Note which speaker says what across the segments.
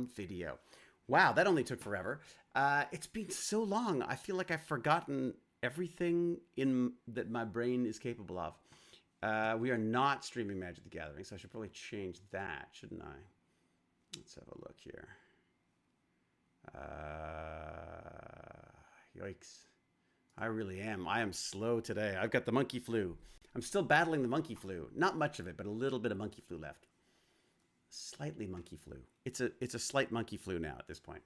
Speaker 1: on video. Wow, that only took forever. It's been so long. I feel like I've forgotten everything in that my brain is capable of. We are not streaming Magic the Gathering, so I should probably change that, shouldn't I? Let's have a look here. Yikes. I really am. I am slow today. I've got the monkey flu. I'm still battling the monkey flu. Not much of it, but a little bit of monkey flu left. Slightly monkey flu. It's a slight monkey flu now at this point.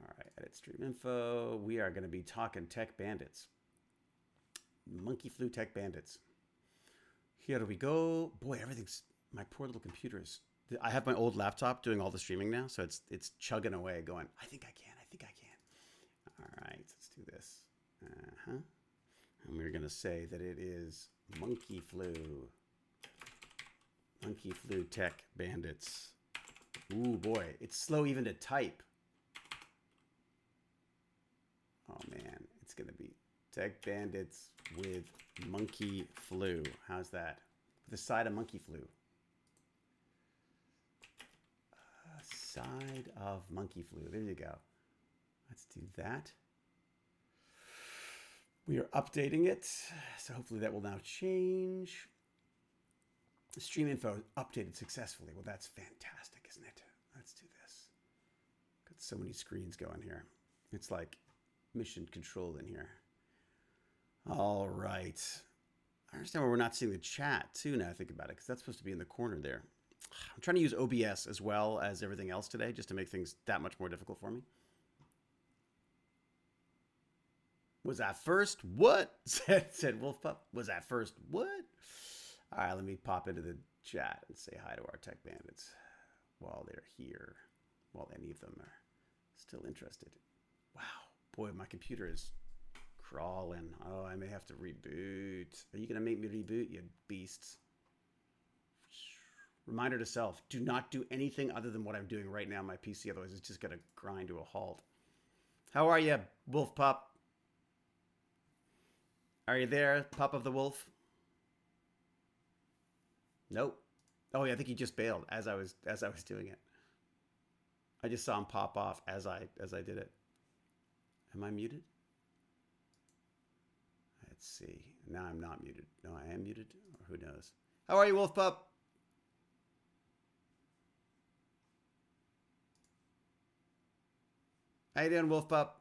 Speaker 1: All right, edit stream info. We are going to be talking Tech Bandits. Monkeyflu Tech Bandits. Here we go. Boy, everything's... My poor little computer is... I have my old laptop doing all the streaming now, so it's chugging away going, I think I can. All right, let's do this. And we're going to say that it is Monkeyflu. Monkeyflu Tech Bandits. Ooh, boy. It's slow even to type. Oh, man. It's going to be Tech Bandits with Monkeyflu. How's that? With a side of Monkeyflu. Side of Monkeyflu. There you go. Let's do that. We are updating it. So hopefully that will now change. Stream info updated successfully. Well, that's fantastic, isn't it? Let's do this. Got so many screens going here. It's like mission control in here. All right. I understand why we're not seeing the chat too now I think about it, because that's supposed to be in the corner there. I'm trying to use OBS as well as everything else today just to make things that much more difficult for me. Was that first? What? said Wolf Pup. Was that first? What? All right, let me pop into the chat and say hi to our Tech Bandits while they're here, while any of them are still interested. Wow, boy, my computer is crawling. Oh, I may have to reboot. Are you going to make me reboot, you beasts? Reminder to self, do not do anything other than what I'm doing right now on my PC, otherwise it's just going to grind to a halt. How are you, Wolf Pup? Are you there, Pup of the Wolf? Nope. Oh yeah, I think he just bailed as I was doing it. I just saw him pop off as I did it. Am I muted? Let's see. Now I'm not muted. No, I am muted. Or who knows? How are you, Wolf Pup? How you doing, Wolf Pup?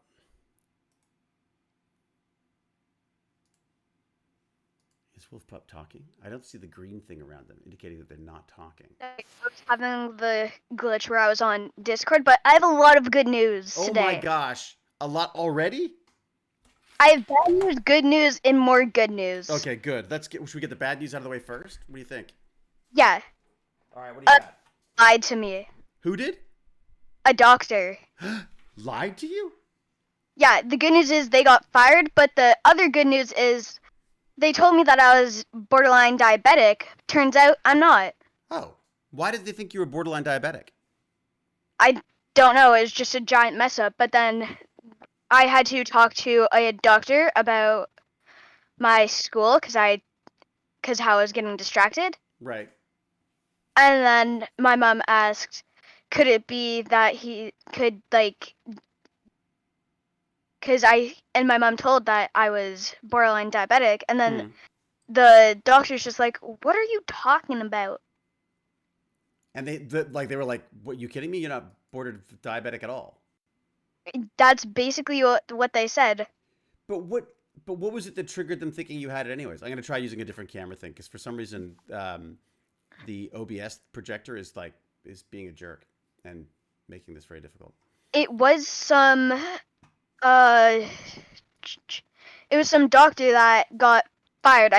Speaker 1: Is Wolf Pup talking? I don't see the green thing around them indicating that they're not talking.
Speaker 2: I was having the glitch where I was on Discord, but I have a lot of good news today.
Speaker 1: Oh my gosh. A lot already?
Speaker 2: I have bad news, good news, and more good news.
Speaker 1: Okay, good. Should we get the bad news out of the way first? What do you think?
Speaker 2: Yeah.
Speaker 1: All right, what do you got?
Speaker 2: Lied to me.
Speaker 1: Who did?
Speaker 2: A doctor.
Speaker 1: Lied to you?
Speaker 2: Yeah, the good news is they got fired, but the other good news is they told me that I was borderline diabetic. Turns out I'm not.
Speaker 1: Oh. Why did they think you were borderline diabetic?
Speaker 2: I don't know. It was just a giant mess up. But then I had to talk to a doctor about my school because how I was getting distracted.
Speaker 1: Right.
Speaker 2: And then my mom asked, could it be that he could, like, and my mom told that I was borderline diabetic, and then the doctor's just like, what are you talking about?
Speaker 1: And they were like, what, you kidding me? You're not bordered diabetic at all.
Speaker 2: That's basically what they said.
Speaker 1: But what was it that triggered them thinking you had it anyways? I'm going to try using a different camera thing, because for some reason, the OBS projector is being a jerk and making this very difficult.
Speaker 2: It was some doctor that got fired.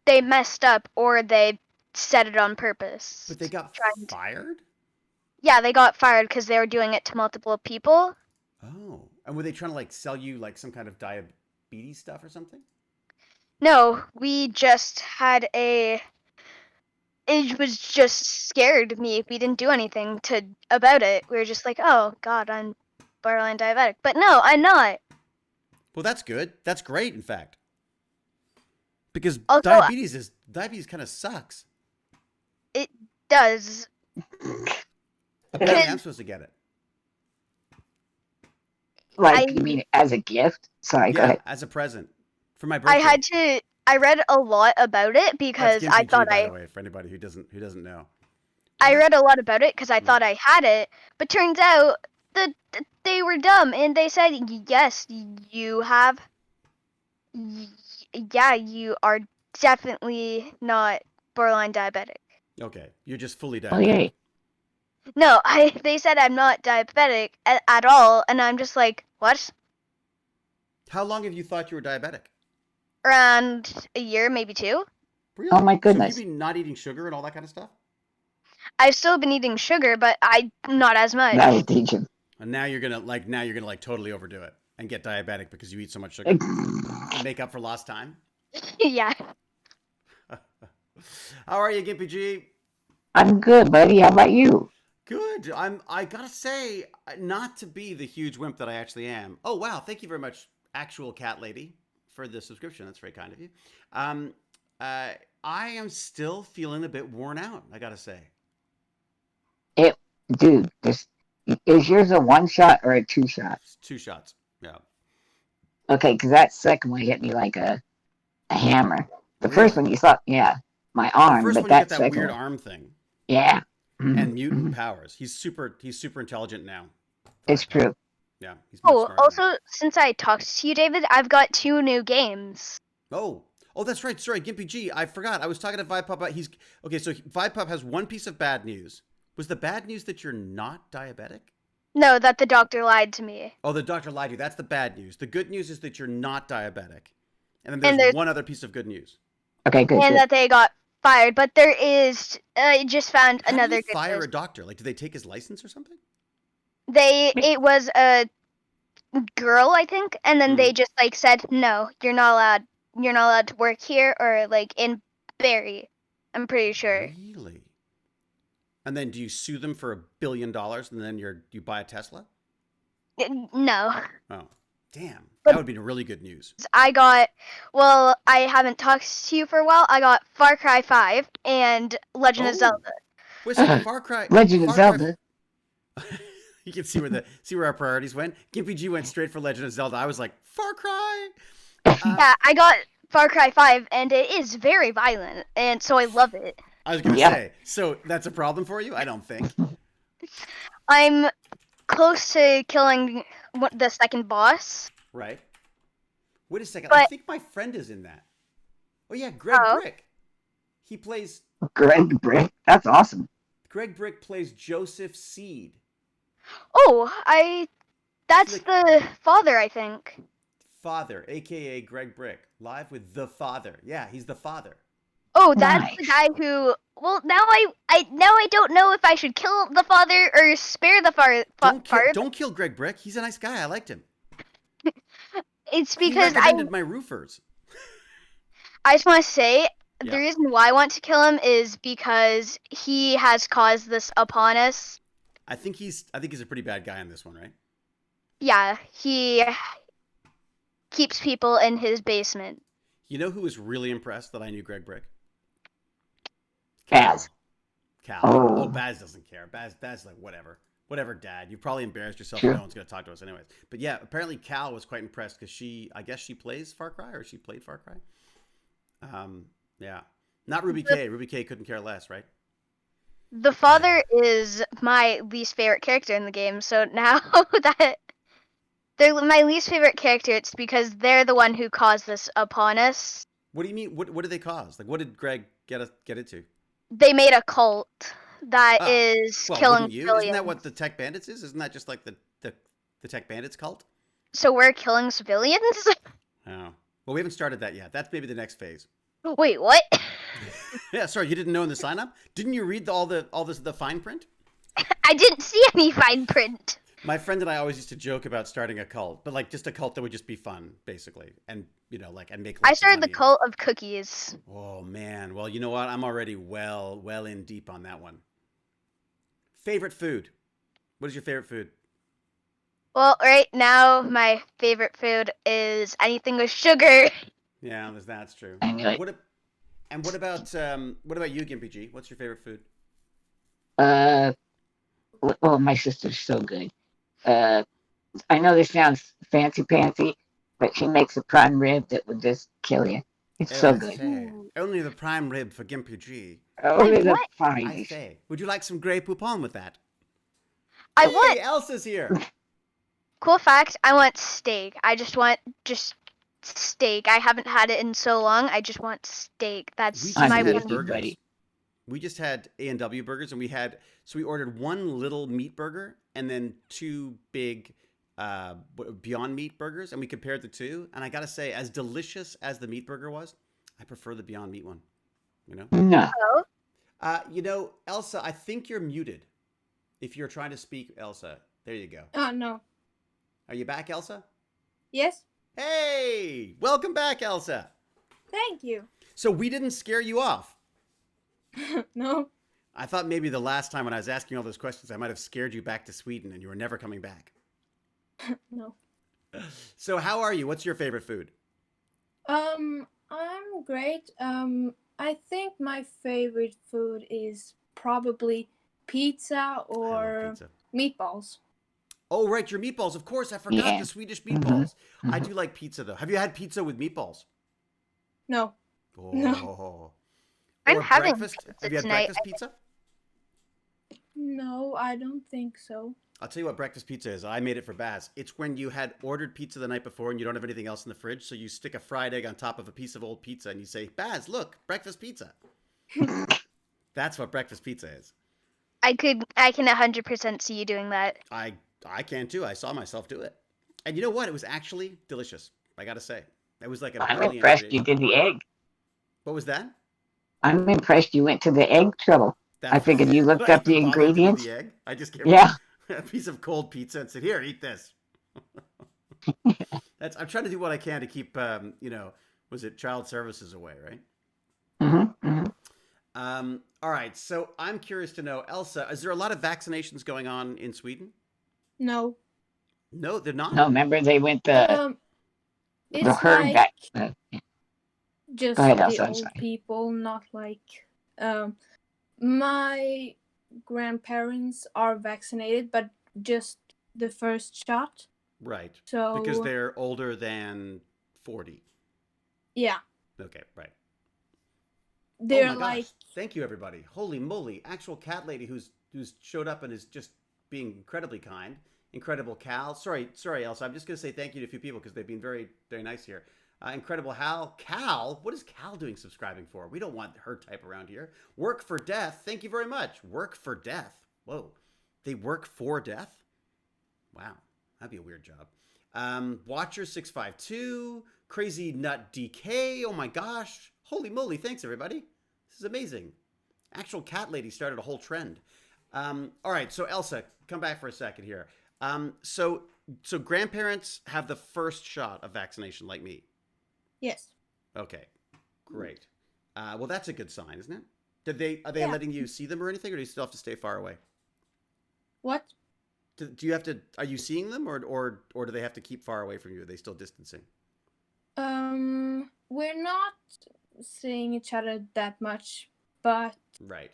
Speaker 2: They messed up, or they said it on purpose.
Speaker 1: But they got fired?
Speaker 2: Yeah, they got fired because they were doing it to multiple people.
Speaker 1: Oh, and were they trying to sell you some kind of diabetes stuff or something?
Speaker 2: No, we just had it was just scared me. We didn't do anything about it. We were just like, oh God, I'm borderline diabetic. But no, I'm not.
Speaker 1: Well, that's good. That's great, in fact. Because
Speaker 2: also,
Speaker 1: diabetes kind of sucks.
Speaker 2: It does.
Speaker 1: Apparently, I'm supposed to get it.
Speaker 3: Like, you
Speaker 2: I
Speaker 3: mean as a gift? Sorry, go
Speaker 1: Yeah,
Speaker 3: ahead.
Speaker 1: as a present for my
Speaker 2: I
Speaker 1: birthday.
Speaker 2: had to. I read a lot about it
Speaker 1: That's
Speaker 2: because
Speaker 1: Gimpy
Speaker 2: I
Speaker 1: G,
Speaker 2: thought
Speaker 1: by the way, for anybody who doesn't know.
Speaker 2: I
Speaker 1: What?
Speaker 2: read a lot about it because I
Speaker 1: Hmm.
Speaker 2: thought I had it, but turns out that they were dumb and they said yes, you have. Yeah, you are definitely not borderline diabetic.
Speaker 1: Okay, you're just fully
Speaker 3: Oh,
Speaker 1: diabetic.
Speaker 3: yay.
Speaker 2: No, they said I'm not diabetic at all, and I'm just like, what?
Speaker 1: How long have you thought you were diabetic?
Speaker 2: Around a year, maybe 2.
Speaker 3: Oh,
Speaker 1: Really?
Speaker 3: my
Speaker 1: So have you
Speaker 3: goodness.
Speaker 1: been not eating sugar and all that kind of stuff?
Speaker 2: I've still been eating sugar, but I not as
Speaker 3: That
Speaker 2: much.
Speaker 3: would teach him.
Speaker 1: And now you're gonna like totally overdo it and get diabetic because you eat so much sugar to make up for lost time.
Speaker 2: Yeah.
Speaker 1: How are you, Gimpy G?
Speaker 3: I'm good, buddy. How about you?
Speaker 1: Good. I gotta say, not to be the huge wimp that I actually am. Oh wow, thank you very much, actual cat lady, for the subscription. That's very kind of you. Um, uh, I am still feeling a bit worn out. I gotta say.
Speaker 3: It, dude, this is yours a one shot or a two shot?
Speaker 1: It's 2 shots. Yeah.
Speaker 3: Okay, because that second one hit me like a hammer. The first
Speaker 1: Really?
Speaker 3: one you thought, yeah, my
Speaker 1: The
Speaker 3: arm,
Speaker 1: first
Speaker 3: but
Speaker 1: one, you get
Speaker 3: that
Speaker 1: that
Speaker 3: second
Speaker 1: weird
Speaker 3: one,
Speaker 1: arm thing
Speaker 3: yeah.
Speaker 1: and
Speaker 3: Mhm,
Speaker 1: mutant
Speaker 3: mhm.
Speaker 1: powers. He's super intelligent now.
Speaker 3: It's true.
Speaker 1: Yeah, he's much
Speaker 2: Oh,
Speaker 1: smarter now.
Speaker 2: also, since I talked to you, David, I've got 2 new games.
Speaker 1: Oh, that's right. Sorry, Gimpy G. I forgot. I was talking to Vipop about he's okay. So Vipop has one piece of bad news. Was the bad news that you're not diabetic?
Speaker 2: No, that the doctor lied to me.
Speaker 1: Oh, the doctor lied to you. That's the bad news. The good news is that you're not diabetic. And then
Speaker 2: And
Speaker 1: there's
Speaker 2: there's
Speaker 1: one other piece of good news.
Speaker 3: Okay, good,
Speaker 2: and
Speaker 3: good.
Speaker 2: that they got fired, but there is I just found
Speaker 1: How do you
Speaker 2: another good
Speaker 1: fire
Speaker 2: news.
Speaker 1: a doctor? Like, do they take his license or something?
Speaker 2: It was a girl, I think, and then
Speaker 1: Mm.
Speaker 2: they just like said, "No, you're not allowed to work here or like in Barrie." I'm pretty sure.
Speaker 1: Really? And then do you sue them for $1 billion and then you buy a Tesla?
Speaker 2: No.
Speaker 1: Oh, damn. That
Speaker 2: But
Speaker 1: would be really good news.
Speaker 2: I got I haven't talked to you for a while. I got Far Cry 5 and Legend of
Speaker 1: Oh,
Speaker 2: Zelda.
Speaker 1: wait a second. Far Cry.
Speaker 3: Legend of
Speaker 1: Far Cry.
Speaker 3: Zelda.
Speaker 1: You can see where our priorities went. Gimpy G went straight for Legend of Zelda. I was like, Far Cry.
Speaker 2: Yeah, I got Far Cry 5 and it is very violent and so I love it.
Speaker 1: I was gonna
Speaker 3: Yeah.
Speaker 1: say. So that's a problem for you? I don't think.
Speaker 2: I'm close to killing the second boss.
Speaker 1: Right. Wait a second. I
Speaker 2: But
Speaker 1: think my friend is in that. Oh yeah, Greg
Speaker 2: oh,
Speaker 1: Brick. He plays.
Speaker 3: Greg Brick. That's awesome.
Speaker 1: Greg Brick plays Joseph Seed.
Speaker 2: that's
Speaker 1: Like
Speaker 2: the father, I think.
Speaker 1: father, aka Greg Brick, live with the father. Yeah, he's the father.
Speaker 2: Oh, that's the
Speaker 3: Nice.
Speaker 2: guy who. Well, now I don't know if I should kill the father or spare the father.
Speaker 1: Don't kill Greg Brick. He's a nice guy. I liked him.
Speaker 2: It's
Speaker 1: He
Speaker 2: because
Speaker 1: recommended my roofers.
Speaker 2: I just want to say the
Speaker 1: Yeah.
Speaker 2: reason why I want to kill him is because he has caused this upon us.
Speaker 1: I think he's a pretty bad guy in this one, right?
Speaker 2: Yeah, he keeps people in his basement.
Speaker 1: You know who was really impressed that I knew Greg Brick?
Speaker 3: Baz.
Speaker 1: Cal.
Speaker 3: Oh.
Speaker 1: Oh, Baz doesn't care. Baz like whatever. Whatever, Dad. You probably embarrassed yourself.
Speaker 3: Sure.
Speaker 1: No one's gonna talk to us anyways. But yeah, apparently Cal was quite impressed because I guess she plays Far Cry or she played Far Cry. Yeah. Not Ruby K. Ruby K couldn't care less, right?
Speaker 2: The father is my least favorite character in the game, so now that they're my least favorite character, it's because they're the one who caused this upon us.
Speaker 1: What do you mean? What did they cause? Like, what did Greg get into?
Speaker 2: They made a cult that is
Speaker 1: Well,
Speaker 2: killing
Speaker 1: wouldn't you?
Speaker 2: civilians.
Speaker 1: Isn't that what the Tech Bandits is? Isn't that just like the Tech Bandits cult?
Speaker 2: So we're killing civilians?
Speaker 1: Oh. Well, we haven't started that yet. That's maybe the next phase.
Speaker 2: Wait, what?
Speaker 1: Yeah, sorry, you didn't know in the sign up? Didn't you read all the fine print?
Speaker 2: I didn't see any fine print.
Speaker 1: My friend and I always used to joke about starting a cult, but like just a cult that would just be fun, basically, and and make.
Speaker 2: I
Speaker 1: Lots
Speaker 2: started
Speaker 1: of
Speaker 2: the
Speaker 1: money.
Speaker 2: cult of cookies.
Speaker 1: Oh man, well you know what? I'm already well in deep on that one. Favorite food? What is your favorite food?
Speaker 2: Well, right now my favorite food is anything with sugar.
Speaker 1: Yeah, that's true.
Speaker 3: I knew it.
Speaker 1: What about you, Gimpy G? What's your favorite food?
Speaker 3: Uh, Oh, my sister's so good. Uh, I know this sounds fancy pantsy, but she makes a prime rib that would just kill you. It's
Speaker 1: Oh,
Speaker 3: so
Speaker 1: I
Speaker 3: good.
Speaker 1: say.
Speaker 2: Ooh.
Speaker 1: Only the prime rib for Gimpy G.
Speaker 2: I
Speaker 3: Only the
Speaker 2: want
Speaker 1: I
Speaker 3: finest.
Speaker 1: say. Would you like some Grey Poupon with that?
Speaker 2: I
Speaker 1: Hey,
Speaker 2: want
Speaker 1: Elsa's here.
Speaker 2: cool fact, I want steak. I just want steak. I haven't had it in so long. I just want steak.
Speaker 1: We
Speaker 2: That's
Speaker 1: just
Speaker 3: I'm
Speaker 2: my
Speaker 1: had
Speaker 3: with you,
Speaker 2: one.
Speaker 1: burgers.
Speaker 3: buddy.
Speaker 1: We just had A&W burgers, and we ordered one little meat burger and then two big Beyond Meat burgers, and we compared the two. And I gotta say, as delicious as the meat burger was, I prefer the Beyond Meat one. You know,
Speaker 3: No.
Speaker 2: Oh,
Speaker 1: Elsa, I think you're muted. If you're trying to speak, Elsa, there you go.
Speaker 4: Oh, no.
Speaker 1: Are you back, Elsa?
Speaker 4: Yes?
Speaker 1: Hey, welcome back, Elsa.
Speaker 4: Thank you.
Speaker 1: So we didn't scare you off.
Speaker 4: No.
Speaker 1: I thought maybe the last time when I was asking all those questions, I might have scared you back to Sweden and you were never coming back.
Speaker 4: No.
Speaker 1: So how are you? What's your favorite food?
Speaker 4: I'm great. I think my favorite food is probably pizza
Speaker 1: I love
Speaker 4: or
Speaker 1: pizza.
Speaker 4: meatballs.
Speaker 1: Oh, right, your meatballs. Of course, I forgot
Speaker 3: Yeah.
Speaker 1: the Swedish meatballs.
Speaker 3: Mhm.
Speaker 1: I do like pizza, though. Have you had pizza with meatballs?
Speaker 4: No.
Speaker 1: Oh.
Speaker 4: No.
Speaker 2: I'm
Speaker 1: Or
Speaker 2: having
Speaker 1: breakfast?
Speaker 2: pizza
Speaker 1: Have you had
Speaker 2: tonight.
Speaker 1: breakfast pizza?
Speaker 4: No, I don't think so.
Speaker 1: I'll tell you what breakfast pizza is. I made it for Baz. It's when you had ordered pizza the night before and you don't have anything else in the fridge, so you stick a fried egg on top of a piece of old pizza and you say, Baz, look, breakfast pizza. That's what breakfast pizza is.
Speaker 2: I can 100% see you doing that.
Speaker 1: I can too. I saw myself do it. And you know what? It was actually delicious. I got to say. It was like a
Speaker 3: I'm
Speaker 1: brilliant
Speaker 3: impressed you
Speaker 1: creation.
Speaker 3: did the egg.
Speaker 1: What was that?
Speaker 3: I'm impressed you went to the egg trouble. I figured you looked
Speaker 1: I
Speaker 3: up the
Speaker 1: even bothered to do
Speaker 3: ingredients.
Speaker 1: the egg. I just gave
Speaker 3: Yeah.
Speaker 1: a piece of cold pizza and said, "Here, eat this." I'm trying to do what I can to keep, was it child services away, right?
Speaker 3: Mm-hmm.
Speaker 1: All right. So I'm curious to know, Elsa, is there a lot of vaccinations going on in Sweden?
Speaker 4: No.
Speaker 1: No, they're not.
Speaker 3: No, remember they went the
Speaker 4: It's
Speaker 3: herd
Speaker 4: like
Speaker 3: back.
Speaker 4: just
Speaker 3: Go ahead,
Speaker 4: the
Speaker 3: Elsa. I'm
Speaker 4: old
Speaker 3: sorry.
Speaker 4: people, not like my grandparents are vaccinated, but just the first shot.
Speaker 1: Right.
Speaker 4: So
Speaker 1: Because they're older than 40.
Speaker 4: yeah,
Speaker 1: Okay, right.
Speaker 4: they're
Speaker 1: Oh my
Speaker 4: like
Speaker 1: gosh. Thank you, everybody. Holy moly. Actual cat lady who's showed up and is just being incredibly kind. Incredible Cal. Sorry, Elsa. I'm just going to say thank you to a few people because they've been very, very nice here. Incredible Hal. Cal? What is Cal doing subscribing for? We don't want her type around here. Work for Death. Thank you very much. Work for Death. Whoa. They work for death? Wow. That'd be a weird job. Watcher652. Crazy Nut DK. Oh my gosh. Holy moly. Thanks, everybody. This is amazing. Actual cat lady started a whole trend. All right. So, Elsa, come back for a second here. So grandparents have the first shot of vaccination like me.
Speaker 4: yes.
Speaker 1: Okay, great. Well, that's a good sign, isn't it? Are they
Speaker 4: Yeah.
Speaker 1: letting you see them or anything, or do you still have to stay far away?
Speaker 4: What?
Speaker 1: Do you have to? Are you seeing them, or do they have to keep far away from you? Are they still distancing?
Speaker 4: We're not seeing each other that much, but
Speaker 1: Right.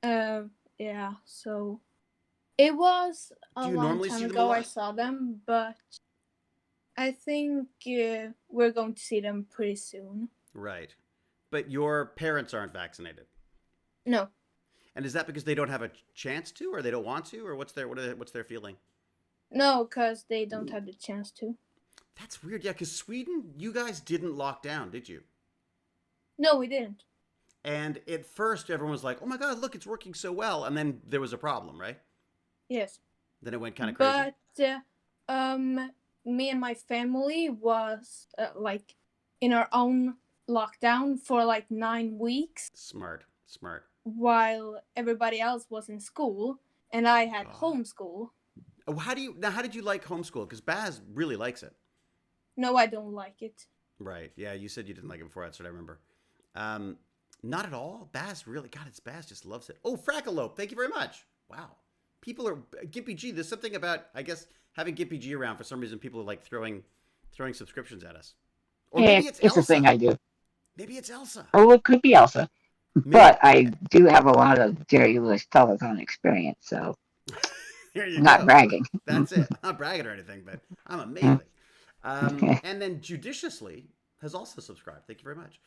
Speaker 4: yeah. So it was a
Speaker 1: Do you
Speaker 4: long
Speaker 1: normally
Speaker 4: time
Speaker 1: see them a
Speaker 4: ago I
Speaker 1: lot?
Speaker 4: saw them, but I think we're going to see them pretty soon.
Speaker 1: Right. But your parents aren't vaccinated,
Speaker 4: No.
Speaker 1: and is that because they don't have a chance to, or they don't want to, or what's their feeling?
Speaker 4: No, because they don't have the chance to.
Speaker 1: That's weird. Yeah, because Sweden, you guys didn't lock down, did you?
Speaker 4: No, we didn't.
Speaker 1: And at first, everyone was like, "Oh my God, look, it's working so well," and then there was a problem, right?
Speaker 4: Yes.
Speaker 1: Then it went kind of crazy.
Speaker 4: But me and my family was like in our own lockdown for like 9 weeks
Speaker 1: Smart.
Speaker 4: while everybody else was in school and I had
Speaker 1: Oh.
Speaker 4: homeschool.
Speaker 1: Oh, how did you like homeschool? Because Baz really likes it.
Speaker 4: No, I don't like it.
Speaker 1: Right. Yeah, you said you didn't like it before. That's what I remember. Not at all. Baz really, God, Baz just loves it. Oh, Frackalope, thank you very much. Wow. People are Gimpy G. There's something about, I guess, having Gimpy G around for some reason. People are like throwing subscriptions at us. Or
Speaker 3: Yeah,
Speaker 1: maybe it's
Speaker 3: it's
Speaker 1: Elsa.
Speaker 3: a thing I do.
Speaker 1: Maybe it's Elsa.
Speaker 3: Oh, it could be Elsa.
Speaker 1: Maybe-
Speaker 3: But I do have a lot of Jerry Lewis telethon experience, so
Speaker 1: There you
Speaker 3: Not
Speaker 1: go.
Speaker 3: bragging.
Speaker 1: That's it. I'm not bragging or anything, but I'm amazing. And then Judiciously has also subscribed. Thank you very much.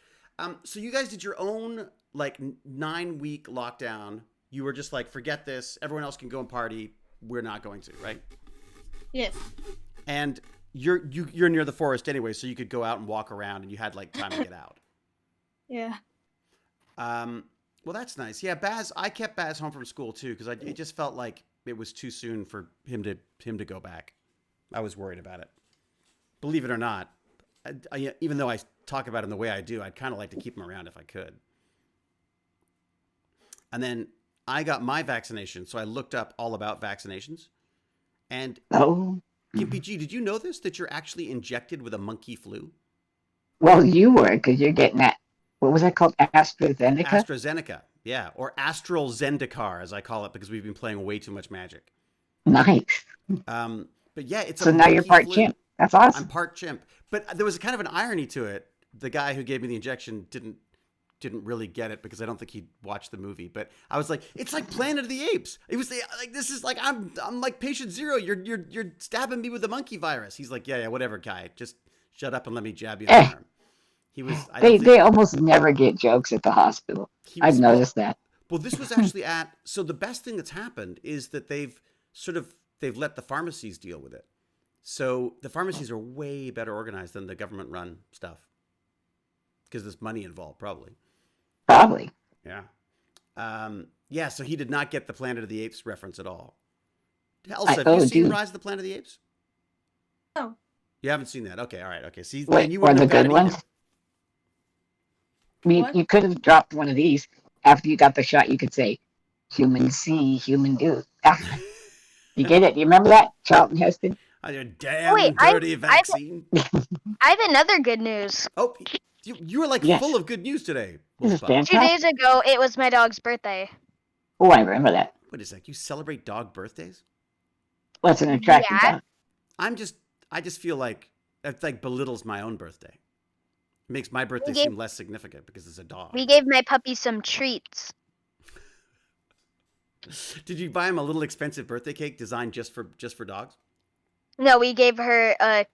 Speaker 1: So you guys did your own like 9-week lockdown. You were just like, forget this. Everyone else can go and party. We're not going to, right?
Speaker 4: Yes.
Speaker 1: And you're near the forest anyway, so you could go out and walk around, and you had like time to get out.
Speaker 4: Yeah.
Speaker 1: Well, that's nice. Yeah, Baz. I kept Baz home from school too because it just felt like it was too soon for him to go back. I was worried about it. Believe it or not, even though I talk about him the way I do, I'd kind of like to keep him around if I could. And then I got my vaccination, so I looked up all about vaccinations. And
Speaker 3: Oh.
Speaker 1: Gimpy G, did you know this? That you're actually injected with a monkey flu?
Speaker 3: Well, you were, because you're getting that. What was that called? AstraZeneca?
Speaker 1: AstraZeneca, yeah. Or Astral Zendikar, as I call it, because we've been playing way too much Magic.
Speaker 3: Nice.
Speaker 1: But yeah, it's
Speaker 3: So
Speaker 1: a
Speaker 3: now you're
Speaker 1: monkey
Speaker 3: part
Speaker 1: flu.
Speaker 3: chimp. That's awesome.
Speaker 1: I'm part chimp. But there was kind of an irony to it. The guy who gave me the injection didn't really get it because I don't think he watched the movie. But I was like, it's like Planet of the Apes. It was like, this is like I'm like patient zero. You're stabbing me with the monkey virus. He's like, yeah, whatever, guy. Just shut up and let me jab you in the arm. He was.
Speaker 3: They almost never get jokes at the hospital. I've noticed that.
Speaker 1: Well, this was actually so the best thing that's happened is that they've let the pharmacies deal with it. So the pharmacies are way better organized than the government-run stuff because there's money involved, probably.
Speaker 3: Probably.
Speaker 1: Yeah. Yeah, so he did not get the Planet of the Apes reference at all. Elsa, have you seen Rise of the Planet of the Apes?
Speaker 4: No.
Speaker 1: You haven't seen that? Okay, all right. Okay, see,
Speaker 3: Wait,
Speaker 1: you
Speaker 3: or
Speaker 1: wouldn't
Speaker 3: the
Speaker 1: have got
Speaker 3: good
Speaker 1: it
Speaker 3: ones?
Speaker 1: either.
Speaker 3: I mean,
Speaker 4: What?
Speaker 3: you could have dropped one of these. After you got the shot, you could say, human see, human do. Ah, you get it? You remember that, Charlton Heston?
Speaker 1: Oh, you damn
Speaker 2: Wait,
Speaker 1: dirty vaccine.
Speaker 2: I have another good news.
Speaker 1: Oh, you were like
Speaker 3: Yes.
Speaker 1: full of good news today.
Speaker 3: This is
Speaker 1: Wolfpup.
Speaker 2: 2
Speaker 3: fantastic.
Speaker 2: days ago, it was my dog's birthday.
Speaker 3: Oh, I remember that.
Speaker 1: Wait a sec, you celebrate dog birthdays?
Speaker 3: What's an attractive
Speaker 2: Yeah.
Speaker 3: dog?
Speaker 1: I just feel like it like belittles my own birthday. It makes my birthday
Speaker 2: gave-
Speaker 1: seem less significant because it's a dog.
Speaker 2: We gave my puppy some treats.
Speaker 1: Did you buy him a little expensive birthday cake designed just for dogs?
Speaker 2: No, we gave her a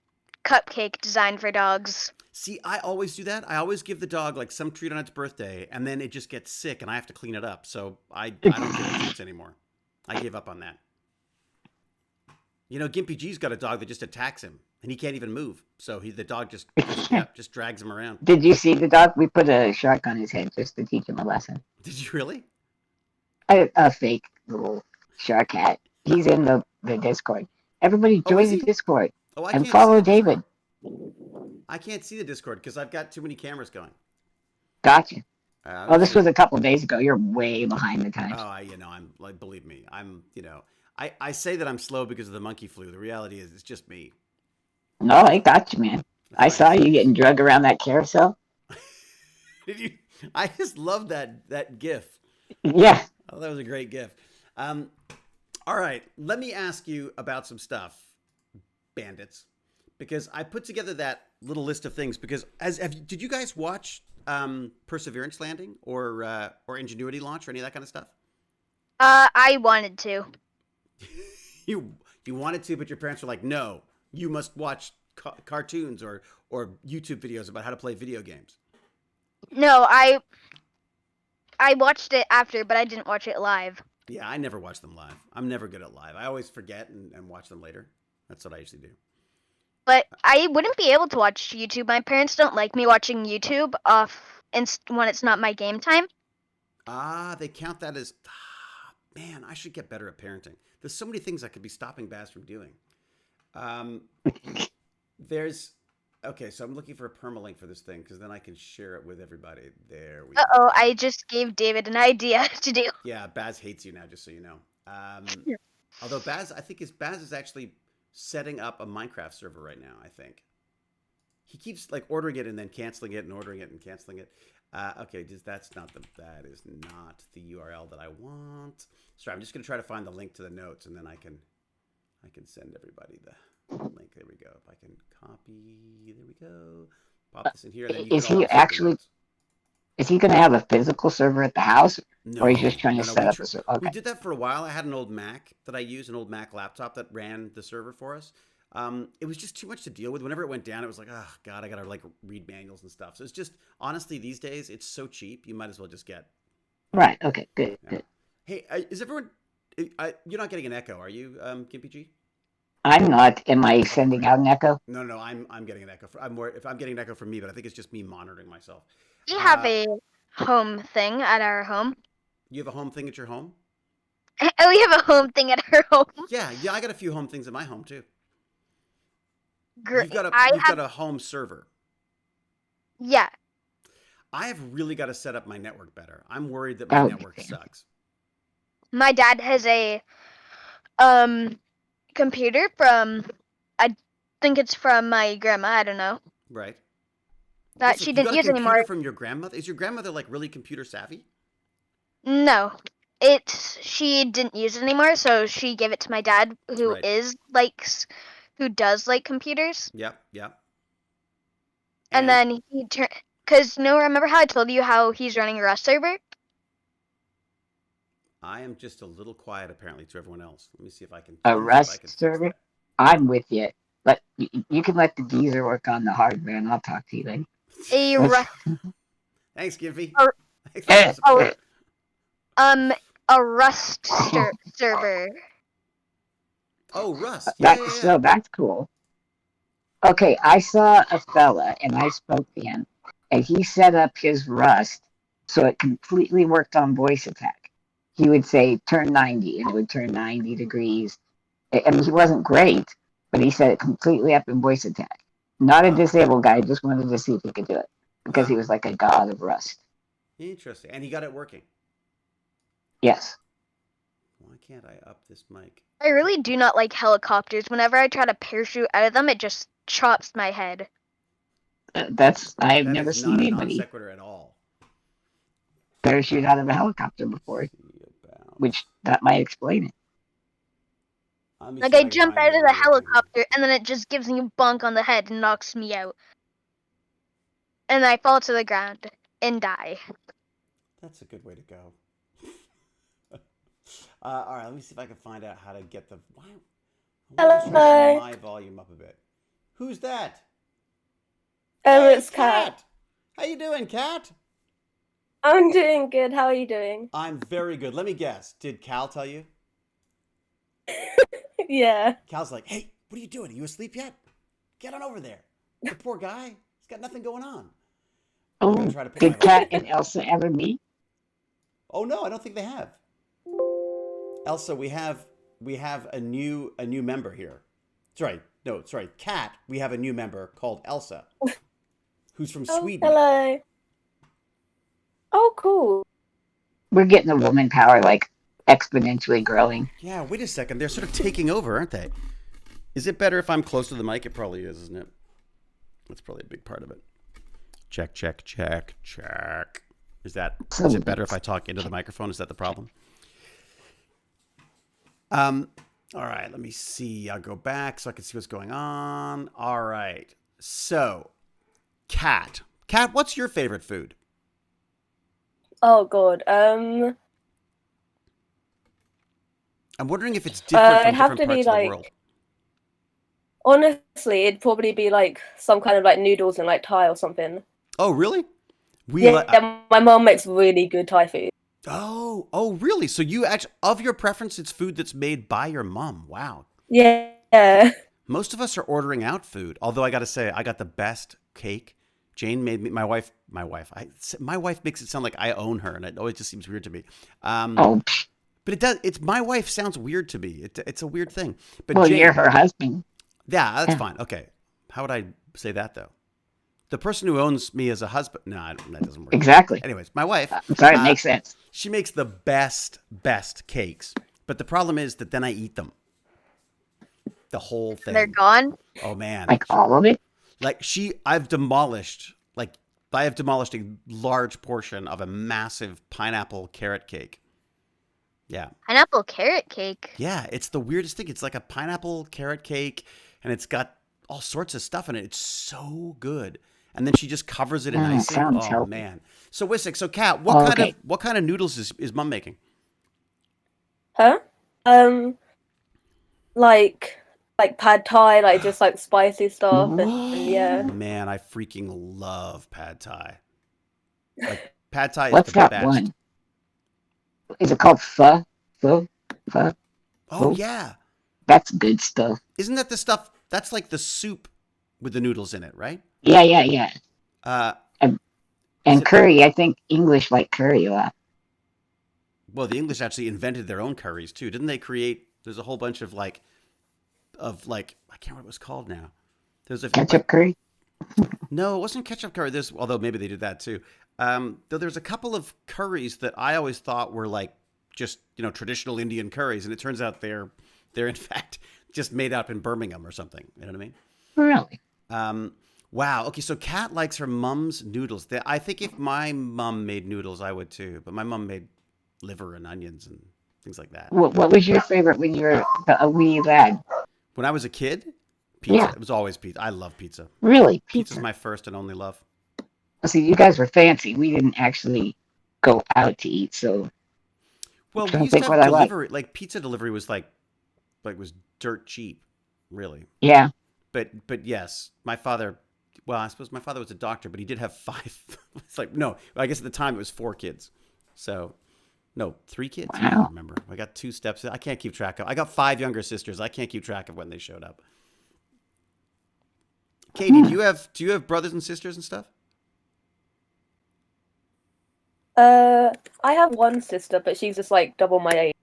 Speaker 2: cupcake designed for dogs.
Speaker 1: See, I always do that. I always give the dog like some treat on its birthday, and then it just gets sick, and I have to clean it up. So I don't give it treats anymore. I gave up on that. You know, Gimpy G's got a dog that just attacks him, and he can't even move. So the dog just drags him around.
Speaker 3: Did you see the dog? We put a shark on his head just to teach him a lesson.
Speaker 1: Did you really?
Speaker 3: A fake little shark hat. He's in the Discord. Everybody join
Speaker 1: is
Speaker 3: the
Speaker 1: he?
Speaker 3: Discord
Speaker 1: Oh, I
Speaker 3: and
Speaker 1: can't
Speaker 3: follow
Speaker 1: see the
Speaker 3: David.
Speaker 1: I can't see the Discord because I've got too many cameras going.
Speaker 3: Gotcha.
Speaker 1: Let's
Speaker 3: Well, this
Speaker 1: see.
Speaker 3: was a couple days ago. You're way behind the times.
Speaker 1: Oh, I'm like, believe me, I say that I'm slow because of the monkey flu. The reality is, it's just me.
Speaker 3: No, I got you, man. I saw you getting drug around that carousel.
Speaker 1: Did you? I just love that GIF.
Speaker 3: Yeah.
Speaker 1: Oh, that was a great GIF. All right, let me ask you about some stuff, bandits, because I put together that little list of things. Because did you guys watch Perseverance Landing or Ingenuity Launch or any of that kind of stuff?
Speaker 2: I wanted to.
Speaker 1: You wanted to, but your parents were like, no, you must watch cartoons or YouTube videos about how to play video games.
Speaker 2: No, I watched it after, but I didn't watch it live.
Speaker 1: Yeah, I never watch them live. I'm never good at live. I always forget and watch them later. That's what I usually do.
Speaker 2: But I wouldn't be able to watch YouTube. My parents don't like me watching YouTube when it's not my game time.
Speaker 1: Ah, they count that as... man, I should get better at parenting. There's so many things I could be stopping Baz from doing. Okay, so I'm looking for a permalink for this thing because then I can share it with everybody. There we go.
Speaker 2: Uh-oh, I just gave David an idea to do.
Speaker 1: Yeah, Baz hates you now, just so you know. Although Baz is actually setting up a Minecraft server right now, I think. He keeps like ordering it and then canceling it and ordering it and canceling it. Okay, that is not the URL that I want. Sorry, I'm just gonna try to find the link to the notes and then I can send everybody the link. There we go. If I can copy, there we go. Pop this in here. And then you
Speaker 3: Is
Speaker 1: can all
Speaker 3: he
Speaker 1: see the
Speaker 3: actually?
Speaker 1: notes.
Speaker 3: Is he going to have a physical server at the house, or he's just
Speaker 1: No,
Speaker 3: trying
Speaker 1: no,
Speaker 3: to
Speaker 1: no.
Speaker 3: set up a server?
Speaker 1: We
Speaker 3: Okay.
Speaker 1: did that for a while. I had an old Mac that I used, an old Mac laptop that ran the server for us. It was just too much to deal with. Whenever it went down, it was like, oh god, I gotta like read manuals and stuff. So it's just honestly these days it's so cheap. You might as well just get.
Speaker 3: Right. Okay. Good.
Speaker 1: Yeah.
Speaker 3: Good.
Speaker 1: Hey, is everyone? You're not getting an echo, are you, KPG?
Speaker 3: I'm not. Am I
Speaker 1: Okay,
Speaker 3: sending
Speaker 1: great.
Speaker 3: out an echo?
Speaker 1: No, no, I'm getting an echo. I'm more if I'm getting an echo from me, but I think it's just me monitoring myself.
Speaker 2: We have
Speaker 1: Uh,
Speaker 2: a home thing at our home.
Speaker 1: you have a home thing at your home?
Speaker 2: We have a home thing at our home.
Speaker 1: Yeah, yeah. I got a few home things at my home too.
Speaker 2: Great.
Speaker 1: You've got a home server.
Speaker 2: Yeah.
Speaker 1: I have really got to set up my network better. I'm worried that my
Speaker 3: Oh,
Speaker 1: network sucks.
Speaker 2: My dad has a computer from, I think it's from my grandma. I don't know,
Speaker 1: Right.
Speaker 2: that
Speaker 1: Listen,
Speaker 2: she
Speaker 1: you got
Speaker 2: didn't
Speaker 1: a
Speaker 2: use
Speaker 1: computer
Speaker 2: anymore.
Speaker 1: from your grandmother? Is your grandmother like really computer savvy?
Speaker 2: No, she didn't use it anymore, so she gave it to my dad, who
Speaker 1: Right.
Speaker 2: is like, who does like computers.
Speaker 1: Yep, yep.
Speaker 2: And then he turned, cause no, remember how I told you how he's running a Rust server?
Speaker 1: I am just a little quiet apparently to everyone else. Let me see if I can.
Speaker 3: a
Speaker 1: Let me see if I can
Speaker 3: Rust
Speaker 1: fix
Speaker 3: server?
Speaker 1: that.
Speaker 3: I'm with you. But you can let the geezer work on the hardware, and I'll talk to you later.
Speaker 2: A
Speaker 3: Let's-
Speaker 2: Rust,
Speaker 1: Thanks, Gimpy.
Speaker 2: Or-
Speaker 1: Thanks for the support.
Speaker 2: a Rust server.
Speaker 1: Oh, Rust. Yeah, yeah, yeah.
Speaker 3: So that's cool. Okay, I saw a fella, and I spoke to him, and he set up his Rust so it completely worked on voice attack. He would say turn 90, and it would turn 90 degrees. I mean, he wasn't great, but he set it completely up in voice attack. Not a
Speaker 1: Wow.
Speaker 3: disabled guy, just wanted to see if he could do it because he
Speaker 1: Wow.
Speaker 3: was like a god of Rust.
Speaker 1: Interesting. And he got it working.
Speaker 3: Yes.
Speaker 1: Why can't I up this mic?
Speaker 2: I really do not like helicopters. Whenever I try to parachute out of them, it just chops my head.
Speaker 3: I've
Speaker 1: That
Speaker 3: never
Speaker 1: is
Speaker 3: seen
Speaker 1: not a non
Speaker 3: anybody
Speaker 1: sequitur at all.
Speaker 3: parachute out of a helicopter before,
Speaker 1: See about.
Speaker 3: which that might explain it.
Speaker 1: Let me
Speaker 2: Like,
Speaker 1: see if
Speaker 2: I
Speaker 1: can
Speaker 2: jump
Speaker 1: find
Speaker 2: out of the
Speaker 1: video here.
Speaker 2: helicopter, and then it just gives me a bonk on the head and knocks me out. And I fall to the ground and die.
Speaker 1: That's a good way to go. All right, let me see if I can find out how to get the. Why? I want to turn
Speaker 5: Hello.
Speaker 1: my volume up a bit. Who's that?
Speaker 5: It's Kat.
Speaker 1: How you doing, Kat?
Speaker 5: I'm doing good. How are you doing?
Speaker 1: I'm very good. Let me guess. Did Cal tell you?
Speaker 5: Yeah.
Speaker 1: Cal's like, hey, what are you doing? Are you asleep yet? Get on over there. The poor guy. He's got nothing going on. I'm gonna
Speaker 3: Oh,
Speaker 1: try to put my
Speaker 3: did Kat
Speaker 1: volume
Speaker 3: and Elsa ever meet?
Speaker 1: Oh no, I don't think they have. Elsa, we have a new member here. Sorry, no, sorry, Kat. We have a new member called Elsa, who's from
Speaker 5: Oh,
Speaker 1: Sweden.
Speaker 5: hello. Oh, cool.
Speaker 3: We're getting the woman power like exponentially growing.
Speaker 1: Yeah, wait a second. They're sort of taking over, aren't they? Is it better if I'm close to the mic? It probably is, isn't it? That's probably a big part of it. Check, check, check, check. Is it better if I talk into the microphone? Is that the problem? All right, let me see. I'll go back so I can see what's going on. All right. So, Kat, what's your favorite food?
Speaker 5: Oh, God.
Speaker 1: I'm wondering if it's different from
Speaker 5: It'd have
Speaker 1: different
Speaker 5: to be
Speaker 1: parts of the
Speaker 5: like,
Speaker 1: world.
Speaker 5: honestly, it'd probably be like some kind of like noodles and like Thai or something.
Speaker 1: Oh, really?
Speaker 5: Yeah, my mom makes really good Thai food.
Speaker 1: Oh, really? So you actually, of your preference, it's food that's made by your mom. Wow.
Speaker 5: Yeah.
Speaker 1: Most of us are ordering out food. Although I got to say, I got the best cake. Jane made me. My wife makes it sound like I own her, and it always just seems weird to me.
Speaker 3: Oh,
Speaker 1: But it does. It's my wife sounds weird to me. It's a weird thing. But
Speaker 3: well,
Speaker 1: Jane,
Speaker 3: you're her husband.
Speaker 1: yeah, that's
Speaker 3: Yeah.
Speaker 1: fine. Okay, how would I say that though? The person who owns me as a husband. No, that doesn't work.
Speaker 3: Exactly.
Speaker 1: Anyways, my wife.
Speaker 3: I'm sorry, it makes sense.
Speaker 1: She makes the best cakes. But the problem is that then I eat them. The whole thing.
Speaker 2: They're gone.
Speaker 1: Oh man.
Speaker 3: Like all of it.
Speaker 1: Like I've demolished a large portion of a massive pineapple carrot cake. Yeah.
Speaker 2: Pineapple carrot cake.
Speaker 1: Yeah, it's the weirdest thing. It's like a pineapple carrot cake and it's got all sorts of stuff in it. It's so good. and then she just covers it in icing.
Speaker 3: Sounds
Speaker 1: Oh
Speaker 3: healthy.
Speaker 1: man. So Wisik, so Kat,
Speaker 3: Okay.
Speaker 1: what kind of noodles is Mom making?
Speaker 5: Huh? Like pad thai, like just like spicy stuff, and yeah.
Speaker 1: Man, I freaking love pad thai. Like pad thai is
Speaker 3: What's
Speaker 1: the
Speaker 3: that
Speaker 1: best.
Speaker 3: one? Is it called pho? Pho? Pho?
Speaker 1: Oh
Speaker 3: Pho?
Speaker 1: yeah.
Speaker 3: That's good stuff.
Speaker 1: Isn't that the stuff that's like the soup with the noodles in it, right?
Speaker 3: Yeah.
Speaker 1: Uh
Speaker 3: And,
Speaker 1: is
Speaker 3: and
Speaker 1: it
Speaker 3: curry, I think English like curry a lot.
Speaker 1: well, the English actually invented their own curries too. Didn't they create there's a whole bunch of like I can't remember what it was called now. There's a
Speaker 3: Ketchup curry?
Speaker 1: no, it wasn't ketchup curry. There's although maybe they did that too. Though there's a couple of curries that I always thought were like just traditional Indian curries, and it turns out they're in fact just made up in Birmingham or something. You know what I mean?
Speaker 3: Really?
Speaker 1: Wow. Okay, so Kat likes her mom's noodles. I think if my mom made noodles, I would too. But my mom made liver and onions and things like that.
Speaker 3: What was your favorite when you were a wee lad?
Speaker 1: When I was a kid, pizza.
Speaker 3: Yeah.
Speaker 1: It was always pizza. I love pizza.
Speaker 3: Really?
Speaker 1: Pizza's
Speaker 3: Pizza?
Speaker 1: my first and only love.
Speaker 3: See, you guys were fancy. We didn't actually go out to eat, so
Speaker 1: Well,
Speaker 3: I'm
Speaker 1: we
Speaker 3: trying to
Speaker 1: used to
Speaker 3: think
Speaker 1: have
Speaker 3: what I like.
Speaker 1: delivery. Like pizza delivery was like was dirt cheap, really.
Speaker 3: Yeah.
Speaker 1: But yes, my father. Well, I suppose my father was a doctor, but he did have 5. It's like no. I guess at the time it was 4 kids. So no, 3 kids. I don't
Speaker 3: Wow.
Speaker 1: remember. I got 2 steps. I can't keep track of. I got 5 younger sisters. I can't keep track of when they showed up. Katie, do you have brothers and sisters and stuff?
Speaker 5: I have one sister, but she's just like double my age.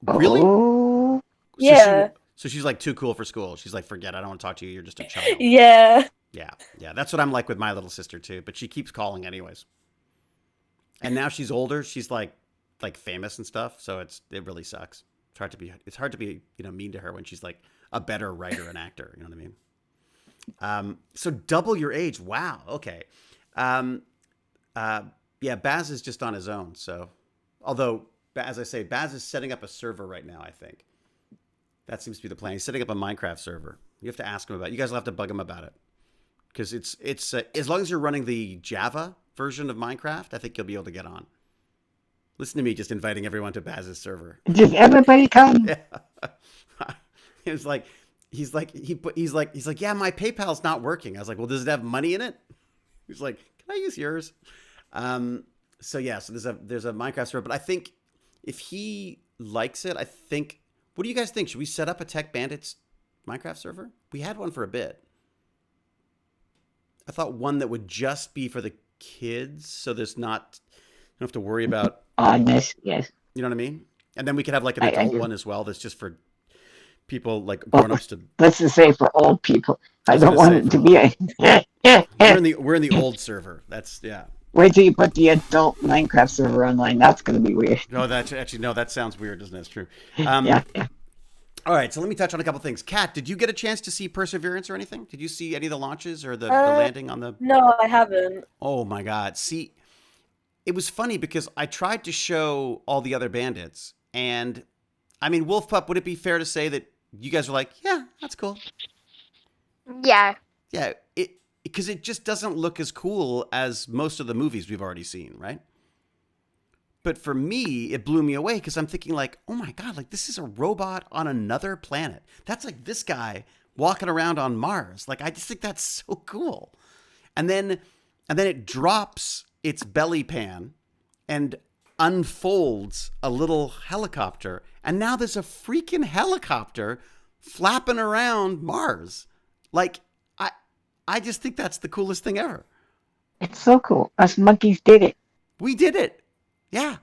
Speaker 1: Really?
Speaker 3: Oh.
Speaker 5: Yeah.
Speaker 1: So she's like too cool for school. She's like, forget it. I don't want to talk to you. You're just a child.
Speaker 5: Yeah.
Speaker 1: Yeah. That's what I'm like with my little sister too. But she keeps calling anyways. And now she's older. She's like famous and stuff. So it really sucks. It's hard to be mean to her when she's like a better writer and actor. You know what I mean? So double your age. Wow. Okay. Yeah. Baz is just on his own. So, although as I say, Baz is setting up a server right now. I think that seems to be the plan. He's setting up a Minecraft server. You have to ask him about it. You guys will have to bug him about it. Because it's as long as you're running the Java version of Minecraft, I think you'll be able to get on. Listen to me just inviting everyone to Baz's server.
Speaker 3: Did everybody come?
Speaker 1: Yeah. He's like, yeah, my PayPal's not working. I was like, well, does it have money in it? He's like, can I use yours? So yeah, so there's a Minecraft server, but I think if he likes it, what do you guys think? Should we set up a TechBandits Minecraft server? We had one for a bit. I thought one that would just be for the kids, so you don't have to worry about
Speaker 3: Oddness, yes.
Speaker 1: You know what I mean? And then we could have like an
Speaker 3: I
Speaker 1: adult
Speaker 3: do.
Speaker 1: one as well. That's just for people like grown-ups to.
Speaker 3: Let's just say for old people. I
Speaker 1: was
Speaker 3: don't
Speaker 1: gonna
Speaker 3: want
Speaker 1: say
Speaker 3: it to be a.
Speaker 1: We're in the old server. That's yeah.
Speaker 3: Wait till you put the adult Minecraft server online. That's going to be weird.
Speaker 1: No, that sounds weird, doesn't it? It's true.
Speaker 3: Yeah.
Speaker 1: All right, so let me touch on a couple things. Kat, did you get a chance to see Perseverance or anything? Did you see any of the launches or the landing on the?
Speaker 5: No, I haven't.
Speaker 1: Oh my God! See, it was funny because I tried to show all the other bandits, and I mean, Wolf Pup. Would it be fair to say that you guys were like, yeah, that's cool?
Speaker 2: Yeah.
Speaker 1: Yeah, because it just doesn't look as cool as most of the movies we've already seen, right? But for me, it blew me away because I'm thinking like, oh my God, like this is a robot on another planet. That's like this guy walking around on Mars. Like, I just think that's so cool. And then it drops its belly pan and unfolds a little helicopter. And now there's a freaking helicopter flapping around Mars. Like, I just think that's the coolest thing ever.
Speaker 3: It's so cool. Us monkeys did it.
Speaker 1: We did it. Yeah.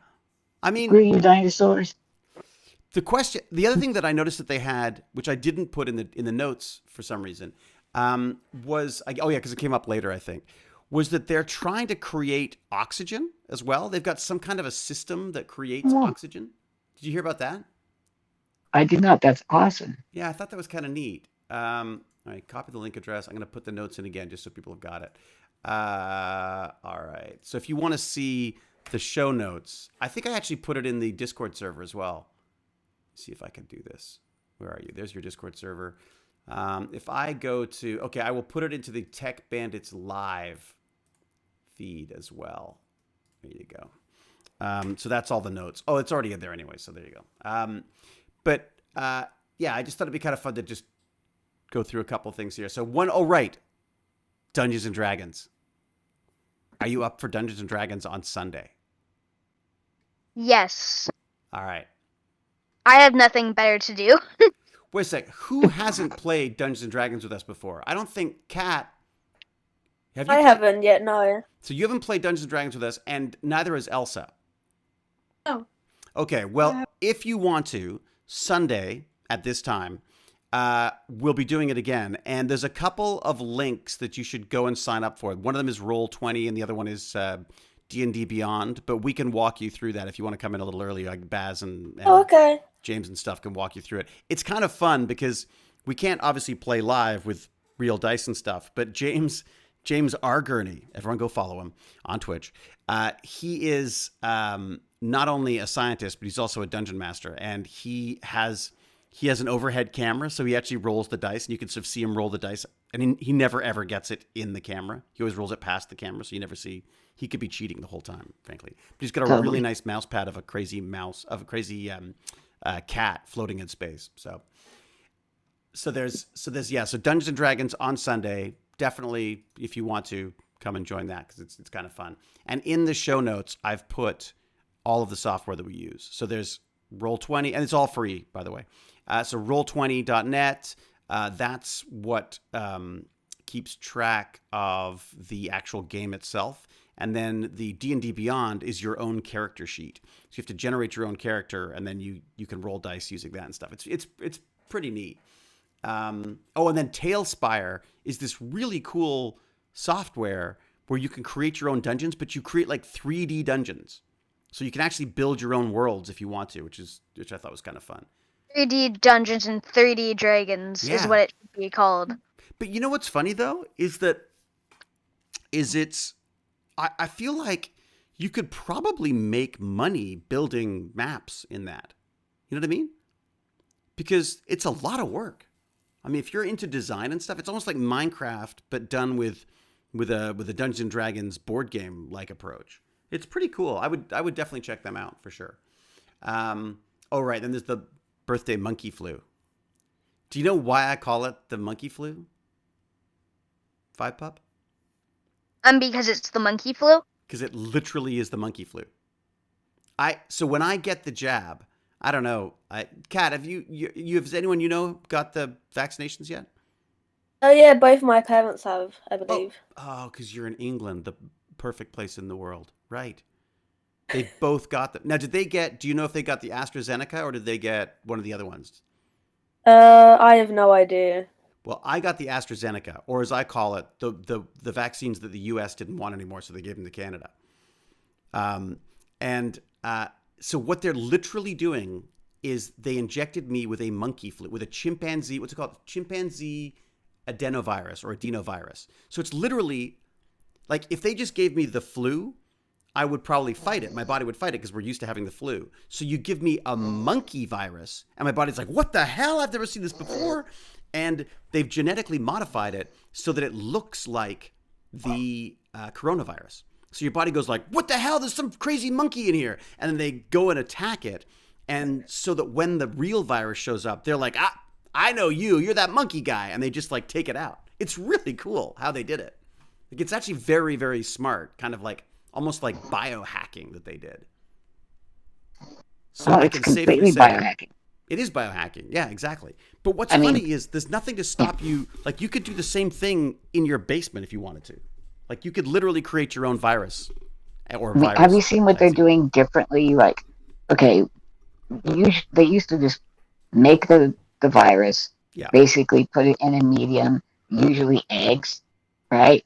Speaker 1: I mean,
Speaker 3: Green dinosaurs.
Speaker 1: the other thing that I noticed that they had, which I didn't put in the notes for some reason, was, because it came up later, I think, was that they're trying to create oxygen as well. They've got some kind of a system that creates oxygen. Did you hear about that?
Speaker 3: I did not. That's awesome.
Speaker 1: Yeah, I thought that was kind of neat. All right, copy the link address. I'm going to put the notes in again just so people have got it. All right. So if you want to see the show notes, I think I actually put it in the Discord server as well. Let's see if I can do this. Where are you? There's your Discord server. If I go to, okay, I will put it into the Tech Bandits live feed as well. There you go. So that's all the notes. Oh, it's already in there anyway. So there you go. But yeah, I just thought it'd be kind of fun to just go through a couple things here. So oh, right. Dungeons and Dragons. Are you up for Dungeons and Dragons on Sunday?
Speaker 2: Yes.
Speaker 1: All right.
Speaker 2: I have nothing better to do.
Speaker 1: Wait a sec. Who hasn't played Dungeons and Dragons with us before? I don't think Kat. Have you
Speaker 5: I haven't yet, no.
Speaker 1: So you haven't played Dungeons and Dragons with us, and neither has Elsa.
Speaker 4: No.
Speaker 1: Okay. Well, if you want to, Sunday at this time, we'll be doing it again. And there's a couple of links that you should go and sign up for. One of them is Roll20, and the other one is D&D Beyond. But we can walk you through that if you want to come in a little early. Like Baz and
Speaker 5: okay.
Speaker 1: James and stuff can walk you through it. It's kind of fun because we can't obviously play live with real dice and stuff. But James R. Gurney, everyone go follow him on Twitch. He is not only a scientist, but he's also a dungeon master, and he has an overhead camera, so he actually rolls the dice, and you can sort of see him roll the dice, and he never ever gets it in the camera. He always rolls it past the camera, so you never see. He could be cheating the whole time, frankly. But he's got a really nice mouse pad of a crazy cat floating in space. So there's Dungeons and Dragons on Sunday. Definitely, if you want to, come and join that because it's kind of fun. And in the show notes, I've put all of the software that we use. So there's Roll20, and it's all free, by the way. So Roll20.net, that's what keeps track of the actual game itself. And then the D&D Beyond is your own character sheet. So you have to generate your own character, and then you can roll dice using that and stuff. It's pretty neat. And then Tailspire is this really cool software where you can create your own dungeons, but you create like 3D dungeons. So you can actually build your own worlds if you want to, which I thought was kind of fun.
Speaker 2: 3D Dungeons and 3D Dragons is what it should be called.
Speaker 1: But you know what's funny though I feel like you could probably make money building maps in that. You know what I mean? Because it's a lot of work. I mean, if you're into design and stuff, it's almost like Minecraft, but done with a Dungeons and Dragons board game like approach. It's pretty cool. I would definitely check them out for sure. Oh right, then there's the birthday Monkeyflu. Do you know why I call it the Monkeyflu? Five Pup?
Speaker 2: Because it's the monkey flu?
Speaker 1: Because it literally is the Monkeyflu. So when I get the jab, I don't know. Kat, have has anyone you know got the vaccinations yet?
Speaker 5: Oh yeah, both my parents have, I believe.
Speaker 1: Oh, because you're in England, the perfect place in the world. Right. They both got them. Now, do you know if they got the AstraZeneca or did they get one of the other ones?
Speaker 5: I have no idea.
Speaker 1: Well, I got the AstraZeneca, or as I call it, the vaccines that the U.S. didn't want anymore, so they gave them to Canada. So what they're literally doing is they injected me with a monkey flu, with a chimpanzee, what's it called? Chimpanzee adenovirus or adenovirus. So it's literally like if they just gave me the flu, I would probably fight it. My body would fight it because we're used to having the flu. So you give me a monkey virus, and my body's like, what the hell? I've never seen this before. And they've genetically modified it so that it looks like the coronavirus. So your body goes like, what the hell? There's some crazy monkey in here. And then they go and attack it. And so that when the real virus shows up, they're like, I know you. You're that monkey guy. And they just like take it out. It's really cool how they did it. Like, it's actually very, very smart. Kind of like almost like biohacking that they did. So I can safely say biohacking. It is biohacking. Yeah, exactly. But what's funny is there's nothing to stop you. Like, you could do the same thing in your basement if you wanted to. Like, you could literally create your own virus or virus.
Speaker 3: Have you seen what they're doing differently? Like, okay, they used to just make the virus, basically put it in a medium, usually eggs, right?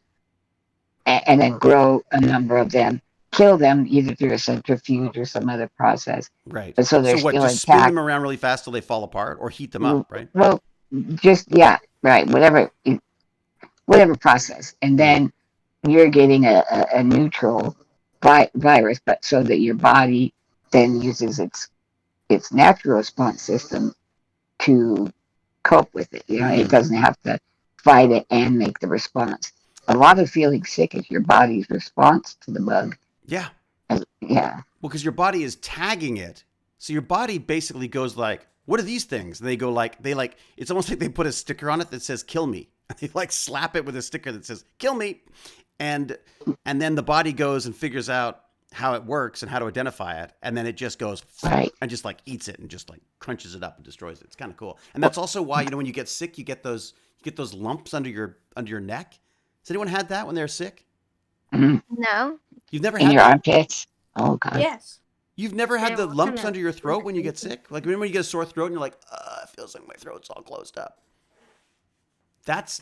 Speaker 3: And then grow a number of them, kill them either through a centrifuge or some other process.
Speaker 1: Right.
Speaker 3: But so they're
Speaker 1: what,
Speaker 3: still
Speaker 1: just
Speaker 3: intact.
Speaker 1: spin them around really fast till they fall apart or heat them up, right?
Speaker 3: Well, right. Whatever process. And then you're getting a neutral virus, but so that your body then uses its natural response system to cope with it. It doesn't have to fight it and make the response. A lot of feeling sick is your body's response to the bug.
Speaker 1: Yeah.
Speaker 3: Yeah.
Speaker 1: Well, because your body is tagging it. So your body basically goes like, what are these things? And they go like, it's almost like they put a sticker on it that says, kill me. They like slap it with a sticker that says, kill me. And then the body goes and figures out how it works and how to identify it. And then it just goes and just like eats it and just like crunches it up and destroys it. It's kind of cool. And that's also why, when you get sick, you get those lumps under your neck. Has anyone had that when they're sick?
Speaker 2: No.
Speaker 1: You've never
Speaker 3: In
Speaker 1: had
Speaker 3: your
Speaker 1: that?
Speaker 3: armpits? Oh, God.
Speaker 4: Yes.
Speaker 1: You've never had the
Speaker 4: what
Speaker 1: lumps
Speaker 4: kind of
Speaker 1: under your throat when you get
Speaker 4: irritation?
Speaker 1: sick? Like when you get a sore throat and you're like, it feels like my throat's all closed up. That's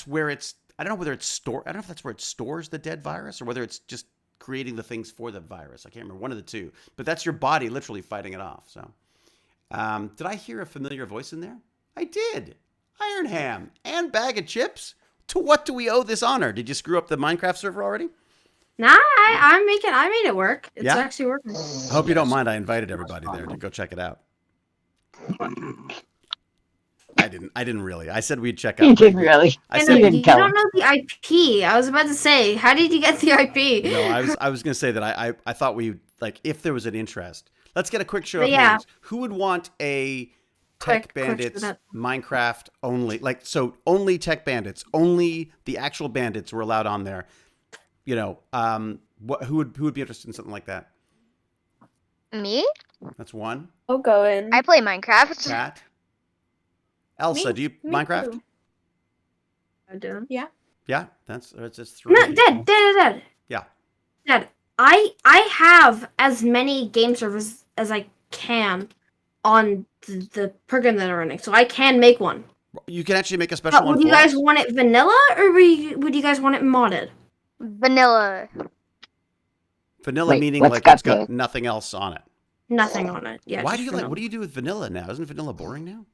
Speaker 1: where it's, I don't know whether it's store. I don't know if that's where it stores the dead virus or whether it's just creating the things for the virus. I can't remember, one of the two. But that's your body literally fighting it off. So, did I hear a familiar voice in there? I did. Iron Ham and Bag of Chips. To what do we owe this honor? Did you screw up the Minecraft server already?
Speaker 6: Nah, I made it work. It's
Speaker 1: Yeah?
Speaker 6: actually working.
Speaker 1: I hope you don't mind. I invited everybody there to go check it out. I didn't really. I said we'd check out.
Speaker 3: You didn't really.
Speaker 1: I
Speaker 6: And
Speaker 1: said
Speaker 3: you
Speaker 6: you
Speaker 3: didn't tell
Speaker 6: don't
Speaker 3: him.
Speaker 6: know the IP. I was about to say, how did you get the IP?
Speaker 1: No, I was going to say that I thought we, like, if there was an interest. Let's get a quick show
Speaker 6: But
Speaker 1: of
Speaker 6: yeah.
Speaker 1: hands. Who would want a Tech
Speaker 6: Quick
Speaker 1: Bandits
Speaker 6: shut up.
Speaker 1: Minecraft only? Like, so only Tech Bandits, only the actual bandits were allowed on there. Who would be interested in something like that?
Speaker 2: Me?
Speaker 1: That's one.
Speaker 5: I'll go in.
Speaker 2: I play Minecraft.
Speaker 1: Cat. Elsa,
Speaker 4: Me-
Speaker 1: do you
Speaker 4: me
Speaker 1: Minecraft?
Speaker 4: too.
Speaker 6: I'm doing.
Speaker 1: Yeah, that's three.
Speaker 6: No, Dad.
Speaker 1: Yeah.
Speaker 6: Dad, I have as many game servers as I can on the program that I'm running, so I can make one.
Speaker 1: You can actually make a special
Speaker 6: But
Speaker 1: one
Speaker 6: would you
Speaker 1: for
Speaker 6: guys
Speaker 1: us.
Speaker 6: want it vanilla or would you guys want it modded?
Speaker 2: Vanilla.
Speaker 1: Vanilla
Speaker 3: Wait,
Speaker 1: meaning
Speaker 3: what's
Speaker 1: like
Speaker 3: got
Speaker 1: it's got
Speaker 3: the-
Speaker 1: nothing else on it.
Speaker 6: Nothing on it. Yeah.
Speaker 1: Why
Speaker 6: just
Speaker 1: do you
Speaker 6: vanilla.
Speaker 1: what do you do with vanilla now? Isn't vanilla boring now?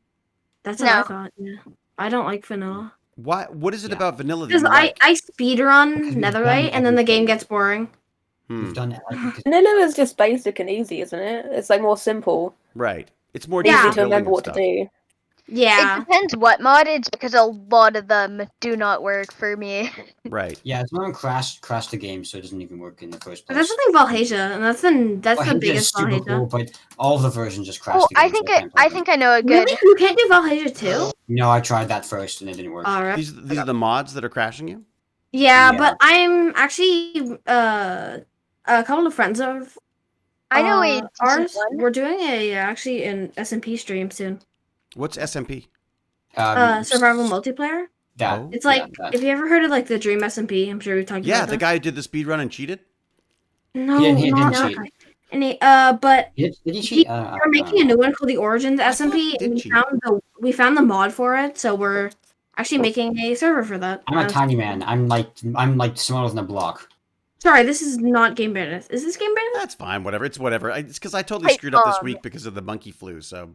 Speaker 6: That's what I
Speaker 2: No.
Speaker 6: thought. Yeah. I don't like vanilla.
Speaker 1: What is it
Speaker 7: Yeah.
Speaker 1: about vanilla that
Speaker 6: Because
Speaker 1: you like?
Speaker 6: I speedrun
Speaker 7: Because we've
Speaker 6: Netherite
Speaker 7: done
Speaker 6: and then the game
Speaker 7: everything.
Speaker 6: gets boring.
Speaker 7: We've done it. Like,
Speaker 5: Vanilla is just basic and easy, isn't it? It's like more simple,
Speaker 1: Right. It's more
Speaker 6: Yeah.
Speaker 5: easy
Speaker 1: easy
Speaker 5: to remember what to do.
Speaker 6: Yeah.
Speaker 2: It depends what modded because a lot of them do not work for me.
Speaker 1: Right.
Speaker 7: yeah, it's not crashed the game, so it doesn't even work in the first
Speaker 6: But
Speaker 7: place.
Speaker 6: that's the thing Valhasia, and that's the
Speaker 7: Valhasia is
Speaker 6: biggest
Speaker 7: super
Speaker 6: Valhasia.
Speaker 7: cool, but all of the versions just crashed
Speaker 2: Oh,
Speaker 7: the game.
Speaker 2: I
Speaker 7: so
Speaker 2: think
Speaker 7: can't play
Speaker 2: I
Speaker 7: them.
Speaker 2: think I know a good.
Speaker 6: Really? You can't do Valhasia too?
Speaker 7: No, I tried that first and it didn't work.
Speaker 6: Alright.
Speaker 1: These are the mods that are crashing you?
Speaker 6: Yeah,
Speaker 7: Yeah.
Speaker 6: but I'm actually a couple of friends of
Speaker 2: I know a
Speaker 6: ours.
Speaker 2: decent one.
Speaker 6: We're doing actually an SMP stream soon.
Speaker 1: What's SMP?
Speaker 6: Survival multiplayer.
Speaker 7: That,
Speaker 1: Oh.
Speaker 6: It's like
Speaker 7: yeah, that.
Speaker 6: if you ever heard of like the Dream SMP, I'm sure we talked
Speaker 1: Yeah,
Speaker 6: about
Speaker 1: the
Speaker 6: that.
Speaker 1: guy who did the speed run and cheated?
Speaker 6: No,
Speaker 7: He didn't
Speaker 6: not
Speaker 7: cheat.
Speaker 6: that guy. And but
Speaker 7: Did he cheat?
Speaker 6: we're making a new one called the Origins SMP,
Speaker 1: he did
Speaker 6: and
Speaker 1: cheat.
Speaker 6: we found the mod for it, so we're actually making a server for that.
Speaker 7: I'm a tiny man. I'm like smaller than a block.
Speaker 6: Sorry, this is not Game Bandits. Is this Game Bandits?
Speaker 1: That's fine, whatever. It's whatever. It's because I totally
Speaker 2: Hey,
Speaker 1: screwed up this week because of the Monkeyflu, so,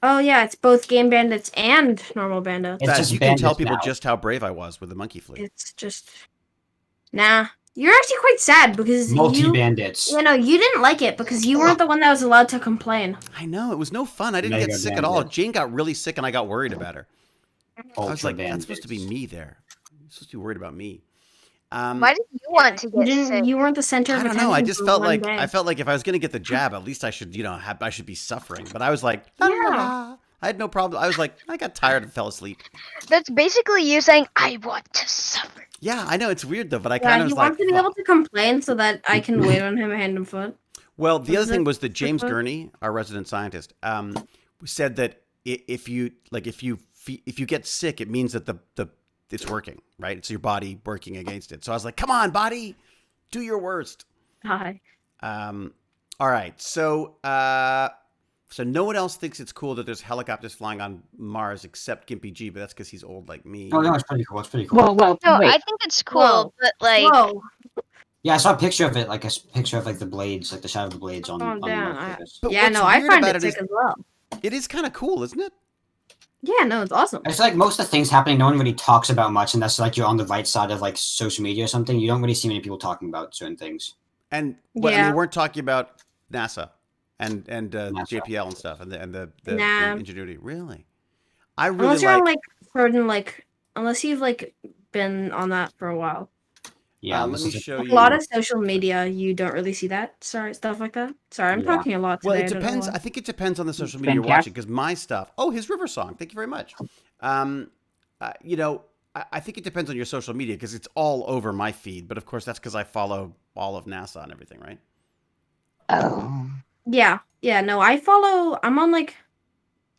Speaker 6: Oh yeah, it's both Game Bandits and normal Bandits.
Speaker 7: It's
Speaker 1: That,
Speaker 7: just
Speaker 1: you can tell
Speaker 7: bandits
Speaker 1: people
Speaker 7: now.
Speaker 1: just how brave I was with the Monkeyflu.
Speaker 6: It's just nah. You're actually quite sad because
Speaker 7: Multi
Speaker 6: you
Speaker 7: bandits.
Speaker 6: you didn't like it because you weren't the one that was allowed to complain.
Speaker 1: I know, it was no fun. I didn't
Speaker 7: Mega
Speaker 1: get sick at all.
Speaker 7: bandits.
Speaker 1: Jane got really sick and I got worried about her. I was
Speaker 7: Ultra
Speaker 1: like, that's supposed to be
Speaker 7: bandits.
Speaker 1: me there. You're supposed to be worried about me.
Speaker 2: Why did you want to
Speaker 6: You
Speaker 2: get sick?
Speaker 6: didn't. You weren't the center of
Speaker 1: I don't
Speaker 6: attention.
Speaker 1: know. I just
Speaker 6: for
Speaker 1: felt
Speaker 6: one
Speaker 1: like
Speaker 6: day.
Speaker 1: if I was gonna get the jab, at least I should, I should be suffering. But I was like,
Speaker 6: Yeah.
Speaker 1: I had no problem. I was like, I got tired and fell asleep.
Speaker 2: That's basically you saying, I want to suffer.
Speaker 1: Yeah, I know it's weird though, but I
Speaker 6: Yeah,
Speaker 1: kind of
Speaker 6: he
Speaker 1: was like,
Speaker 6: wants to be able to complain so that I can wait on him hand and foot.
Speaker 1: well, the
Speaker 6: What
Speaker 1: other
Speaker 6: is
Speaker 1: thing
Speaker 6: it?
Speaker 1: was that James
Speaker 6: What?
Speaker 1: Gurney, our resident scientist, said that if you get sick, it means that the it's working, right? It's your body working against it. So I was like, come on, body, do your worst.
Speaker 6: Hi.
Speaker 1: All right, so no one else thinks it's cool that there's helicopters flying on Mars except Gimpy G, but that's because he's old like me.
Speaker 7: Oh no, it's pretty cool. It's pretty cool.
Speaker 3: Well,
Speaker 2: No,
Speaker 3: wait.
Speaker 2: I think it's cool,
Speaker 6: Whoa.
Speaker 2: but like,
Speaker 6: Whoa.
Speaker 7: Yeah, I saw a picture of it, like picture of like the blades, like the shadow of the blades on.
Speaker 6: Calm
Speaker 7: on
Speaker 6: down.
Speaker 7: the photos.
Speaker 1: But
Speaker 6: Yeah,
Speaker 1: what's
Speaker 6: no, I
Speaker 1: weird
Speaker 6: find
Speaker 1: about
Speaker 6: it
Speaker 1: it is
Speaker 6: sick as well.
Speaker 1: it is kind of cool, isn't it?
Speaker 6: Yeah, no, it's awesome.
Speaker 7: I feel like most of the things happening, no one really talks about much, and that's like you're on the right side of like social media or something. You don't really see many people talking about certain things.
Speaker 1: And
Speaker 6: Yeah.
Speaker 1: we weren't talking about NASA and
Speaker 7: NASA.
Speaker 1: JPL and stuff and the
Speaker 6: Nah.
Speaker 1: Ingenuity. Really? I really
Speaker 6: Unless you're on
Speaker 1: like.
Speaker 6: certain unless you've been on that for a while.
Speaker 7: Yeah,
Speaker 1: Let me show
Speaker 6: A
Speaker 1: you.
Speaker 6: lot of social media, you don't really see that. Sorry, stuff like that. Sorry, I'm
Speaker 7: Yeah.
Speaker 6: talking a lot today.
Speaker 1: Well, it
Speaker 6: I don't know
Speaker 1: depends.
Speaker 6: why.
Speaker 1: I think it depends on the social media you're watching because my stuff. Oh, his River Song. Thank you very much. You know, I think it depends on your social media because it's all over my feed. But of course, that's because I follow all of NASA and everything, right?
Speaker 3: Oh.
Speaker 6: Yeah. No, I follow. I'm on I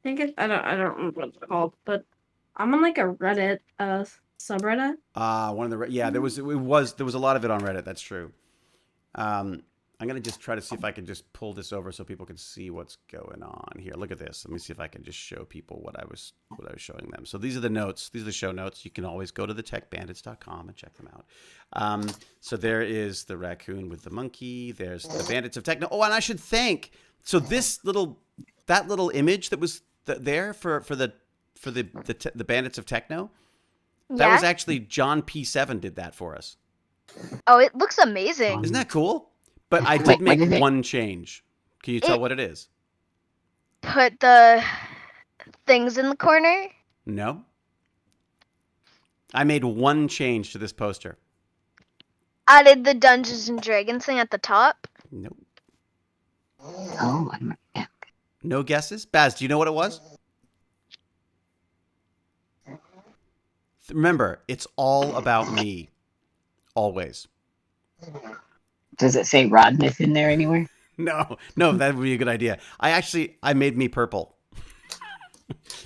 Speaker 6: think I don't remember what it's called, but I'm on a Reddit subreddit.
Speaker 1: One of the there was a lot of it on Reddit. That's true. I'm gonna just try to see if I can just pull this over so people can see what's going on here. Look at this. Let me see if I can just show people what I was showing them. So these are the notes. These are the show notes. You can always go to the techbandits.com and check them out. So there is the raccoon with the monkey. There's the bandits of techno. Oh, and I should thank. So that little image that was there for the bandits of techno. That was actually John P7 did that for us.
Speaker 2: Oh, it looks amazing.
Speaker 1: Isn't that cool? But I did
Speaker 3: Wait,
Speaker 1: make one change. Can you tell what it is?
Speaker 2: Put the things in the corner.
Speaker 1: No. I made one change to this poster.
Speaker 2: Added the Dungeons and Dragons thing at the top.
Speaker 1: Nope.
Speaker 3: Oh,
Speaker 1: No guesses? Baz, do you know what it was? Remember, it's all about me. Always.
Speaker 3: does it say Rodness in there anywhere?
Speaker 1: No, that would be a good idea. I made me purple.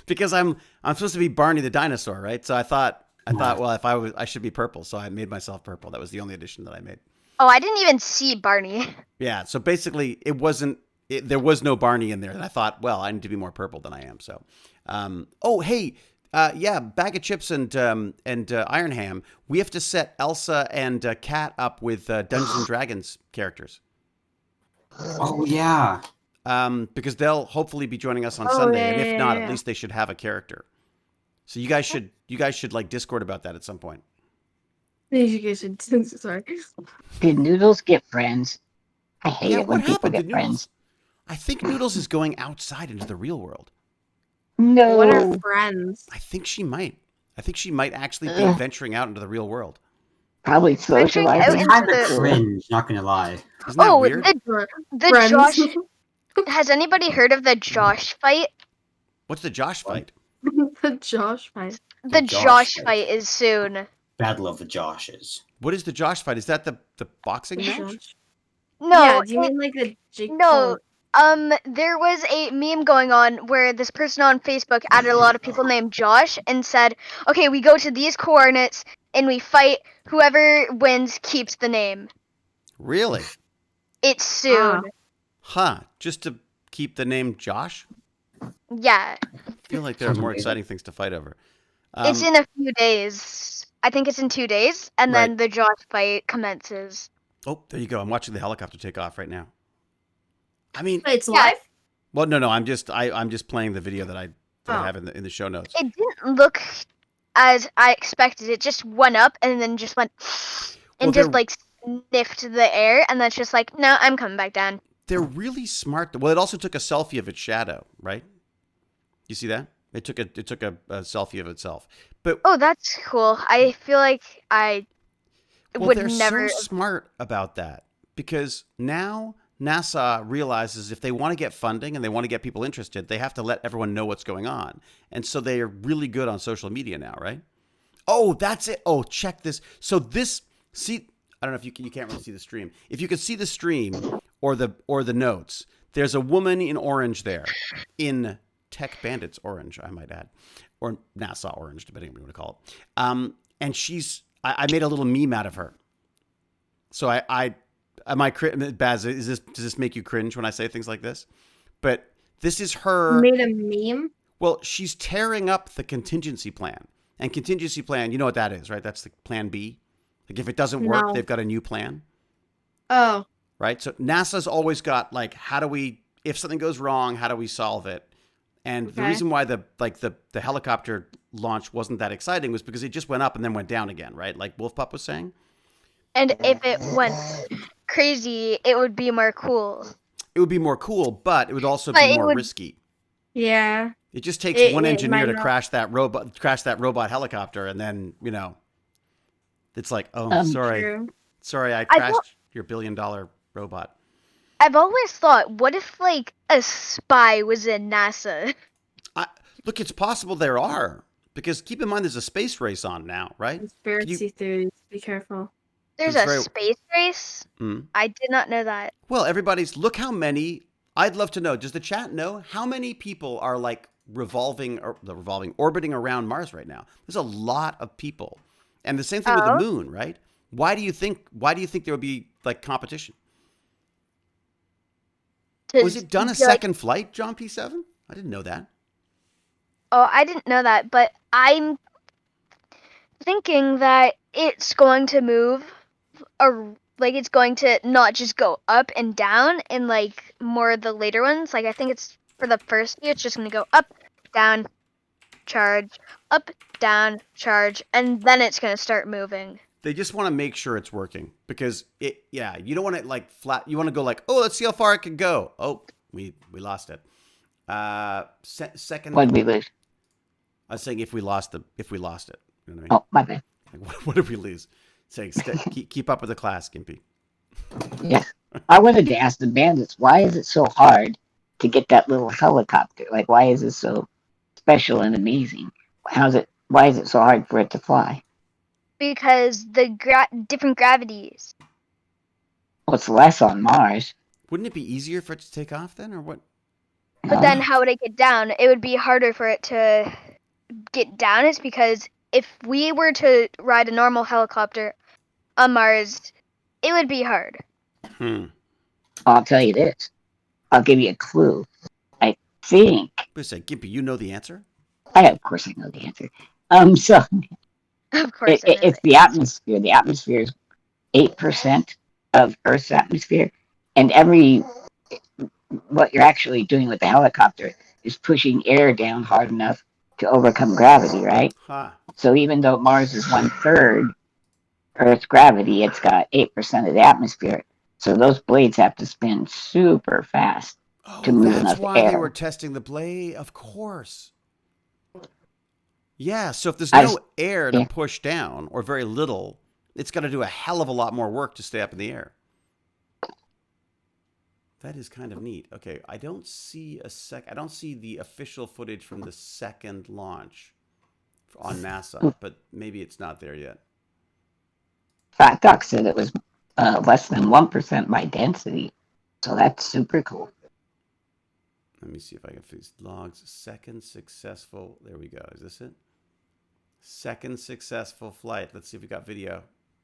Speaker 1: Because I'm supposed to be Barney the dinosaur, right? So I thought, well, if I should be purple, so I made myself purple. That was the only addition that I made.
Speaker 2: Oh, I didn't even see Barney.
Speaker 1: Yeah, so basically there was no Barney in there. And I thought, well, I need to be more purple than I am. So, Bag of Chips and Iron Ham. We have to set Elsa and Kat up with Dungeons and Dragons characters.
Speaker 7: Oh yeah.
Speaker 1: Because they'll hopefully be joining us on Sunday, and if not, at least they should have a character. So you guys should Discord about that at some point.
Speaker 6: Sorry.
Speaker 3: Did Noodles get friends? I hate it when
Speaker 1: what
Speaker 3: people
Speaker 1: happened?
Speaker 3: get
Speaker 1: Did
Speaker 3: friends.
Speaker 1: Noodles? I think Noodles is going outside into the real world.
Speaker 3: No.
Speaker 6: What are friends?
Speaker 1: I think she might. Actually be venturing out into the real world.
Speaker 3: Probably
Speaker 2: Venturing out
Speaker 3: socializing.
Speaker 2: into
Speaker 7: Kind of
Speaker 2: the-
Speaker 7: cringe, not gonna lie.
Speaker 1: Isn't that weird?
Speaker 2: the
Speaker 6: Friends.
Speaker 2: Josh. Has anybody heard of the Josh fight?
Speaker 1: What's the Josh fight?
Speaker 6: The Josh fight.
Speaker 2: The
Speaker 7: Josh
Speaker 2: Josh
Speaker 7: fight.
Speaker 2: fight is soon.
Speaker 7: Battle of the Joshes.
Speaker 1: What is the Josh fight? Is that the boxing match?
Speaker 6: Josh.
Speaker 2: No,
Speaker 6: Yeah, do you mean the Jake
Speaker 2: no.
Speaker 6: Paul?
Speaker 2: There was a meme going on where this person on Facebook added a lot of people named Josh and said, okay, we go to these coordinates and we fight. Whoever wins keeps the name.
Speaker 1: Really?
Speaker 2: It's soon.
Speaker 1: Huh? Just to keep the name Josh?
Speaker 2: Yeah.
Speaker 1: I feel like there are more exciting things to fight over.
Speaker 2: It's in a few days. I think it's in 2 days, and then the Josh fight commences.
Speaker 1: Oh, there you go. I'm watching the helicopter take off right now. I mean,
Speaker 6: Wait, it's live?
Speaker 1: well, no. I'm just playing the video that I have in the show notes.
Speaker 2: It didn't look as I expected. It just went up and then just went and
Speaker 1: Well,
Speaker 2: just like sniffed the air, and that's just like, no, I'm coming back down.
Speaker 1: They're really smart. Well, it also took a selfie of its shadow, right? You see that? It took a selfie of itself. But
Speaker 2: Oh, that's cool. I feel like I would
Speaker 1: they're
Speaker 2: never.
Speaker 1: so smart about that because now NASA realizes if they want to get funding and they want to get people interested, they have to let everyone know what's going on. And so they are really good on social media now, right? Oh, that's it. Oh, check this. So see, I don't know if you can't really see the stream. If you can see the stream or the notes, there's a woman in orange there, in Tech Bandits orange, I might add, or NASA orange, depending on what you want to call it. And I made a little meme out of her. So Baz, does this make you cringe when I say things like this? But this is her.
Speaker 6: Made a meme?
Speaker 1: Well, she's tearing up the contingency plan. And contingency plan, you know what that is, right? That's the plan B. Like if it doesn't work, they've got a new plan.
Speaker 6: Oh.
Speaker 1: Right? So NASA's always got like, if something goes wrong, how do we solve it? And the reason why the helicopter launch wasn't that exciting was because it just went up and then went down again, right? Like Wolf Pup was saying.
Speaker 2: And if it went crazy, it would be more cool.
Speaker 1: It would be more cool, but it would also be more risky.
Speaker 6: Yeah.
Speaker 1: It just takes one
Speaker 6: It
Speaker 1: engineer
Speaker 6: might
Speaker 1: to
Speaker 6: not-
Speaker 1: crash that robot helicopter, and then it's like, oh,
Speaker 6: True.
Speaker 1: sorry, I
Speaker 2: I
Speaker 1: crashed your $1 billion robot.
Speaker 2: I've always thought, what if like a spy was in NASA?
Speaker 1: Look, it's possible there are, because keep in mind there's a space race on now, right?
Speaker 6: Conspiracy theories. Be careful.
Speaker 2: There's
Speaker 1: It's
Speaker 2: a
Speaker 1: very-
Speaker 2: space race? I did not know that.
Speaker 1: Well, look how many. I'd love to know. Does the chat know how many people are like orbiting around Mars right now? There's a lot of people, and the same thing with the moon, right? Why do you think there would be like competition? Was it done a second flight, John P7? I didn't know that.
Speaker 2: Oh, I didn't know that, but I'm thinking that it's going to move, or like it's going to not just go up and down in like more of the later ones. Like I think it's for the first year, it's just going to go up, down, charge, up, down, charge, and then it's going to start moving.
Speaker 1: They just want to make sure it's working because you don't want it like flat. You want to go like, oh, let's see how far it can go. Oh, we lost it. Second.
Speaker 3: What did we lose?
Speaker 1: I was saying if we lost it. You know what I mean?
Speaker 3: Oh, my bad.
Speaker 1: Like, what did we lose? Saying keep up with the class, Gimpy.
Speaker 3: Yes. I wanted to ask the bandits, why is it so hard to get that little helicopter? Like, why is it so special and amazing? Why is it so hard for it to fly?
Speaker 2: Because the different gravities.
Speaker 3: Well, it's less on Mars.
Speaker 1: Wouldn't it be easier for it to take off then, or what?
Speaker 2: But then how would it get down? It would be harder for it to get down. It's because if we were to ride a normal helicopter on Mars, it would be hard.
Speaker 3: I'll tell you this. I'll give you a clue. I think.
Speaker 1: Wait a second, Gimpy, you know the answer?
Speaker 3: Of course I know the answer. So
Speaker 2: Of course,
Speaker 3: it's the atmosphere. The atmosphere is 8% of Earth's atmosphere, and what you're actually doing with the helicopter is pushing air down hard enough to overcome gravity, right?
Speaker 1: Huh.
Speaker 3: So even though Mars is 1/3 Earth's gravity, it's got 8% of the atmosphere. So those blades have to spin super fast to move
Speaker 1: That's
Speaker 3: enough
Speaker 1: why
Speaker 3: air.
Speaker 1: they were testing the blade. Of course. Yeah, so if there's no air to push down, or very little, it's got to do a hell of a lot more work to stay up in the air. That is kind of neat. Okay, I don't see the official footage from the second launch on NASA, but maybe it's not there yet.
Speaker 3: Fat Duck said it was less than 1% by density. So that's super cool.
Speaker 1: Let me see if I can fix logs. Second successful. There we go. Is this it? Second successful flight. Let's see if we got video.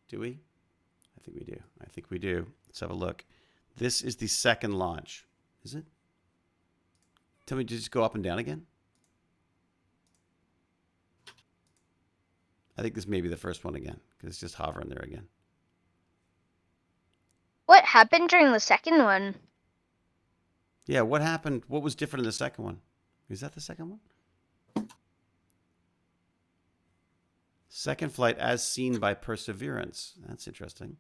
Speaker 1: Do we? I think we do. Let's have a look. This is the second launch. Is it? Tell me, did it just go up and down again? I think this may be the first one again, because it's just hovering there again.
Speaker 2: What happened during the second one?
Speaker 1: Yeah, what happened? What was different in the second one? Is that the second one? Second flight as seen by Perseverance. That's interesting.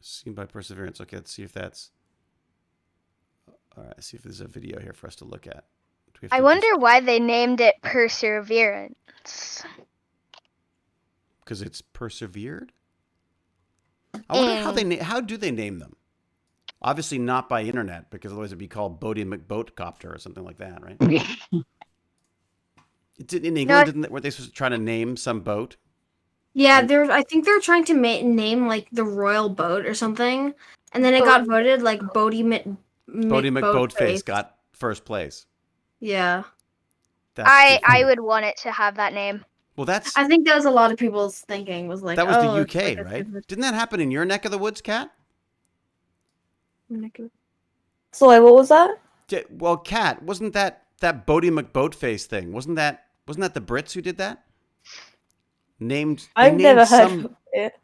Speaker 1: Seen by Perseverance. Okay, let's see if that's... All right, let's see if there's a video here for us to look at.
Speaker 2: I wonder why they named it Perseverance.
Speaker 1: Because it's persevered? I wonder how do they name them? Obviously not by internet, because otherwise it'd be called Bodie McBoatcopter or something like that, right? In England, were they supposed to try to name some boat?
Speaker 6: Yeah, I think they're trying to name like the royal boat or something, and then it got voted like Bodie
Speaker 1: McBoatface got first place.
Speaker 6: Yeah.
Speaker 2: I would want it to have that name.
Speaker 1: Well,
Speaker 6: I think that was a lot of people's thinking was like
Speaker 1: that was the
Speaker 6: UK,
Speaker 1: like right? Didn't that happen in your neck of the woods, Kat?
Speaker 5: Sorry, what was that?
Speaker 1: Well, Kat, wasn't that Bodie McBoatface thing? Wasn't that the Brits who did that?
Speaker 5: I've never heard of it.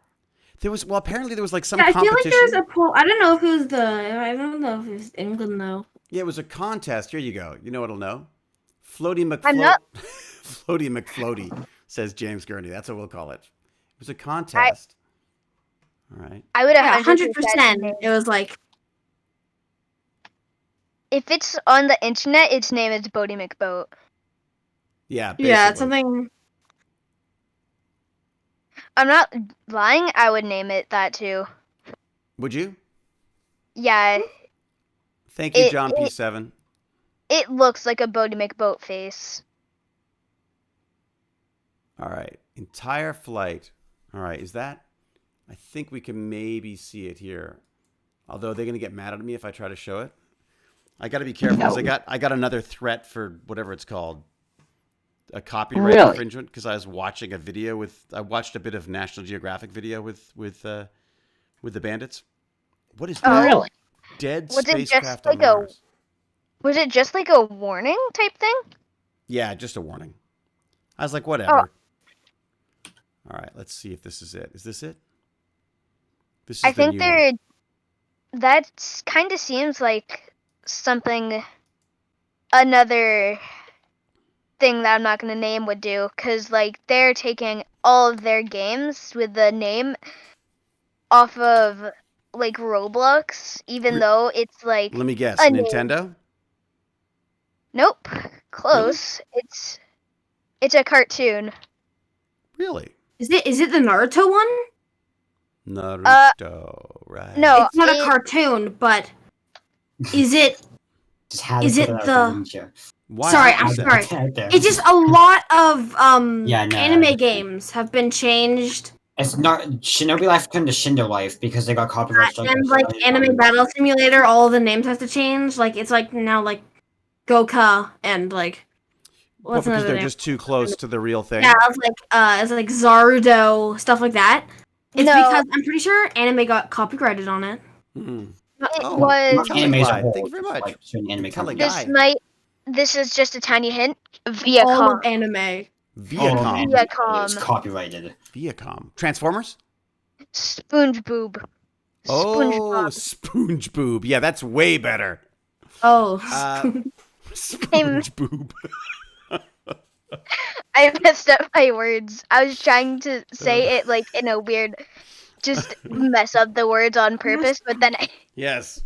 Speaker 1: Apparently there was like some
Speaker 6: competition. I feel like there was a poll. I don't know if it was England though.
Speaker 1: Yeah, it was a contest. Here you go. You know what'll know? Floaty McFloaty, says James Gurney. That's what we'll call it. It was a contest. All right.
Speaker 2: I would have
Speaker 6: 100%. It was like
Speaker 2: if it's on the internet, its name is Bodie McBoat.
Speaker 1: Yeah, basically.
Speaker 6: Yeah, it's something.
Speaker 2: I'm not lying. I would name it that too.
Speaker 1: Would you?
Speaker 2: Yeah,
Speaker 1: Thank you,
Speaker 2: It-
Speaker 1: John P7.
Speaker 2: it looks like a Bodie McBoat face.
Speaker 1: All right. Entire flight. All right. Is that? I think we can maybe see it here. Although they're going to get mad at me if I try to show it. I got to be careful because I got another threat for whatever it's called. A copyright infringement because I was watching a video I watched a bit of National Geographic video with the bandits. What is that?
Speaker 2: Oh,
Speaker 3: Really?
Speaker 1: Dead
Speaker 2: Was it just
Speaker 1: spacecraft on
Speaker 2: like a-
Speaker 1: Mars.
Speaker 2: Was it just like a warning type thing?
Speaker 1: Yeah, just a warning. I was like, whatever. All right, let's see if this is it. Is this it? This is
Speaker 2: I
Speaker 1: the
Speaker 2: think
Speaker 1: new one.
Speaker 2: that kind of seems like something another thing that I'm not going to name would do, because like they're taking all of their games with the name off of like Roblox, even though it's like
Speaker 1: Let me guess.
Speaker 2: a name.
Speaker 1: Nintendo?
Speaker 2: Nope, close. It's a cartoon.
Speaker 1: Really?
Speaker 6: Is it the Naruto one?
Speaker 1: Naruto, right?
Speaker 2: No,
Speaker 6: It's not a cartoon, but is it?
Speaker 7: Just had
Speaker 6: Is
Speaker 7: to
Speaker 6: it
Speaker 7: put it out
Speaker 6: the-
Speaker 7: there, didn't you?
Speaker 1: Why
Speaker 6: Sorry,
Speaker 1: not
Speaker 6: I'm
Speaker 1: use that?
Speaker 6: sorry.
Speaker 7: It's out there.
Speaker 6: It's just a lot of
Speaker 7: Yeah, no.
Speaker 6: anime games have been changed,
Speaker 7: It's not Shinobi Life turned to Shindo Life because they got copyright strikes.
Speaker 6: and like Anime Battle Simulator, all the names have to change. Like it's like now like Goka and like
Speaker 1: Well,
Speaker 6: what's
Speaker 1: because
Speaker 6: another
Speaker 1: they're
Speaker 6: name?
Speaker 1: just too close to the real thing.
Speaker 6: Yeah, it's like Zarudo, stuff like that. It's
Speaker 2: No.
Speaker 6: because I'm pretty sure anime got copyrighted on it.
Speaker 1: Mhm.
Speaker 2: it
Speaker 1: Oh,
Speaker 2: was.
Speaker 1: Tell me
Speaker 7: Anime as a
Speaker 1: why.
Speaker 7: whole.
Speaker 1: Thank you very much.
Speaker 7: Like, certain anime
Speaker 1: Tell me
Speaker 7: companies.
Speaker 1: why.
Speaker 2: This is just a tiny hint.
Speaker 6: All
Speaker 2: Viacom.
Speaker 6: of anime.
Speaker 1: Viacom.
Speaker 2: Yeah.
Speaker 7: It's copyrighted.
Speaker 1: Viacom. Transformers?
Speaker 2: SpongeBob.
Speaker 1: Oh, SpongeBob. Yeah, that's way better.
Speaker 6: Oh,
Speaker 1: SpongeBob.
Speaker 2: I messed up my words. I was trying to say it like in a weird, just mess up the words on purpose, but then
Speaker 1: Yes,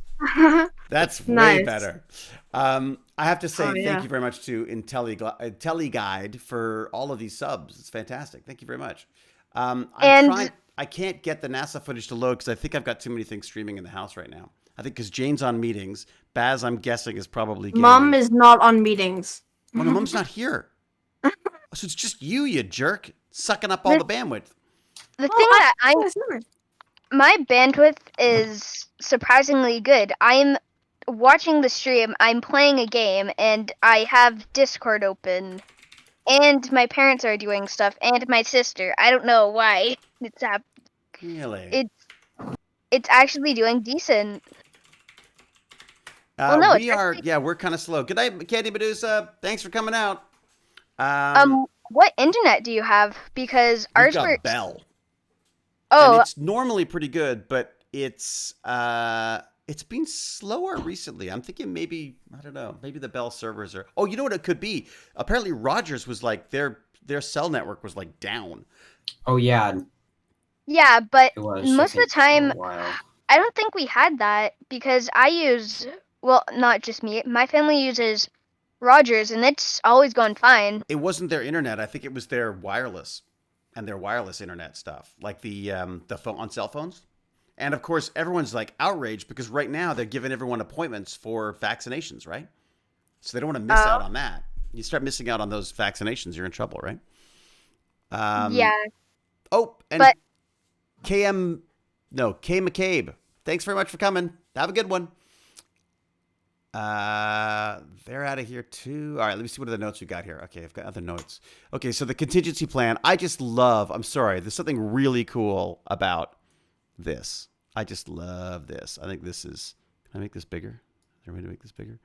Speaker 1: that's way
Speaker 6: Nice.
Speaker 1: better. I have to say
Speaker 6: Oh, yeah.
Speaker 1: thank you very much to IntelliGuide for all of these subs. It's fantastic. Thank you very much. I can't get the NASA footage to load because I think I've got too many things streaming in the house right now. I think because Jane's on meetings. Baz, I'm guessing, is probably gaming.
Speaker 6: Mom is not on meetings.
Speaker 1: Well, no, Mom's not here. So it's just you jerk, sucking up all the bandwidth.
Speaker 2: the thing that my bandwidth is surprisingly good. I'm watching the stream, I'm playing a game, and I have Discord open. And my parents are doing stuff, and my sister. I don't know why it's happening.
Speaker 1: Really?
Speaker 2: It's actually doing decent. Well, no, it's
Speaker 1: we're kind of slow. Good night, Candy Medusa. Thanks for coming out.
Speaker 2: What internet do you have? Because
Speaker 1: We've
Speaker 2: ours
Speaker 1: got
Speaker 2: were.
Speaker 1: Bell.
Speaker 2: Oh,
Speaker 1: And it's normally pretty good, but it's been slower recently. I'm thinking maybe, I don't know, maybe the Bell servers are. Oh, you know what it could be? Apparently Rogers was like their cell network was like down.
Speaker 7: Oh yeah,
Speaker 2: yeah, but
Speaker 7: it was.
Speaker 2: most of the
Speaker 7: I think, for a
Speaker 2: time,
Speaker 7: while.
Speaker 2: I don't think we had that because I use. Well, not just me. My family uses Rogers, and it's always gone fine.
Speaker 1: It wasn't their internet. I think it was their wireless and their wireless internet stuff, like the phone on cell phones. And of course, everyone's like outraged because right now they're giving everyone appointments for vaccinations, right? So they don't want to miss out on that. You start missing out on those vaccinations, you're in trouble, right?
Speaker 2: Yeah.
Speaker 1: Oh, and
Speaker 2: But-
Speaker 1: K McCabe. Thanks very much for coming. Have a good one. They're out of here too. All right, let me see what other notes we got here. Okay, I've got other notes. Okay, so the contingency plan. I'm sorry, there's something really cool about this. I just love this. I think this is. Can I make this bigger? Is there a way to make this bigger?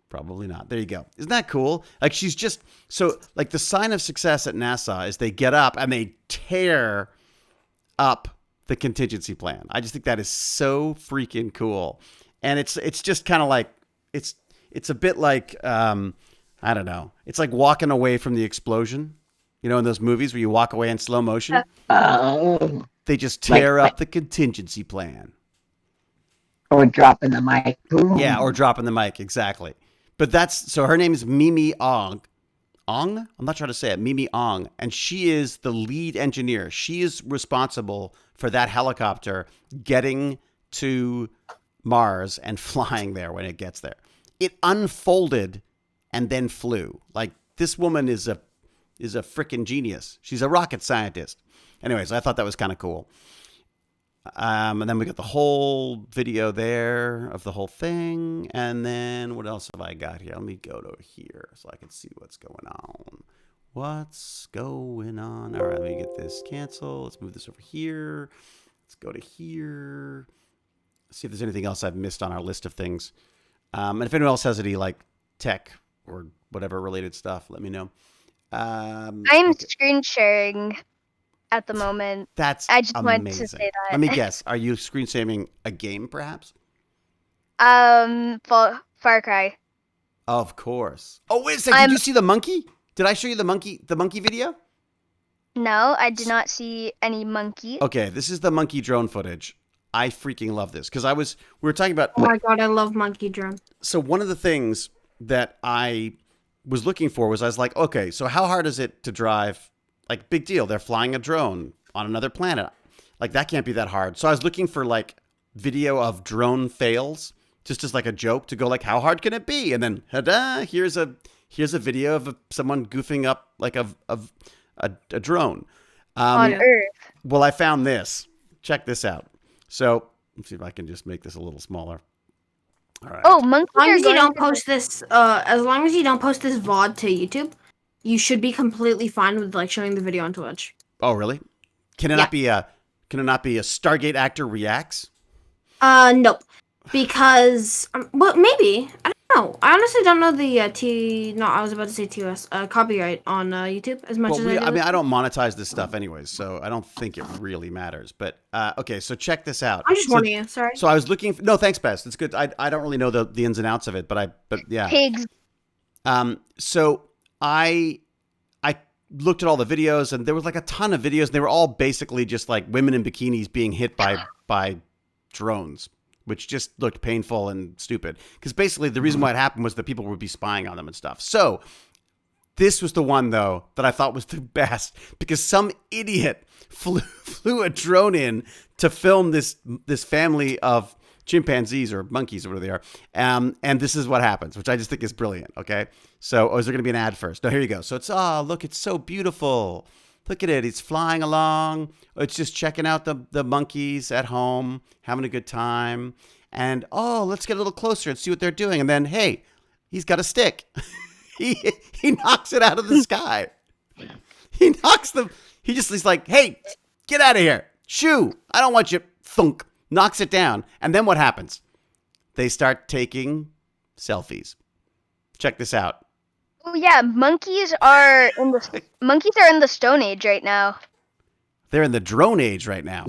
Speaker 1: Probably not. There you go. Isn't that cool? Like she's just so like the sign of success at NASA is they get up and they tear up the contingency plan. I just think that is so freaking cool. And it's just kind of like it's a bit like I don't know. It's like walking away from the explosion. You know, in those movies where you walk away in slow motion.
Speaker 3: Oh.
Speaker 1: They just tear up the contingency plan.
Speaker 3: Or dropping the mic. Boom.
Speaker 1: Yeah, or dropping the mic, exactly. But so her name is Mimi Ong. Ong? I'm not trying to say it. Mimi Ong. And she is the lead engineer. She is responsible for that helicopter getting to Mars and flying there when it gets there. It unfolded and then flew. Like, this woman is a freaking genius. She's a rocket scientist. Anyways, I thought that was kind of cool. And then we got the whole video there of the whole thing. And then what else have I got here? Let me go to here so I can see what's going on. What's going on? All right, let me get this cancel. Let's move this over here. Let's go to here. See if there's anything else I've missed on our list of things. And if anyone else has any like tech or whatever related stuff, let me know.
Speaker 2: I'm
Speaker 1: okay.
Speaker 2: screen sharing at the moment.
Speaker 1: That's
Speaker 2: I just
Speaker 1: amazing.
Speaker 2: wanted to say that.
Speaker 1: Let me guess. Are you screen saving a game, perhaps?
Speaker 2: Far Cry.
Speaker 1: Of course. Oh, wait a second. Did you see the monkey? Did I show you the monkey video?
Speaker 2: No, I did not see any monkey.
Speaker 1: Okay, this is the monkey drone footage. I freaking love this because we were talking about.
Speaker 6: Oh my god, I love monkey drone.
Speaker 1: So one of the things that I was looking for was I was like, okay, so how hard is it to drive? Like, big deal. They're flying a drone on another planet. Like, that can't be that hard. So I was looking for like video of drone fails, just as like a joke to go like, how hard can it be? And then, ta-da! Here's a video of someone goofing up like a drone
Speaker 2: On Earth.
Speaker 1: Well, I found this. Check this out. So let's see if I can just make this a little smaller. All right.
Speaker 2: Oh, monkeys
Speaker 6: As long
Speaker 2: are
Speaker 6: as you
Speaker 2: going
Speaker 6: don't
Speaker 2: to
Speaker 6: post this, as long as you don't post this VOD to YouTube, you should be completely fine with like showing the video on Twitch.
Speaker 1: Oh, really? Can it not be a Stargate actor reacts?
Speaker 6: Nope. Because well, maybe I don't know. I honestly don't know the I was about to say TOS copyright on YouTube as much as
Speaker 1: I mean, I don't monetize this stuff anyways, so I don't think it really matters. But okay, so check this out.
Speaker 6: I'm just warning you. Sorry.
Speaker 1: So I was looking. No, thanks, Bess. It's good. I don't really know the ins and outs of it, but yeah.
Speaker 2: pigs.
Speaker 1: So I looked at all the videos, and there was like a ton of videos. And they were all basically just like women in bikinis being hit by drones, which just looked painful and stupid. Because basically the reason why it happened was that people would be spying on them and stuff. So this was the one, though, that I thought was the best because some idiot flew a drone in to film this family of chimpanzees or monkeys or whatever they are. And this is what happens, which I just think is brilliant. Okay. So, is there going to be an ad first? No, here you go. So look, it's so beautiful. Look at it. It's flying along. It's just checking out the monkeys at home, having a good time. And, let's get a little closer and see what they're doing. And then, hey, he's got a stick. he knocks it out of the sky. He's like, hey, get out of here. Shoo. I don't want you. Thunk. Knocks it down. And then what happens? They start taking selfies. Check this out.
Speaker 2: Oh yeah, monkeys are in the Stone Age right now.
Speaker 1: They're in the drone age right now.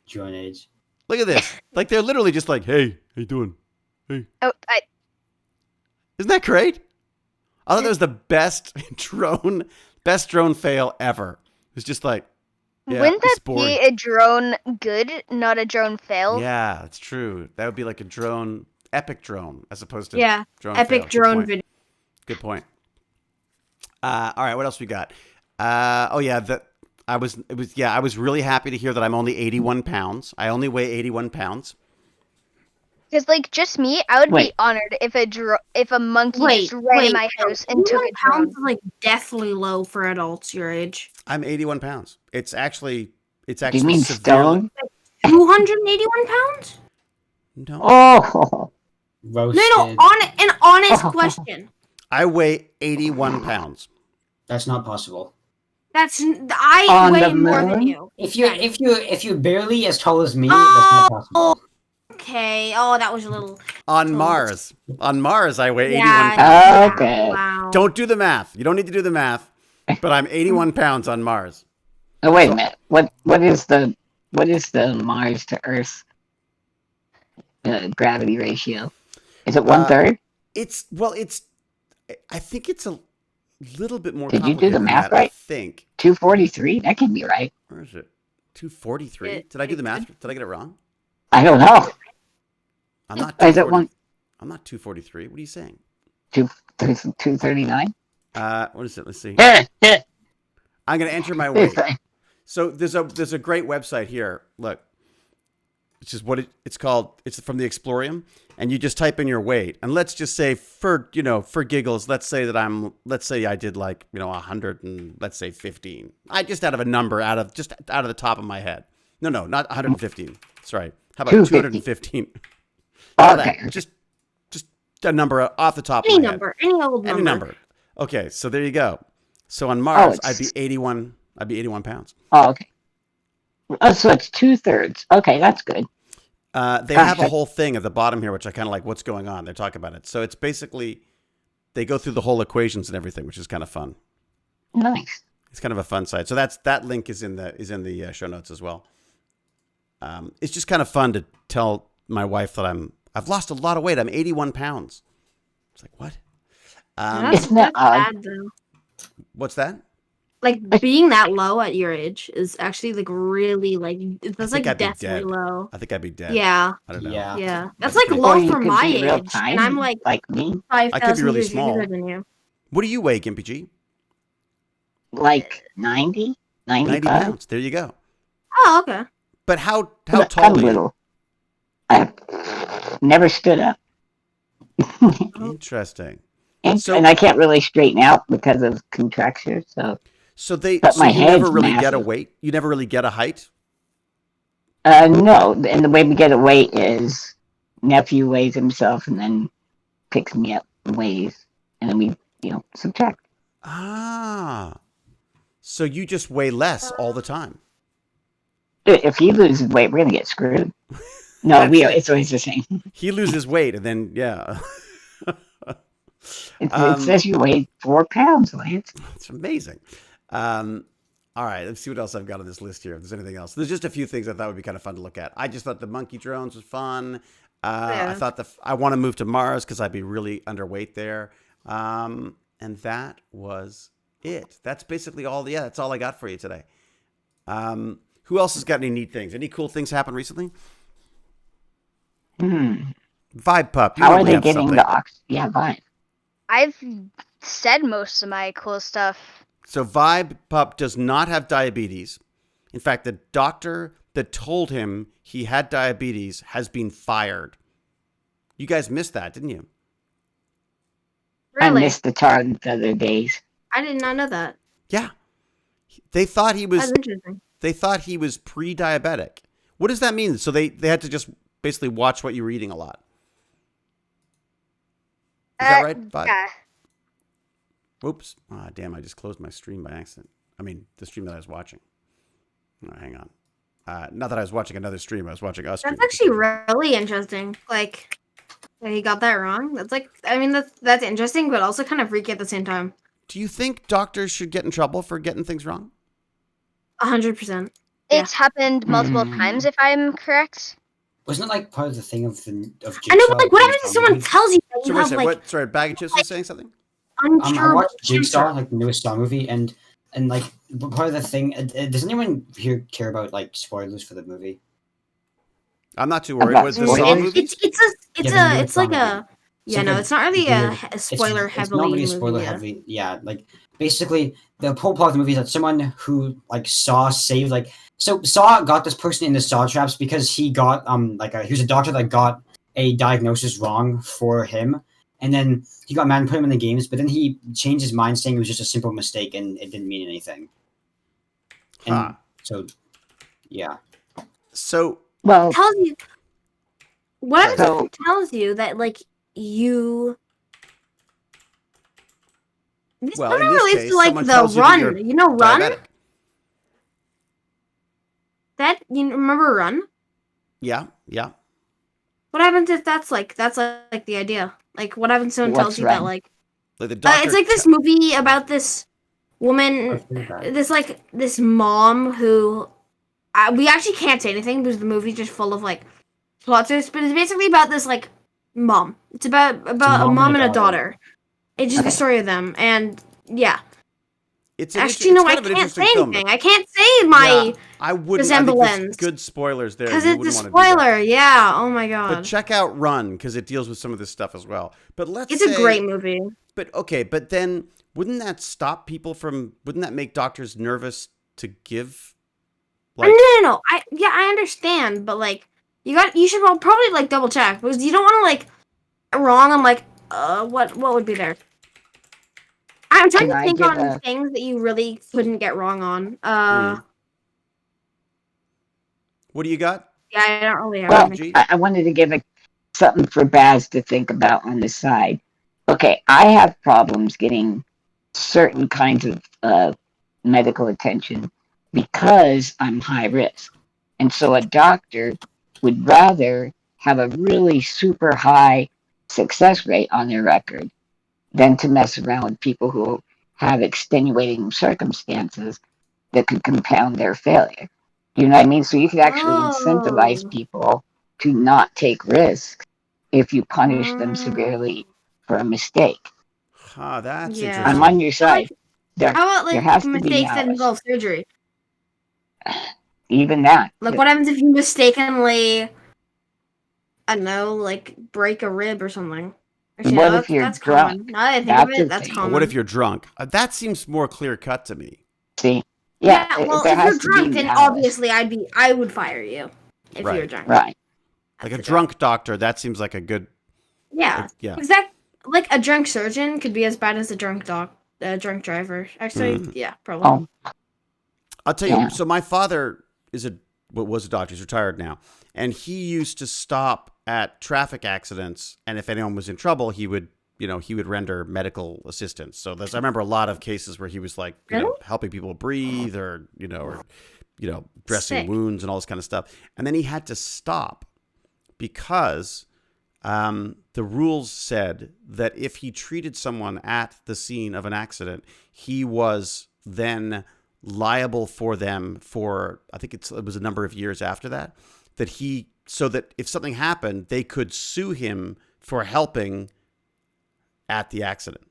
Speaker 7: Drone age.
Speaker 1: Look at this. Like, they're literally just like, hey, how you doing? Hey.
Speaker 2: Oh,
Speaker 1: Isn't that great? I thought that was the best drone fail ever. It's just like, yeah,
Speaker 2: wouldn't that
Speaker 1: boring.
Speaker 2: be a drone good, not a drone fail?
Speaker 1: Yeah, that's true. That would be like a epic drone, as opposed to drone
Speaker 6: epic
Speaker 1: fail.
Speaker 6: drone video.
Speaker 1: Good point. All right, what else we got? I was really happy to hear that I'm only 81 pounds. I only weigh 81 pounds.
Speaker 2: Because, like, just me, I would be honored if a monkey just ran in my house and took a drone.
Speaker 6: Pounds is like deathly low for adults your age.
Speaker 1: I'm 81 pounds. It's actually.
Speaker 3: You mean stone?
Speaker 6: 281 pounds?
Speaker 1: No.
Speaker 3: Oh.
Speaker 7: Roasted.
Speaker 6: No, an honest question.
Speaker 1: I weigh 81 pounds.
Speaker 7: That's not possible.
Speaker 6: I weigh more than you.
Speaker 7: If you're barely as tall as me, that's not possible.
Speaker 6: Okay. Oh, that was a little.
Speaker 1: On Mars, I weigh 81
Speaker 6: Yeah.
Speaker 1: pounds.
Speaker 3: Okay.
Speaker 6: Wow.
Speaker 1: Don't do the math. You don't need to do the math. But I'm 81 pounds on Mars.
Speaker 3: Oh, wait a minute. What is the Mars to Earth gravity ratio? Is it 1/3?
Speaker 1: I think it's a little bit more.
Speaker 3: Did you do the math right?
Speaker 1: I think
Speaker 3: 243. That can be right.
Speaker 1: Where is it? 243. Did I do the math? Did I get it wrong?
Speaker 3: I don't know.
Speaker 1: I'm not
Speaker 3: Is it
Speaker 1: 240. I'm not 243. What are you saying?
Speaker 3: 239?
Speaker 1: What is it? Let's see.
Speaker 3: Yeah, yeah.
Speaker 1: I'm going to enter my weight. So there's a great website here. Look, it's just it's called. It's from the Explorium, and you just type in your weight, and let's just say for giggles, let's say I did 100 and let's say 15. I just out of a number out of the top of my head. No, not 115. Sorry. How about 215?
Speaker 3: Okay.
Speaker 1: Just a number off the top
Speaker 6: Any
Speaker 1: of my
Speaker 6: number,
Speaker 1: head.
Speaker 6: any old number.
Speaker 1: Any number. Okay, so there you go. So on Mars, I'd be 81. I'd be 81 pounds.
Speaker 3: Oh, okay. Oh, so it's 2/3. Okay, that's good.
Speaker 1: They have a whole thing at the bottom here, which I kind of like. What's going on? They talk about it. So it's basically they go through the whole equations and everything, which is kind of fun.
Speaker 3: Nice.
Speaker 1: It's kind of a fun site. So that link is in the show notes as well. It's just kind of fun to tell my wife that I've lost a lot of weight. I'm 81 pounds. It's like, what?
Speaker 6: That's
Speaker 3: Isn't that
Speaker 6: bad though.
Speaker 1: What's that?
Speaker 6: Like being that low at your age is actually like really that's like deathly low.
Speaker 1: I think I'd be dead.
Speaker 6: Yeah.
Speaker 1: I don't know.
Speaker 6: Yeah. That's like low for my age. And I'm like
Speaker 3: me.
Speaker 6: 5,000
Speaker 1: really
Speaker 6: years
Speaker 1: small.
Speaker 6: younger than you.
Speaker 1: What do you weigh, Gimpy G?
Speaker 3: Like 90?
Speaker 1: 90
Speaker 3: 95?
Speaker 1: pounds. There you go.
Speaker 6: Oh, okay.
Speaker 1: But how
Speaker 3: I'm
Speaker 1: tall are you?
Speaker 3: little. I never stood up.
Speaker 1: Interesting.
Speaker 3: And,
Speaker 1: So-
Speaker 3: and I can't really straighten out because of contracture. So But
Speaker 1: So
Speaker 3: my
Speaker 1: you never
Speaker 3: head's
Speaker 1: really get a
Speaker 3: massive.
Speaker 1: weight? You never really get a height?
Speaker 3: no, and the way we get a weight is nephew weighs himself and then picks me up and weighs, and then we subtract.
Speaker 1: Ah. So you just weigh less all the time.
Speaker 3: If he loses weight, we're gonna get screwed. No, it's always the same.
Speaker 1: He loses weight and then, yeah.
Speaker 3: It says you weigh 4 pounds, Lance.
Speaker 1: It's amazing. All right, let's see what else I've got on this list here. If there's anything else. There's just a few things I thought would be kind of fun to look at. I just thought the monkey drones was fun. I thought I want to move to Mars because I'd be really underweight there. And that was it. That's basically all. Yeah, that's all I got for you today. Who else has got any neat things? Any cool things happen recently? Vibe Pup.
Speaker 3: How are they getting the ox? Yeah, Vibe.
Speaker 2: I've said most of my cool stuff.
Speaker 1: So Vibe Pup does not have diabetes. In fact, the doctor that told him he had diabetes has been fired. You guys missed that, didn't you?
Speaker 6: Really?
Speaker 3: I missed the target the other days.
Speaker 6: I did not know that.
Speaker 1: Yeah. They thought he was
Speaker 6: That's interesting.
Speaker 1: They thought he was pre-diabetic. What does that mean? So they had to just basically watch what you were eating a lot. Is that right? Vibe?
Speaker 2: Yeah.
Speaker 1: Oops. Ah, damn, I just closed my stream by accident. I mean, the stream that I was watching. Oh, hang on. Not that I was watching another stream. I was watching us.
Speaker 6: That's actually really interesting. Like, he got that wrong. That's like, I mean, that's interesting, but also kind of freaky at the same time.
Speaker 1: Do you think doctors should get in trouble for getting things wrong?
Speaker 6: 100%.
Speaker 2: It's happened multiple times, if I'm correct.
Speaker 7: Wasn't it like part of the thing of Jigsaw?
Speaker 6: I know, but like, what happens if someone tells you that
Speaker 1: So
Speaker 6: you
Speaker 1: wait a
Speaker 6: have
Speaker 1: second,
Speaker 6: like
Speaker 1: Sorry, Bag of Chips was saying something?
Speaker 7: I
Speaker 6: uncurable
Speaker 7: watched Jigsaw,
Speaker 6: cancer?
Speaker 7: like the newest Saw movie, and like part of the thing. Does anyone here care about like spoilers for the movie?
Speaker 1: I'm not too worried.
Speaker 3: About
Speaker 1: Was the
Speaker 3: spoilers?
Speaker 1: Saw movies?
Speaker 6: It's like a
Speaker 7: It's
Speaker 6: no,
Speaker 7: like
Speaker 6: it's not really a spoiler
Speaker 7: it's
Speaker 6: heavily.
Speaker 7: not really a
Speaker 6: movie,
Speaker 7: spoiler
Speaker 6: yeah.
Speaker 7: heavy. Yeah, like basically the whole plot of the movie is that someone who like Saw saved so Saw got this person in the Saw traps because he got he was a doctor that got a diagnosis wrong for him, and then he got mad and put him in the games, but then he changed his mind saying it was just a simple mistake and it didn't mean anything. And
Speaker 1: Huh.
Speaker 7: so yeah.
Speaker 1: So
Speaker 3: Well,
Speaker 6: Tells you what happens
Speaker 3: So-
Speaker 6: if it tells you that like you. This
Speaker 1: Well,
Speaker 6: kind
Speaker 1: in
Speaker 6: of
Speaker 1: this
Speaker 6: relates
Speaker 1: case,
Speaker 6: to like
Speaker 1: someone
Speaker 6: the
Speaker 1: tells you that you're
Speaker 6: run. You know, run.
Speaker 1: diabetic.
Speaker 6: That you remember run?
Speaker 1: Yeah.
Speaker 6: What happens if that's like the idea? Like, what happens if someone
Speaker 3: What's
Speaker 6: tells you
Speaker 3: Run?
Speaker 6: that like
Speaker 1: Like the doctor.
Speaker 6: it's like this movie about this woman, this mom who we actually can't say anything because the movie's just full of like plot twists. But it's basically about this like mom. It's about a mom and a daughter. It's just the story of them, and yeah. Actually, no, I can't say anything. I can't say my
Speaker 1: I wouldn't.
Speaker 6: resemblance.
Speaker 1: I think there's good spoilers there.
Speaker 6: Because
Speaker 1: You
Speaker 6: it's a
Speaker 1: wouldn't wanna do that.
Speaker 6: spoiler. Yeah. Oh my god.
Speaker 1: But check out Run because it deals with some of this stuff as well. But
Speaker 6: It's a great movie.
Speaker 1: But okay, but then wouldn't that stop people from? Wouldn't that make doctors nervous to give?
Speaker 6: No. I understand, but like you should probably like double check because you don't want to like wrong. I'm like, what would be there? I'm trying to think on things that you really couldn't get wrong on.
Speaker 1: What do you got?
Speaker 6: Yeah, I don't really have
Speaker 3: anything. I wanted to give something for Baz to think about on the side. Okay, I have problems getting certain kinds of medical attention because I'm high risk. And so a doctor would rather have a really super high success rate on their record than to mess around with people who have extenuating circumstances that could compound their failure. You know what I mean? So you could actually incentivize people to not take risks if you punish them severely for a mistake.
Speaker 1: That's interesting.
Speaker 3: I'm on your side.
Speaker 6: How about like mistakes that involve surgery?
Speaker 3: Even that.
Speaker 6: Like what happens if you mistakenly, I don't know, like break a rib or something? Actually,
Speaker 3: what if you're drunk?
Speaker 6: Common. Now that I think of it, that's common.
Speaker 1: What if you're drunk? That seems more clear cut to me.
Speaker 3: See? Yeah,
Speaker 6: well, if you're drunk, then obviously I would fire you if you're drunk.
Speaker 3: Right.
Speaker 1: Like a drunk doctor, that seems like a good.
Speaker 6: Yeah. Exactly. Like a drunk surgeon could be as bad as a drunk driver. Actually, yeah, probably.
Speaker 1: I'll tell you. So my father was a doctor. He's retired now, and he used to stop at traffic accidents, and if anyone was in trouble, he would render medical assistance. So I remember a lot of cases where he was like, helping people breathe or dressing wounds and all this kind of stuff. And then he had to stop because the rules said that if he treated someone at the scene of an accident, he was then liable for them for, I think it was a number of years after that, so that if something happened, they could sue him for helping at the accident.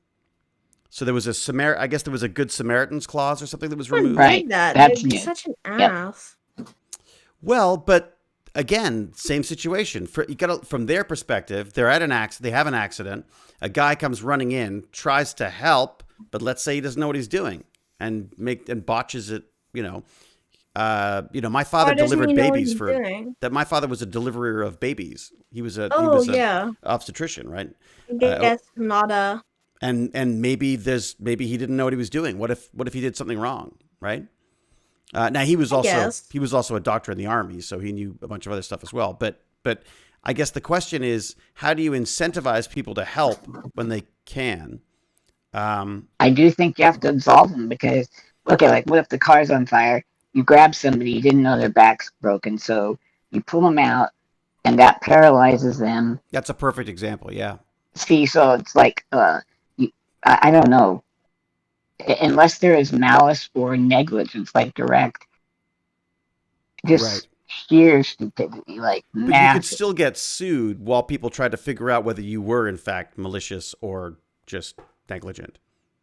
Speaker 1: So there was I guess there was a Good Samaritan's clause or something that was removed.
Speaker 3: Right.
Speaker 6: That's such an ass.
Speaker 1: Well, but again, same situation. From their perspective, they're at an accident. They have an accident. A guy comes running in, tries to help, but let's say he doesn't know what he's doing and botches it. My father delivered babies my father was a deliverer of babies. He was an obstetrician, right?
Speaker 6: That's not a.
Speaker 1: And maybe he didn't know what he was doing. What if he did something wrong, right? Now he was also a doctor in the army, so he knew a bunch of other stuff as well. But I guess the question is, how do you incentivize people to help when they can?
Speaker 3: I do think you have to absolve them because, okay, like what if the car's on fire? You grab somebody, you didn't know their back's broken, so you pull them out, and that paralyzes them.
Speaker 1: That's a perfect example, yeah.
Speaker 3: See, so it's like, I don't know. Unless there is malice or negligence, like direct, just sheer stupidity, like
Speaker 1: but
Speaker 3: massive.
Speaker 1: You could still get sued while people try to figure out whether you were in fact malicious or just negligent,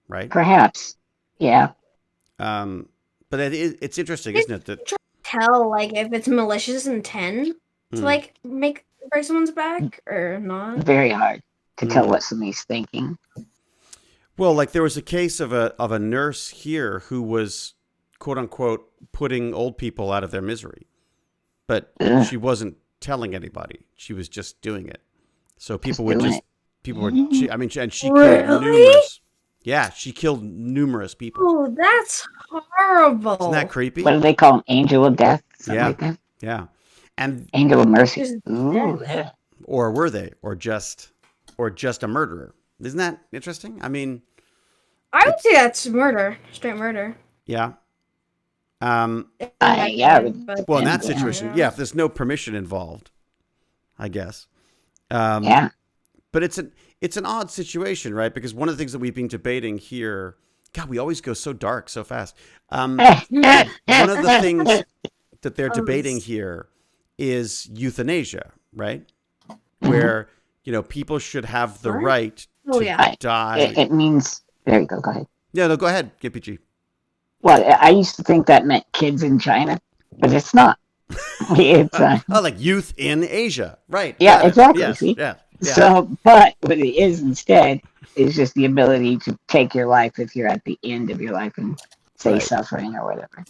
Speaker 1: right?
Speaker 3: Perhaps, yeah.
Speaker 1: But it's interesting, isn't it? That
Speaker 6: tell like if it's malicious intent to like break someone's back or not.
Speaker 3: Very hard to tell what somebody's thinking.
Speaker 1: Well, like there was a case of a nurse here who was, quote unquote, putting old people out of their misery, but she wasn't telling anybody. She was just doing it. So she killed numerous. Yeah, she killed numerous people.
Speaker 6: Oh, that's horrible.
Speaker 1: Isn't that creepy?
Speaker 3: What do they call them? Angel of Death? Like that?
Speaker 1: Yeah. And
Speaker 3: Angel of Mercy.
Speaker 1: Or were they? Or just a murderer? Isn't that interesting? I mean,
Speaker 6: I would say that's murder, straight murder.
Speaker 1: Yeah.
Speaker 3: Well,
Speaker 1: in that situation, if there's no permission involved, I guess. But it's an odd situation, right? Because one of the things that we've been debating here, God, we always go so dark so fast. One of the things that they're debating here is euthanasia, right? Where, people should have the right to die.
Speaker 3: It means, there you go, go ahead.
Speaker 1: Yeah, no, go ahead, KPG.
Speaker 3: Well, I used to think that meant kids in China, but it's not. It's
Speaker 1: Oh, like youth in Asia. Right.
Speaker 3: yeah,
Speaker 1: Got it.
Speaker 3: exactly.
Speaker 1: Yes.
Speaker 3: See,
Speaker 1: Yeah. Yeah.
Speaker 3: so but what it is instead is just the ability to take your life if you're at the end of your life and say
Speaker 1: Right.
Speaker 3: suffering or whatever.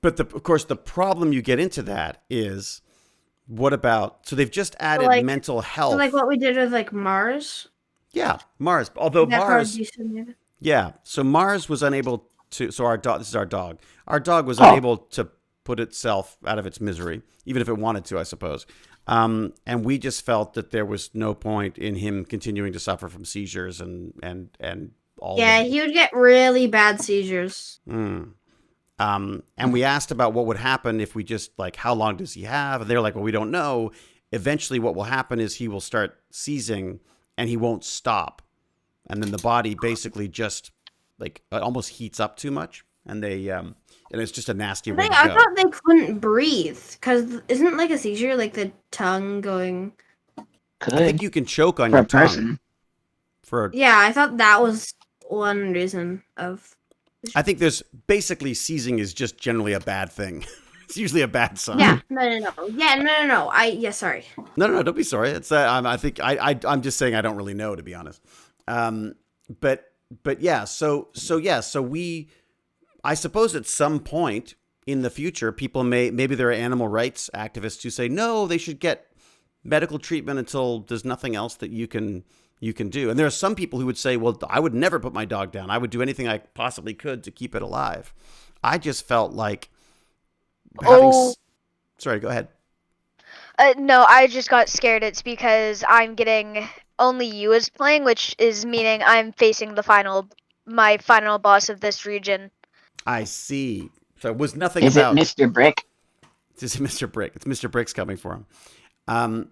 Speaker 1: But of course, the problem you get into that is what about? So they've just added
Speaker 6: like-
Speaker 1: mental
Speaker 6: So
Speaker 1: health.
Speaker 6: like what we did with like Mars.
Speaker 1: Yeah, Mars. Although
Speaker 6: That part
Speaker 1: Mars,
Speaker 6: you should maybe.
Speaker 1: yeah. So Mars was unable to. So our dog. This is our dog. Our dog was
Speaker 3: Oh.
Speaker 1: unable to put itself out of its misery, even if it wanted to, I suppose. And we just felt that there was no point in him continuing to suffer from seizures and all.
Speaker 6: Yeah,
Speaker 1: the,
Speaker 6: he would get really bad seizures.
Speaker 1: and we asked about what would happen if we just like, how long does he have? And they're like, well, we don't know. Eventually, what will happen is he will start seizing and he won't stop. And then the body basically just like almost heats up too much. And they, and it's just a nasty way to
Speaker 6: I
Speaker 1: go.
Speaker 6: thought they couldn't breathe because isn't like a seizure like the tongue going?
Speaker 3: Good
Speaker 1: I think you can choke on
Speaker 3: for
Speaker 1: your
Speaker 3: a
Speaker 1: tongue.
Speaker 3: person.
Speaker 6: Yeah, I thought that was one reason of.
Speaker 1: I think there's basically seizing is just generally a bad thing. It's usually a bad sign.
Speaker 6: Yeah, no. Yeah, no. Sorry.
Speaker 1: No, don't be sorry. It's I think I'm just saying I don't really know, to be honest. But yeah, so we, I suppose at some point in the future, people maybe there are animal rights activists who say no, they should get medical treatment until there's nothing else that you can do. And there are some people who would say, well, I would never put my dog down. I would do anything I possibly could to keep it alive. I just felt like sorry, go ahead.
Speaker 2: No, I just got scared. It's because I'm getting only you is playing, which is meaning I'm facing my final boss of this region.
Speaker 1: I see. So it was nothing
Speaker 3: Is
Speaker 1: about...
Speaker 3: it Mr. Brick?
Speaker 1: It's Mr. Brick. It's Mr. Brick's coming for him.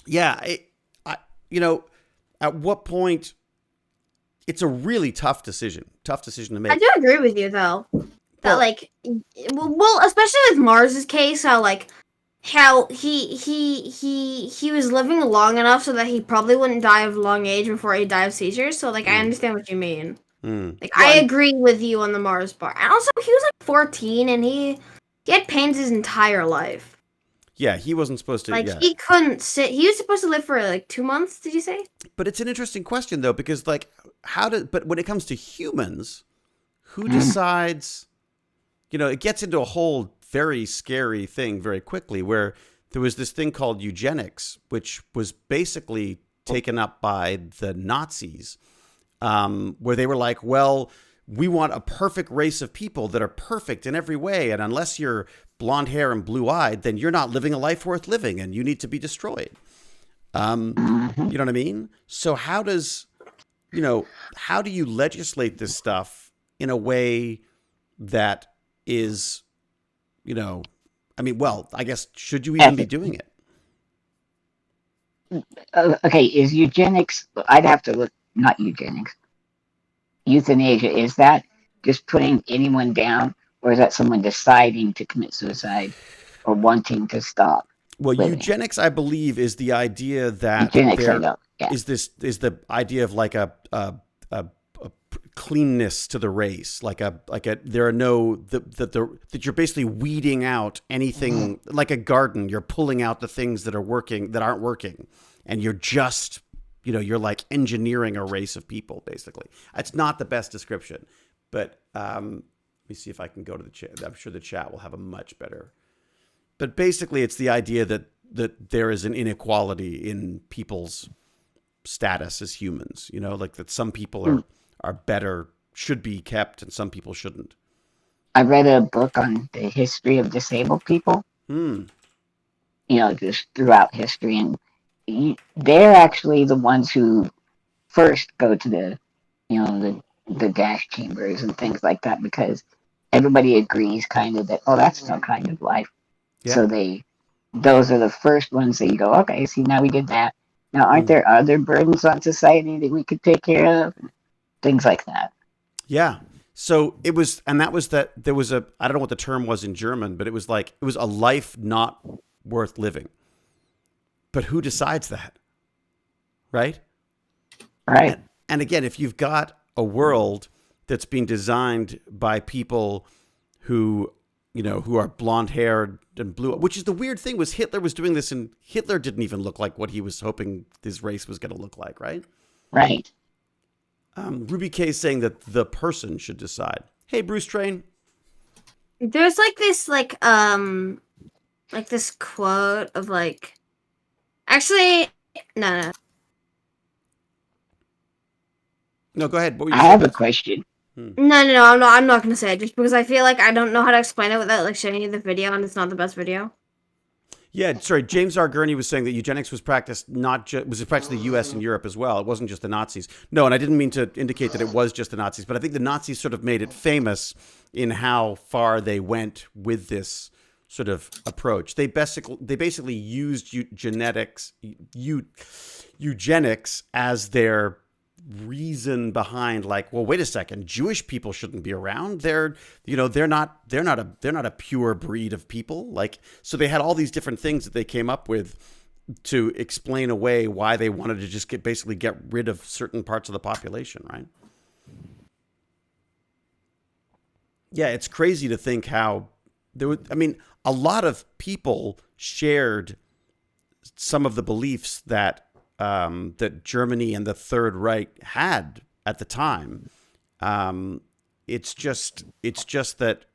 Speaker 1: Yeah, at what point... It's a really tough decision to make.
Speaker 6: I do agree with you though. That well, especially with Mars's case, how he was living long enough so that he probably wouldn't die of long age before he died of seizures. So I understand what you mean. I agree with you on the Mars part. And also, he was like 14 and he had pains his entire life.
Speaker 1: Yeah, he wasn't supposed to.
Speaker 6: He couldn't sit. He was supposed to live for like 2 months. Did you say?
Speaker 1: But it's an interesting question though, because but when it comes to humans, who decides? It gets into a whole very scary thing very quickly, where there was this thing called eugenics, which was basically taken up by the Nazis, where they were like, well, we want a perfect race of people that are perfect in every way. And unless you're blonde hair and blue eyed, then you're not living a life worth living and you need to be destroyed. You know what I mean? So how do you legislate this stuff in a way that is, I guess, should you even be doing it?
Speaker 3: Okay, is eugenics, I'd have to look, not eugenics, euthanasia, is that just putting anyone down, or is that someone deciding to commit suicide or wanting to stop?
Speaker 1: Well,
Speaker 3: living?
Speaker 1: Eugenics, I believe, is the idea that is the idea of like a cleanness to the race, there are no that you're basically weeding out anything like a garden. You're pulling out the things that aren't working, and you're just you're like engineering a race of people. Basically, it's not the best description, but let me see if I can go to the chat. I'm sure the chat will have a much better. But basically, it's the idea that there is an inequality in people's status as humans. Like that some people are better, should be kept, and some people shouldn't.
Speaker 3: I read a book on the history of disabled people. Just throughout history, and they're actually the ones who first go to the gas chambers and things like that, because everybody agrees kind of that, that's no kind of life. Yeah. So those are the first ones that you go, okay, see, now we did that. Now, aren't there other burdens on society that we could take care of? Things like that.
Speaker 1: Yeah. So it was, and that was that there was I don't know what the term was in German, but it was a life not worth living. But who decides that? Right?
Speaker 3: Right.
Speaker 1: And again, if you've got a world that's being designed by people who, who are blonde haired and blue, which is the weird thing was Hitler was doing this and Hitler didn't even look like what he was hoping his race was going to look like. Right.
Speaker 3: Right.
Speaker 1: Ruby K is saying that the person should decide. Hey, Bruce Train.
Speaker 6: There's this this quote of actually, no.
Speaker 1: No, go ahead.
Speaker 3: I have a question.
Speaker 6: No, I'm not gonna say it just because I feel like I don't know how to explain it without showing you the video, and it's not the best video.
Speaker 1: Yeah, sorry. James R. Gurney was saying that eugenics was practiced was practiced in the U.S. and Europe as well. It wasn't just the Nazis. No, and I didn't mean to indicate that it was just the Nazis, but I think the Nazis sort of made it famous in how far they went with this sort of approach. They basically used eugenics as their reason behind wait a second, Jewish people shouldn't be around. They're not a pure breed of people. So they had all these different things that they came up with to explain away why they wanted to just basically get rid of certain parts of the population, right? Yeah, it's crazy to think how a lot of people shared some of the beliefs that that Germany and the Third Reich had at the time. It's just that,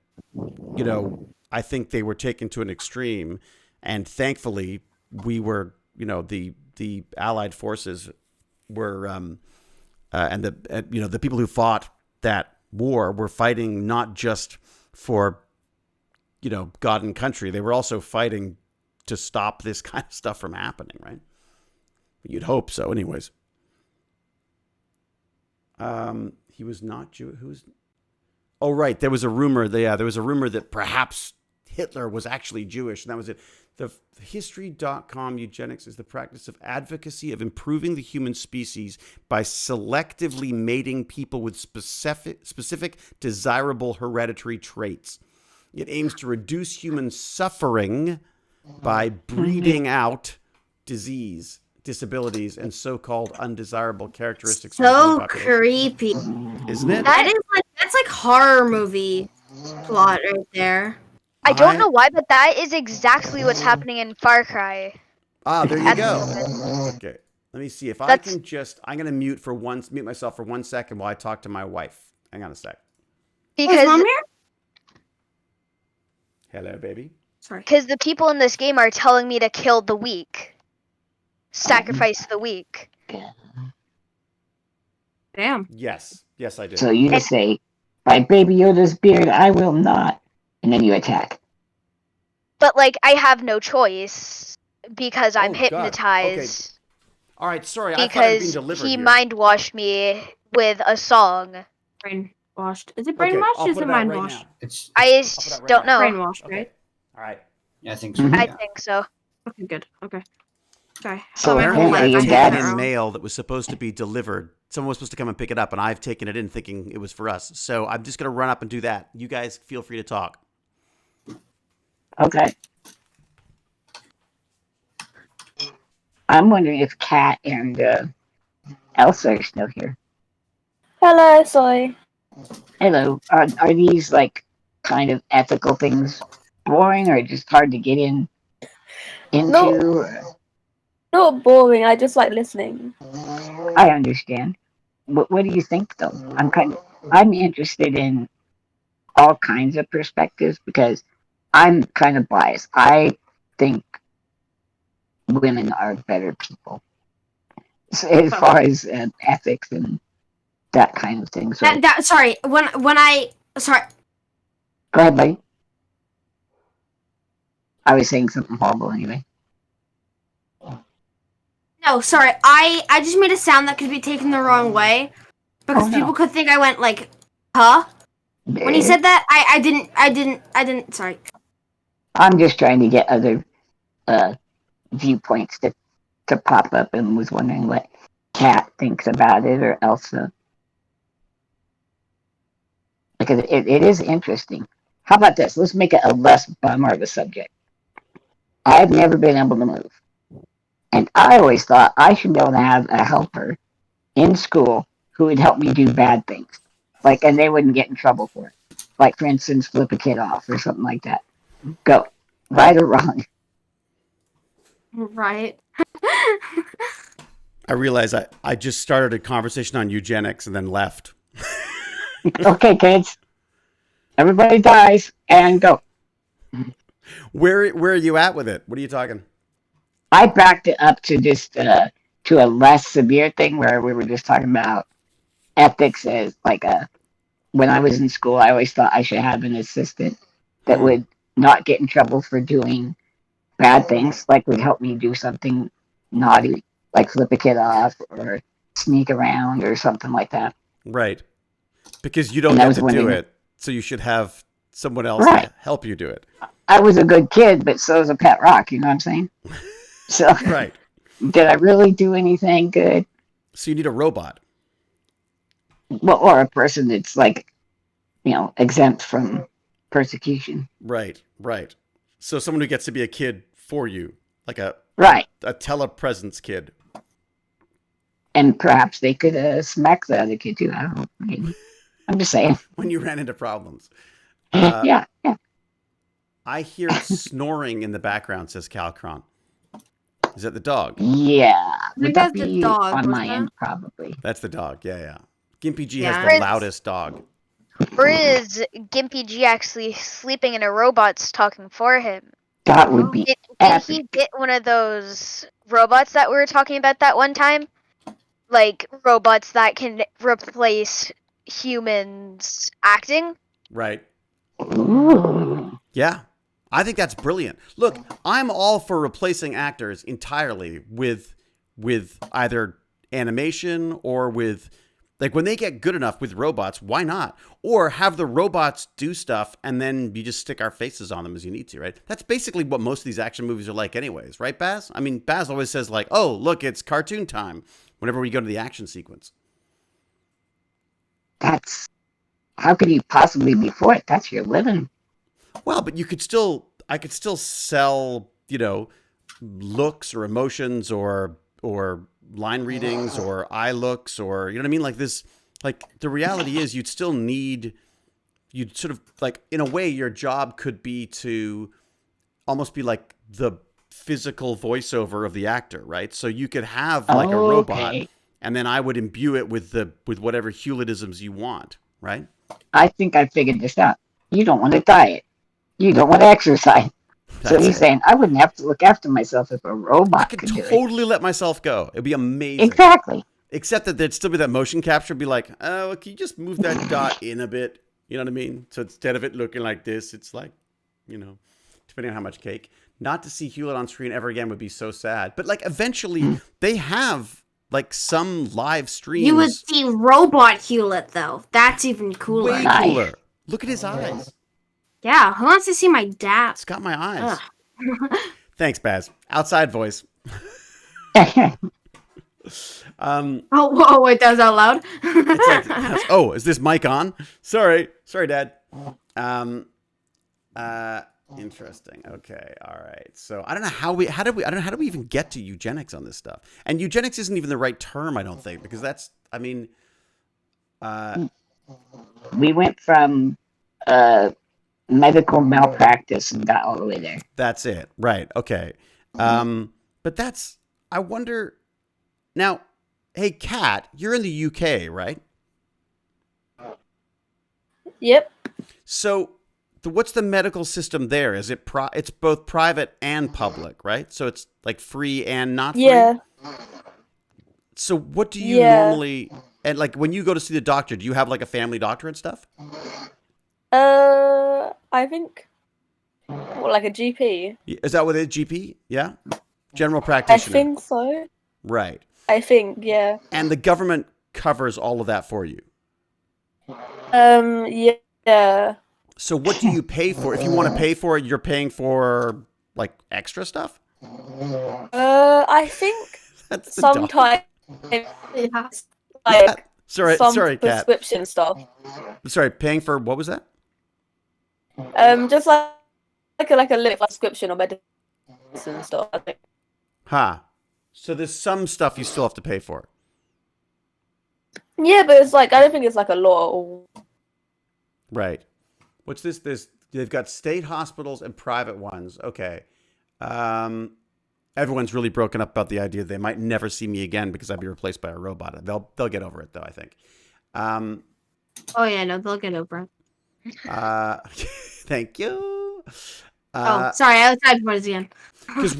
Speaker 1: I think they were taken to an extreme, and thankfully we were, the Allied forces were, and the people who fought that war were fighting not just for, God and country. They were also fighting to stop this kind of stuff from happening, right? You'd hope so, anyways. He was not Jewish. Oh, right. There was a rumor. There was a rumor that perhaps Hitler was actually Jewish, and that was it. The History.com eugenics is the practice of advocacy of improving the human species by selectively mating people with specific desirable hereditary traits. It aims to reduce human suffering by breeding out disease, disabilities, and so-called undesirable characteristics.
Speaker 6: So creepy,
Speaker 1: isn't it?
Speaker 2: That's
Speaker 6: like horror movie plot right there.
Speaker 2: I don't know why, but that is exactly what's happening in Far Cry.
Speaker 1: Ah, there you go. Okay, let me see if I can I'm going to mute myself for 1 second while I talk to my wife. Hang on a sec.
Speaker 2: Because
Speaker 6: Mom here?
Speaker 1: Hello, baby.
Speaker 6: Sorry.
Speaker 2: Because the people in this game are telling me to kill the weak. Sacrifice the weak.
Speaker 6: Damn.
Speaker 1: Yes, I do.
Speaker 3: So you just say, by Baby Yoda's beard, I will not. And then you attack.
Speaker 2: But, I have no choice because I'm hypnotized.
Speaker 1: Okay. All right, sorry. I thought it was being delivered
Speaker 2: he
Speaker 1: here.
Speaker 2: mind-washed me with a song.
Speaker 6: Brainwashed. Is it brainwashed or is it mind-washed?
Speaker 2: I don't know.
Speaker 6: Brainwashed,
Speaker 1: okay.
Speaker 6: right?
Speaker 1: All right.
Speaker 7: Yeah, I think so.
Speaker 2: I
Speaker 7: Yeah.
Speaker 2: think so.
Speaker 6: Okay, good. Okay. Sorry.
Speaker 3: So
Speaker 1: apparently
Speaker 3: your
Speaker 1: I
Speaker 3: dad
Speaker 1: taken in mail that was supposed to be delivered. Someone was supposed to come and pick it up, and I've taken it in thinking it was for us. So I'm just going to run up and do that. You guys feel free to talk.
Speaker 3: Okay. I'm wondering if Kat and Elsa are still here.
Speaker 5: Hello, sorry.
Speaker 3: Hello. Are these kind of ethical things boring or just hard to get into?
Speaker 5: No. Not boring. I just like listening.
Speaker 3: I understand. What do you think, though? I'm interested in all kinds of perspectives because I'm kind of biased. I think women are better people as far as ethics and that kind of thing. So
Speaker 6: Sorry. Sorry.
Speaker 3: Go ahead, buddy. I was saying something horrible anyway.
Speaker 6: No, sorry. I just made a sound that could be taken the wrong way because people could think I went huh? When you said that, I didn't. Sorry.
Speaker 3: I'm just trying to get other viewpoints to pop up, and was wondering what Kat thinks about it or Elsa, because it is interesting. How about this? Let's make it a less bummer of a subject. I've never been able to move, and I always thought I should be able to have a helper in school who would help me do bad things. Like, and they wouldn't get in trouble for it. Like, for instance, flip a kid off or something like that. Go. Right or wrong.
Speaker 6: Right.
Speaker 1: I realize I just started a conversation on eugenics and then left.
Speaker 3: Okay, kids. Everybody dies and go.
Speaker 1: Where are you at with it? What are you talking?
Speaker 3: I backed it up to just to a less severe thing where we were just talking about ethics as like a. When I was in school, I always thought I should have an assistant that would not get in trouble for doing bad things, like would help me do something naughty, like flip a kid off or sneak around or something like that.
Speaker 1: Right. Because you don't
Speaker 3: And I
Speaker 1: get
Speaker 3: was
Speaker 1: to do
Speaker 3: wondering-
Speaker 1: it, so you should have someone else
Speaker 3: Right.
Speaker 1: to help you do it.
Speaker 3: I was a good kid, but so is a pet rock, you know what I'm saying? So
Speaker 1: Right.
Speaker 3: did I really do anything good?
Speaker 1: So you need a robot.
Speaker 3: Well, or a person that's like, exempt from persecution.
Speaker 1: Right. Right. So someone who gets to be a kid for you, like a
Speaker 3: Right.
Speaker 1: telepresence kid.
Speaker 3: And perhaps they could smack the other kid too. I don't know. Maybe. I'm just saying.
Speaker 1: When you ran into problems.
Speaker 3: Yeah.
Speaker 1: I hear snoring in the background, says Calcron. Is that the dog?
Speaker 3: Yeah.
Speaker 6: think
Speaker 3: Would that
Speaker 6: that's the
Speaker 3: be
Speaker 6: dog,
Speaker 3: on
Speaker 6: wasn't
Speaker 3: my
Speaker 6: it?
Speaker 3: end? Probably.
Speaker 1: That's the dog. Yeah. Gimpy G
Speaker 6: Yeah.
Speaker 1: has the
Speaker 2: Fritz.
Speaker 1: loudest dog.
Speaker 2: Or is Gimpy G actually sleeping and a robot's talking for him?
Speaker 3: That would be
Speaker 2: Did he
Speaker 3: epic.
Speaker 2: get one of those robots that we were talking about that one time? Like robots that can replace humans acting?
Speaker 1: Right.
Speaker 3: Ooh.
Speaker 1: Yeah. I think that's brilliant. Look, I'm all for replacing actors entirely with either animation or with, like, when they get good enough with robots, why not? Or have the robots do stuff and then you just stick our faces on them as you need to, right? That's basically what most of these action movies are like anyways, right, Baz? I mean, Baz always says like, oh, look, it's cartoon time whenever we go to the action sequence.
Speaker 3: That's how could you possibly be for it? That's your living.
Speaker 1: Well, but I could still sell, looks or emotions or line readings or eye looks or, you know what I mean? Like this, like the reality is you'd sort of like, in a way, your job could be to almost be like the physical voiceover of the actor, right? So you could have like a robot
Speaker 3: Okay.
Speaker 1: and then I would imbue it with whatever Hewlettisms you want, right?
Speaker 3: I think I figured this out. You don't want to diet. You don't want to exercise. So
Speaker 1: That's
Speaker 3: he's
Speaker 1: it.
Speaker 3: saying I wouldn't have to look after myself if a
Speaker 1: I
Speaker 3: robot
Speaker 1: could
Speaker 3: could do it.
Speaker 1: totally let myself go. It'd be amazing.
Speaker 3: Exactly.
Speaker 1: Except that there'd still be that motion capture. Be like, oh, can you just move that dot in a bit? You know what I mean? So instead of it looking like this, it's like, depending on how much cake. Not to see Hewlett on screen ever again would be so sad. But like eventually they have like some live streams.
Speaker 6: You would see Robot Hewlett, though. That's even cooler.
Speaker 1: way
Speaker 3: Nice.
Speaker 1: cooler. Look at his eyes.
Speaker 6: Yeah, who wants to see my dad?
Speaker 1: It's got my eyes.
Speaker 6: Ugh.
Speaker 1: Thanks, Baz. Outside voice.
Speaker 6: Oh, whoa, wait, that was out loud?
Speaker 1: It's like, oh, is this mic on? Sorry, Dad. Interesting. Okay, all right. So I don't know how do we even get to eugenics on this stuff? And eugenics isn't even the right term, I don't think, because that's, I mean,
Speaker 3: We went from medical malpractice and got all the way there.
Speaker 1: that's it, right? Okay, but that's, I wonder. Now, hey, Kat, you're in the UK, right?
Speaker 5: Yep.
Speaker 1: So, what's the medical system there? Is it it's both private and public, right? So it's like free and not free?
Speaker 5: Yeah.
Speaker 1: So what do you
Speaker 5: Yeah.
Speaker 1: normally, and like when you go to see the doctor, do you have like a family doctor and stuff?
Speaker 5: I think like a GP.
Speaker 1: Is that what it is, GP? Yeah? General
Speaker 5: I
Speaker 1: practitioner.
Speaker 5: think so.
Speaker 1: Right.
Speaker 5: I think, yeah.
Speaker 1: And the government covers all of that for you.
Speaker 5: Yeah.
Speaker 1: So what do you pay for? If you want to pay for it, you're paying for like extra stuff?
Speaker 5: I think
Speaker 1: That's the dog.
Speaker 5: sometimes
Speaker 6: Yeah.
Speaker 5: like
Speaker 1: Sorry,
Speaker 5: some
Speaker 1: Kat.
Speaker 5: prescription stuff.
Speaker 1: Sorry, paying for what was that?
Speaker 5: Just like a little prescription or medicine stuff. I think.
Speaker 1: Ha. So there's some stuff you still have to pay for.
Speaker 5: Yeah, but it's like I don't think it's like a lot.
Speaker 1: Right. What's this? They've got state hospitals and private ones. Okay. Everyone's really broken up about the idea they might never see me again because I'd be replaced by a robot. They'll get over it though, I think.
Speaker 6: Oh yeah, no, they'll get over it.
Speaker 1: Thank you.
Speaker 6: Sorry, I was outside for it again.
Speaker 1: Because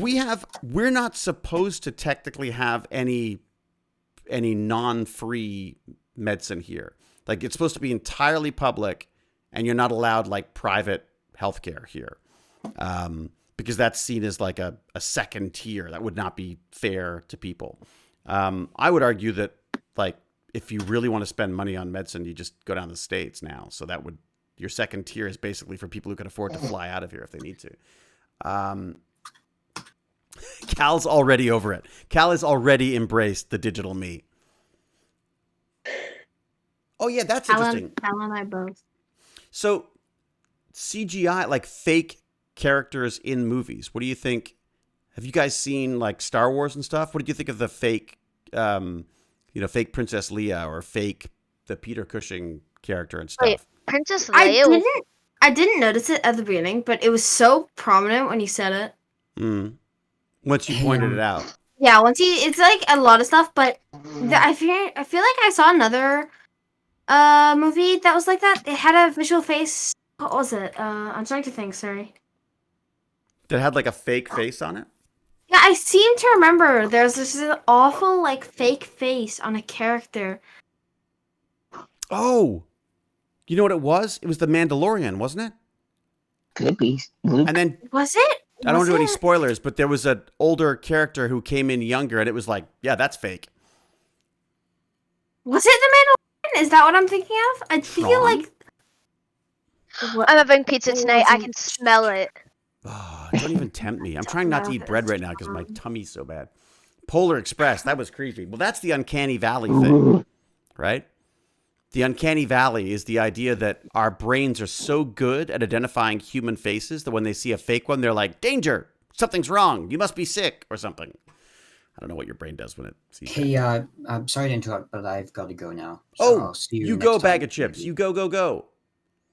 Speaker 1: we're not supposed to technically have any non-free medicine here. Like it's supposed to be entirely public, and you're not allowed like private healthcare here, because that's seen as like a second tier. That would not be fair to people. I would argue that like if you really want to spend money on medicine, you just go down to the States now. So your second tier is basically for people who can afford to fly out of here if they need to. Cal's already over it. Cal has already embraced the digital me. Oh yeah, that's interesting.
Speaker 6: Cal and I both.
Speaker 1: So CGI, like fake characters in movies. What do you think? Have you guys seen like Star Wars and stuff? What did you think of the fake, fake Princess Leia or fake the Peter Cushing character and stuff?
Speaker 2: Wait, Princess Leia?
Speaker 6: I didn't notice it at the beginning, but it was so prominent when you said it.
Speaker 1: Once you pointed it out.
Speaker 6: Yeah, it's like a lot of stuff, but I feel like I saw another movie that was like that. It had a visual face. What was it? I'm trying to think. Sorry.
Speaker 1: That had like a fake face on it?
Speaker 6: Yeah, I seem to remember there's this awful like fake face on a character.
Speaker 1: Oh, you know what it was? It was the Mandalorian, wasn't it?
Speaker 3: Could be. Luke.
Speaker 1: And then
Speaker 6: Was it?
Speaker 1: I don't want to do any spoilers, but there was an older character who came in younger, and it was like, yeah, that's fake.
Speaker 6: Was it the Mandalorian? Is that what I'm thinking of? I feel like.
Speaker 2: I'm having pizza tonight. I can smell it.
Speaker 1: Oh, don't even tempt me. I'm trying not to eat bread right now because my tummy's so bad. Polar Express, that was creepy. Well, that's the uncanny valley thing, right? The uncanny valley is the idea that our brains are so good at identifying human faces that when they see a fake one, they're like, danger, something's wrong, you must be sick or something. I don't know what your brain does when it sees
Speaker 7: Hey, I'm sorry to interrupt, but I've got to go now.
Speaker 1: So
Speaker 7: I'll see
Speaker 1: you
Speaker 7: next
Speaker 1: go,
Speaker 7: time.
Speaker 1: bag of chips. You go, go, go.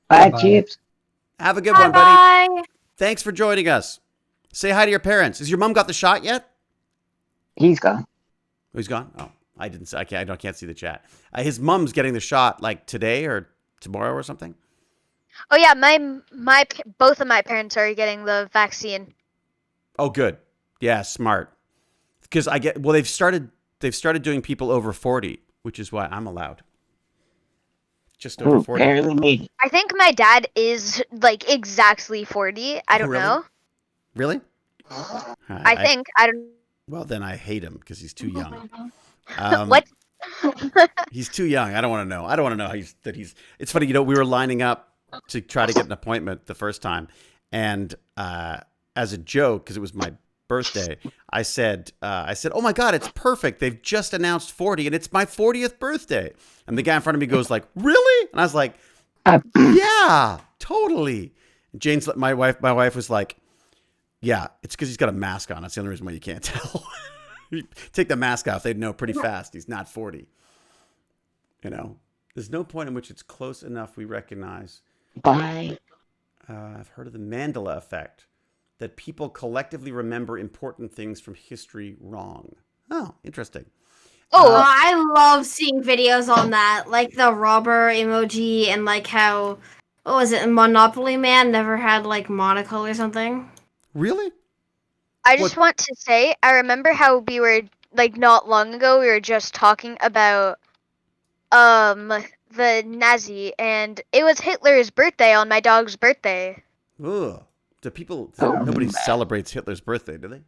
Speaker 3: Bye,
Speaker 7: Bye.
Speaker 3: Chips.
Speaker 1: Have a good one, buddy.
Speaker 6: Bye.
Speaker 1: Thanks for joining us. Say hi to your parents. Has your mom got the shot yet?
Speaker 3: He's gone.
Speaker 1: Oh, he's gone? Oh, I didn't. I can't see the chat. His mom's getting the shot like today or tomorrow or something.
Speaker 2: Oh yeah, both of my parents are getting the vaccine.
Speaker 1: Oh, good. Yeah, smart. Because they've started doing people over 40, which is why I'm allowed. Just over 40.
Speaker 3: Barely made it.
Speaker 2: I think my dad is like exactly 40. I don't
Speaker 1: really?
Speaker 2: know.
Speaker 1: Really?
Speaker 2: I think. I don't.
Speaker 1: Well, then I hate him because he's too young.
Speaker 2: What?
Speaker 1: He's too young. I don't want to know. I don't want to know that he's. It's funny, we were lining up to try to get an appointment the first time, and as a joke, because it was my birthday, I said, "Oh my God, it's perfect! They've just announced 40, and it's my 40th birthday." And the guy in front of me goes like, "Really?" And I was like, "Yeah, totally." And Jane's my wife was like, "Yeah, it's because he's got a mask on. That's the only reason why you can't tell." Take the mask off, they'd know pretty fast he's not 40. There's no point in which it's close enough we recognize.
Speaker 3: Bye.
Speaker 1: I've heard of the Mandela effect, that people collectively remember important things from history wrong. Oh, interesting.
Speaker 2: Oh,
Speaker 6: I love seeing videos on that, like the robber emoji and like how, what was it, Monopoly Man never had like monocle or something.
Speaker 1: Really?
Speaker 2: I just want to say, I remember how we were like not long ago. We were just talking about the Nazi, and it was Hitler's birthday on my dog's birthday.
Speaker 1: Ugh. Nobody celebrates Hitler's birthday, do they?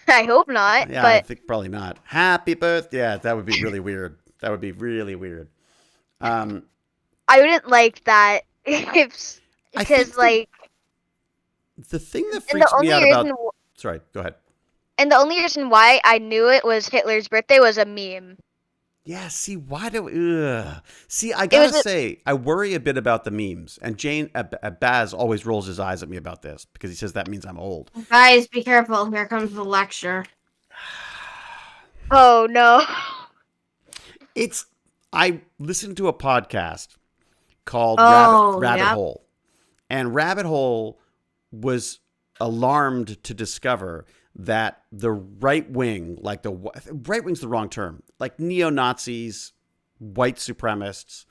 Speaker 2: I hope not.
Speaker 1: Yeah,
Speaker 2: but
Speaker 1: I think probably not. Happy birthday. Yeah, that would be really weird. That would be really weird.
Speaker 2: I wouldn't like that because like
Speaker 1: the thing that freaks me out about. Sorry, go ahead.
Speaker 2: And the only reason why I knew it was Hitler's birthday was a meme.
Speaker 1: Yeah, see, why do we... See, I gotta say, I worry a bit about the memes. And Baz always rolls his eyes at me about this because he says that means I'm old.
Speaker 6: Guys, be careful. Here comes the lecture.
Speaker 2: Oh, no.
Speaker 1: I listened to a podcast called
Speaker 6: Oh,
Speaker 1: Rabbit
Speaker 6: yep.
Speaker 1: Hole. And Rabbit Hole was alarmed to discover that the right wing, like right wing's the wrong term, like neo-Nazis, white supremacists,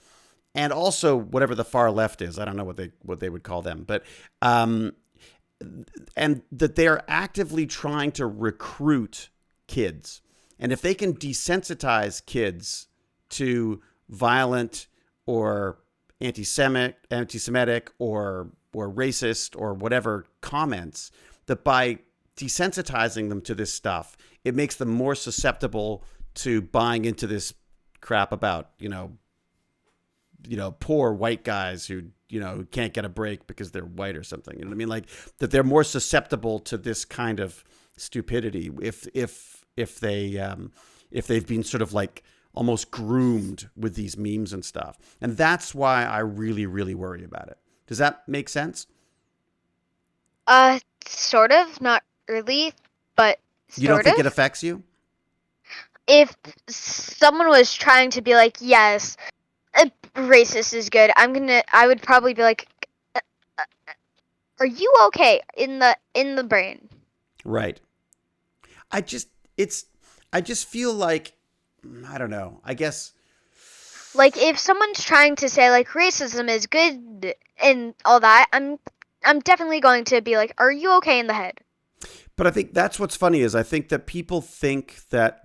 Speaker 1: and also whatever the far left is. I don't know what they would call them, but and that they are actively trying to recruit kids. And if they can desensitize kids to violent or anti-Semitic or racist or whatever comments, that by desensitizing them to this stuff, it makes them more susceptible to buying into this crap about, poor white guys who can't get a break because they're white or something. You know what I mean? Like that they're more susceptible to this kind of stupidity if they've been sort of like almost groomed with these memes and stuff. And that's why I really, really worry about it. Does that make sense?
Speaker 2: Sort of, not really, but sort of.
Speaker 1: You don't think it affects you?
Speaker 2: If someone was trying to be like, yes, racist is good, I would probably be like, are you okay in the brain?
Speaker 1: Right. I just feel like, I don't know, I guess.
Speaker 2: Like if someone's trying to say like racism is good and all that, I'm definitely going to be like, are you okay in the head?
Speaker 1: But I think that's what's funny is I think that people think that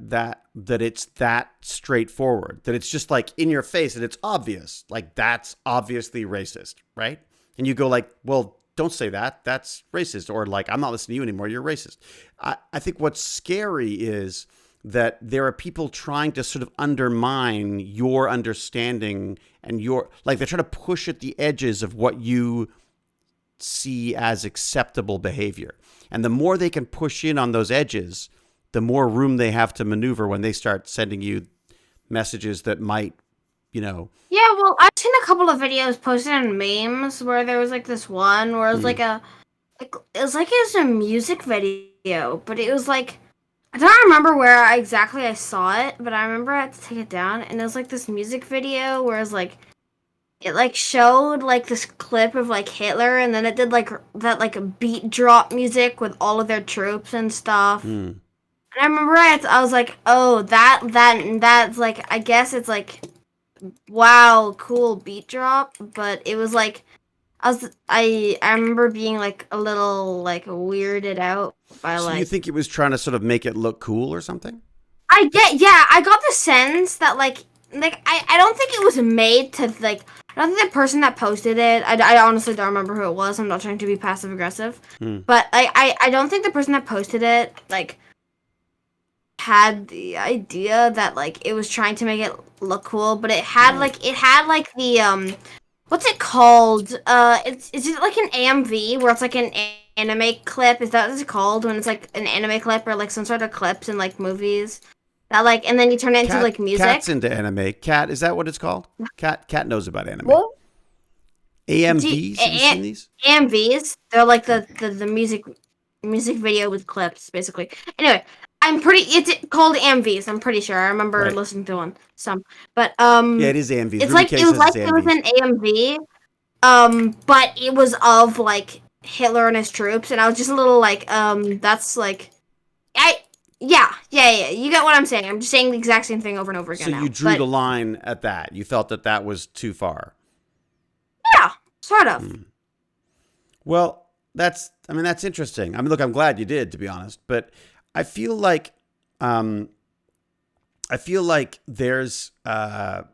Speaker 1: it's that straightforward, that it's just like in your face and it's obvious, like that's obviously racist, right? And you go like, well, don't say that. That's racist. Or like, I'm not listening to you anymore. You're racist. I think what's scary is that there are people trying to sort of undermine your understanding and they're trying to push at the edges of what you see as acceptable behavior. And the more they can push in on those edges, the more room they have to maneuver when they start sending you messages that might,
Speaker 6: Yeah, well, I've seen a couple of videos posted on memes where there was like this one where it was it was a music video, but it was like, I don't remember where exactly I saw it, but I remember I had to take it down, and it was like this music video where it was like, it like showed like this clip of like Hitler, and then it did like that like a beat drop music with all of their troops and stuff. And I remember I was like, oh, that's like, I guess it's like, wow, cool beat drop, but it was like, I remember being like a little like weirded out by
Speaker 1: So
Speaker 6: like.
Speaker 1: you think it was trying to sort of make it look cool or something?
Speaker 6: I got the sense that like I don't think it was made to like. I don't think the person that posted it. I honestly don't remember who it was. I'm not trying to be passive aggressive, but I don't think the person that posted it like had the idea that like it was trying to make it look cool, but it had like the what's it called? Is it like an AMV where it's like an anime clip? Is that what it's called when it's like an anime clip or like some sort of clips in like movies? That like, and then you turn it into like music.
Speaker 1: Cat's into anime. Cat, is that what it's called? Cat knows about anime.
Speaker 6: What?
Speaker 1: AMVs? Have you seen these?
Speaker 6: AMVs. They're like the music video with clips, basically. Anyway, it's called AMVs. I'm pretty sure. I remember listening to some. But yeah,
Speaker 1: it is AMVs.
Speaker 6: It's like it was an AMV. But it was of like Hitler and his troops, and I was just a little like, that's like, Yeah. You get what I'm saying. I'm just saying the exact same thing over and over again.
Speaker 1: So you drew the line at that. You felt that was too far.
Speaker 6: Yeah, sort of.
Speaker 1: Well, that's interesting. I mean, look, I'm glad you did, to be honest. But I feel like there's a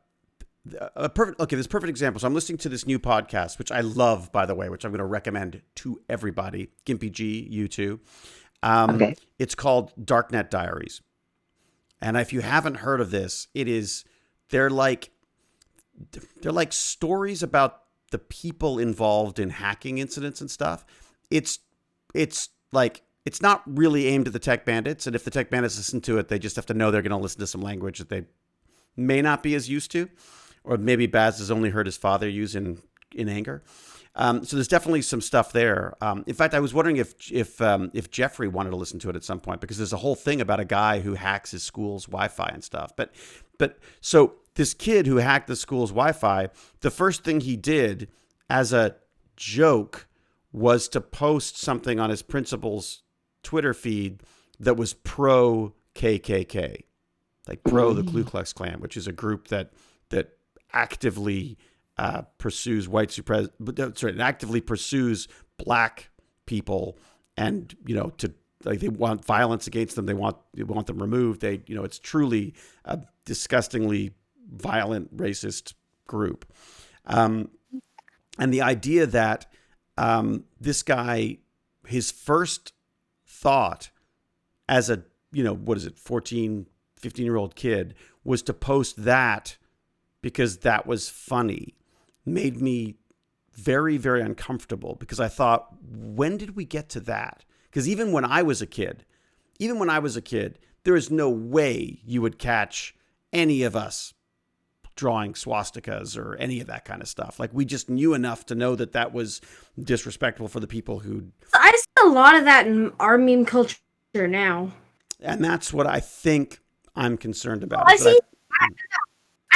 Speaker 1: perfect example. So I'm listening to this new podcast, which I love, by the way, which I'm going to recommend to everybody. Gimpy G, you too. Okay. It's called Darknet Diaries. And if you haven't heard of this, they're like stories about the people involved in hacking incidents and stuff. It's not really aimed at the tech bandits. And if the tech bandits listen to it, they just have to know they're going to listen to some language that they may not be as used to, or maybe Baz has only heard his father use in anger. So there's definitely some stuff there. In fact, I was wondering if Jeffrey wanted to listen to it at some point, because there's a whole thing about a guy who hacks his school's Wi-Fi and stuff. But so this kid who hacked the school's Wi-Fi, the first thing he did as a joke was to post something on his principal's Twitter feed that was pro KKK, like pro the Ku Klux Klan, which is a group that actively pursues white supremacy. It actively pursues black people, and to like they want violence against them. They want them removed. It's truly a disgustingly violent racist group. And the idea that this guy, his first thought as a 14, 15-year-old kid was to post that because that was funny, made me very, very uncomfortable, because I thought, when did we get to that? Because even when I was a kid, there is no way you would catch any of us drawing swastikas or any of that kind of stuff. Like, we just knew enough to know that was disrespectful for the people who...
Speaker 6: I see a lot of that in our meme culture now.
Speaker 1: And that's what I think I'm concerned about.
Speaker 6: Well, I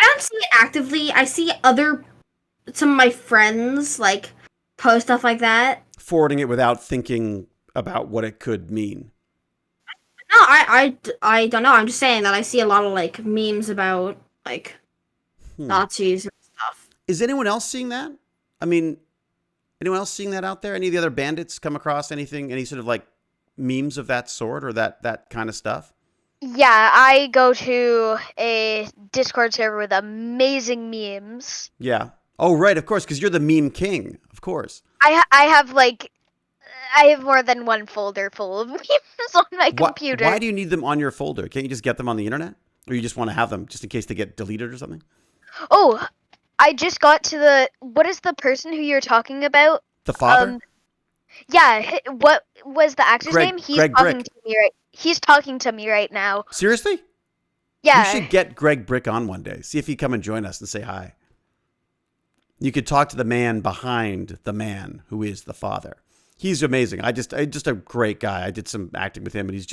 Speaker 6: don't see it actively. I see some of my friends like post stuff like that.
Speaker 1: Forwarding it without thinking about what it could mean.
Speaker 6: No, I don't know. I'm just saying that I see a lot of like memes about like Nazis and stuff.
Speaker 1: Is anyone else seeing that? I mean, anyone else seeing that out there? Any of the other bandits come across anything, any sort of like memes of that sort or that kind of stuff?
Speaker 2: Yeah, I go to a Discord server with amazing memes.
Speaker 1: Yeah. Oh, right, of course, because you're the meme king, of course.
Speaker 2: I have more than one folder full of memes on my computer.
Speaker 1: Why do you need them on your folder? Can't you just get them on the internet? Or you just want to have them just in case they get deleted or something?
Speaker 2: Oh, I just got to what is the person who you're talking about?
Speaker 1: The father?
Speaker 2: Yeah, what was the actor's name? He's talking to me right now.
Speaker 1: Seriously?
Speaker 2: Yeah.
Speaker 1: You should get Greg Brick on one day. See if he'd come and join us and say hi. You could talk to the man behind the man who is the father. He's amazing. Just a great guy. I did some acting with him, and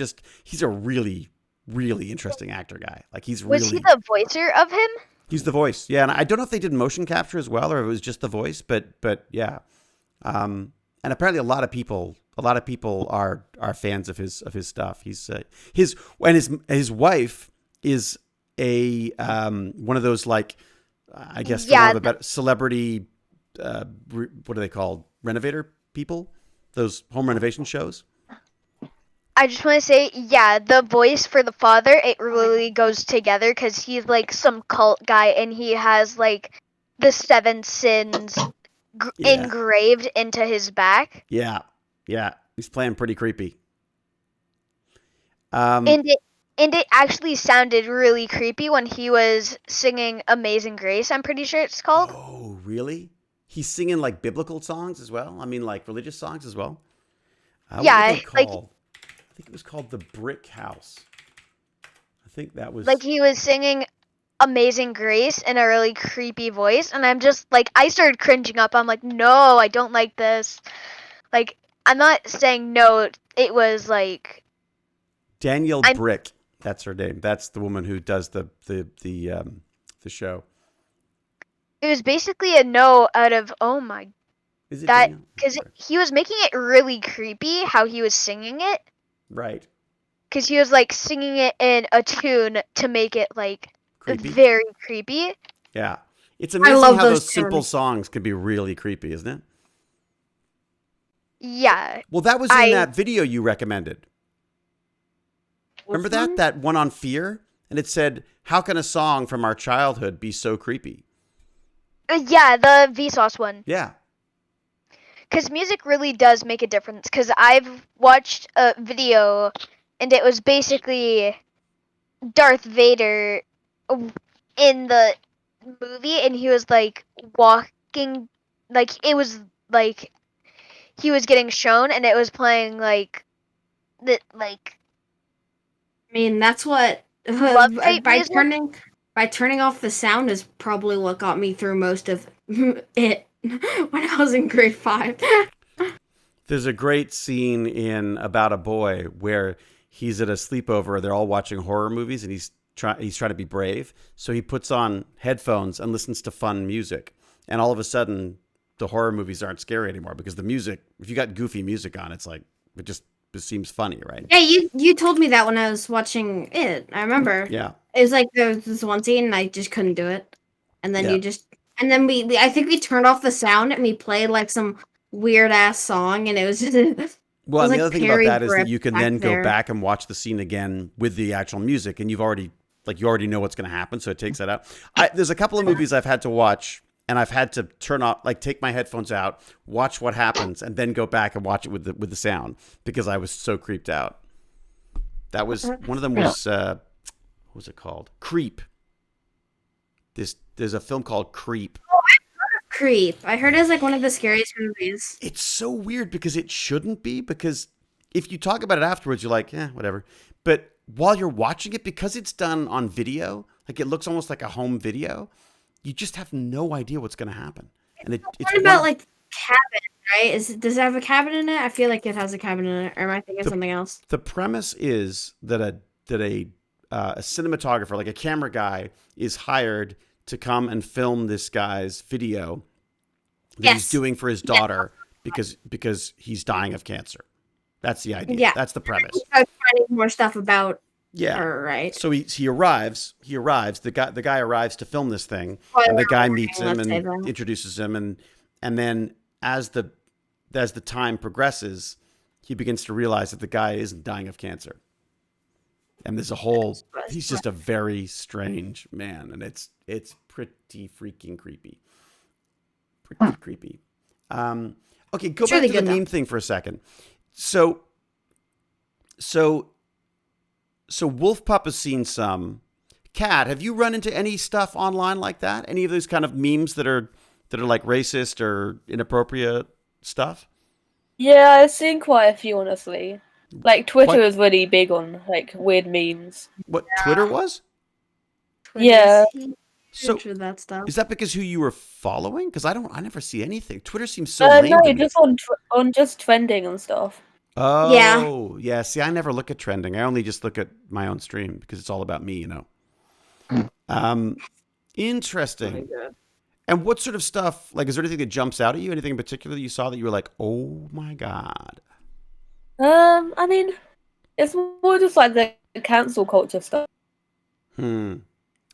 Speaker 1: he's a really, really interesting actor guy. Like, was
Speaker 2: he the voicer of him?
Speaker 1: He's the voice. Yeah, and I don't know if they did motion capture as well, or it was just the voice, but yeah. And apparently a lot of people are fans of his stuff. He's his wife is a one of those, like, I guess for want of a better celebrity, what are they called? Renovator people? Those home renovation shows?
Speaker 2: I just want to say, yeah, the voice for the father, it really goes together because he's like some cult guy and he has like the 7 sins engraved into his back.
Speaker 1: Yeah. Yeah. He's playing pretty creepy.
Speaker 2: And it actually sounded really creepy when he was singing Amazing Grace, I'm pretty sure it's called.
Speaker 1: Oh, really? He's singing like biblical songs as well? I mean, like religious songs as well?
Speaker 2: Yeah,
Speaker 1: like... I think it was called The Brick House. I think that was...
Speaker 2: Like, he was singing Amazing Grace in a really creepy voice, and I'm just, like, I started cringing up. I'm like, no, I don't like this. Like, I'm not saying no, it was, like...
Speaker 1: Danielle Brick, that's her name. That's the woman who does the show.
Speaker 2: It was basically a no out of, oh my...
Speaker 1: Is it
Speaker 2: that because he was making it really creepy how he was singing it.
Speaker 1: Right.
Speaker 2: Because he was like singing it in a tune to make it like
Speaker 1: creepy?
Speaker 2: Very creepy.
Speaker 1: Yeah. It's amazing how those simple songs can be really creepy, isn't it?
Speaker 2: Yeah.
Speaker 1: Well, that was in that video you recommended. Remember that? That one on fear? And it said, how can a song from our childhood be so creepy?
Speaker 2: Yeah, the Vsauce one.
Speaker 1: Yeah.
Speaker 2: Because music really does make a difference. Because I've watched a video, and it was basically Darth Vader in the movie, and he was like walking, like it was like he was getting shown, and it was playing like the like.
Speaker 6: I mean, that's what by turning off the sound is probably what got me through most of it. When I was in grade 5.
Speaker 1: There's a great scene in About a Boy where he's at a sleepover. They're all watching horror movies, and he's he's trying to be brave. So he puts on headphones and listens to fun music. And all of a sudden, the horror movies aren't scary anymore because the music, if you got goofy music on, it's like, it seems funny, right?
Speaker 6: Yeah, you told me that when I was watching it. I remember.
Speaker 1: Yeah.
Speaker 6: It was like there was this one scene and I just couldn't do it. And then and then we I think we turned off the sound and we played like some weird ass song and it was just
Speaker 1: Well, and the other thing about that is that you can then
Speaker 6: there.
Speaker 1: go back and watch the scene again with the actual music, and you already know what's going to happen, so it takes that out. There's a couple of movies I've had to watch, and I've had to turn off, like take my headphones out, watch what happens, and then go back and watch it with the sound because I was so creeped out. That was one of them was what was it called? Creep. There's a film called Creep.
Speaker 6: Creep. I heard it's like one of the scariest movies.
Speaker 1: It's so weird because it shouldn't be, because if you talk about it afterwards, you're like, whatever. But while you're watching it, because it's done on video, like it looks almost like a home video, you just have no idea what's going to happen. And it's
Speaker 6: what about like cabin, right? Does it have a cabin in it? I feel like it has a cabin in it. Or am I thinking something else?
Speaker 1: The premise is that a cinematographer, like a camera guy, is hired to come and film this guy's video that he's doing for his daughter because he's dying of cancer. That's the idea.
Speaker 6: Yeah.
Speaker 1: That's the premise.
Speaker 6: He starts finding more stuff about her, right?
Speaker 1: So he arrives. The guy arrives to film this thing,
Speaker 6: Oh,
Speaker 1: and the guy meets him
Speaker 6: let's say
Speaker 1: and
Speaker 6: that.
Speaker 1: introduces him, and then as the time progresses, he begins to realize that the guy isn't dying of cancer. And there's he's just a very strange man, and it's pretty freaking creepy. Pretty creepy. Okay, go back to the meme thing for a second. So Wolf Pup has seen some. Kat, have you run into any stuff online like that? Any of those kind of memes that are like racist or inappropriate stuff?
Speaker 5: Yeah, I've seen quite a few, honestly. Like Twitter is really big on like weird memes.
Speaker 1: What Twitter was?
Speaker 5: Yeah.
Speaker 1: So
Speaker 6: that stuff.
Speaker 1: Is that because who you were following? Because I never see anything. Twitter seems so lame.
Speaker 5: No, just on just trending and stuff.
Speaker 1: Oh, yeah. See, I never look at trending. I only just look at my own stream because it's all about me, Interesting. And what sort of stuff? Like, is there anything that jumps out at you? Anything in particular that you saw that you were like, "Oh my god"?
Speaker 5: I mean, it's more just like the cancel culture stuff.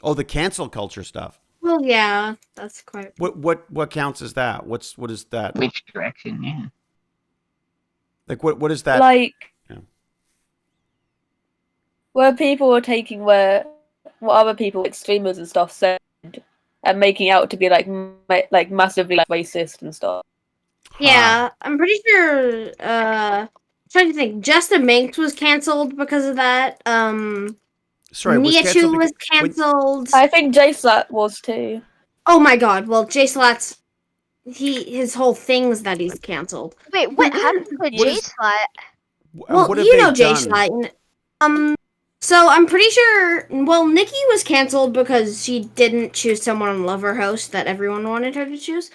Speaker 1: Oh, the cancel culture stuff.
Speaker 6: Well, yeah, that's quite.
Speaker 1: What counts as that? What is that?
Speaker 3: Which direction? Yeah.
Speaker 1: Like what is that?
Speaker 5: Like where people are taking what other people, like streamers and stuff, said and making out to be like massively like racist and stuff.
Speaker 6: Yeah, I'm pretty sure. Trying to think. Justin Minks was canceled because of that.
Speaker 1: Sorry,
Speaker 6: Niachu was canceled.
Speaker 5: I think Jay Slat was too.
Speaker 6: Oh my god! Well, Jay Slat's his whole thing's that he's canceled.
Speaker 2: Wait, what happened with Jay Slat?
Speaker 6: Well, you know Jay Slat. So I'm pretty sure. Well, Nikki was canceled because she didn't choose someone on Lover Host that everyone wanted her to choose.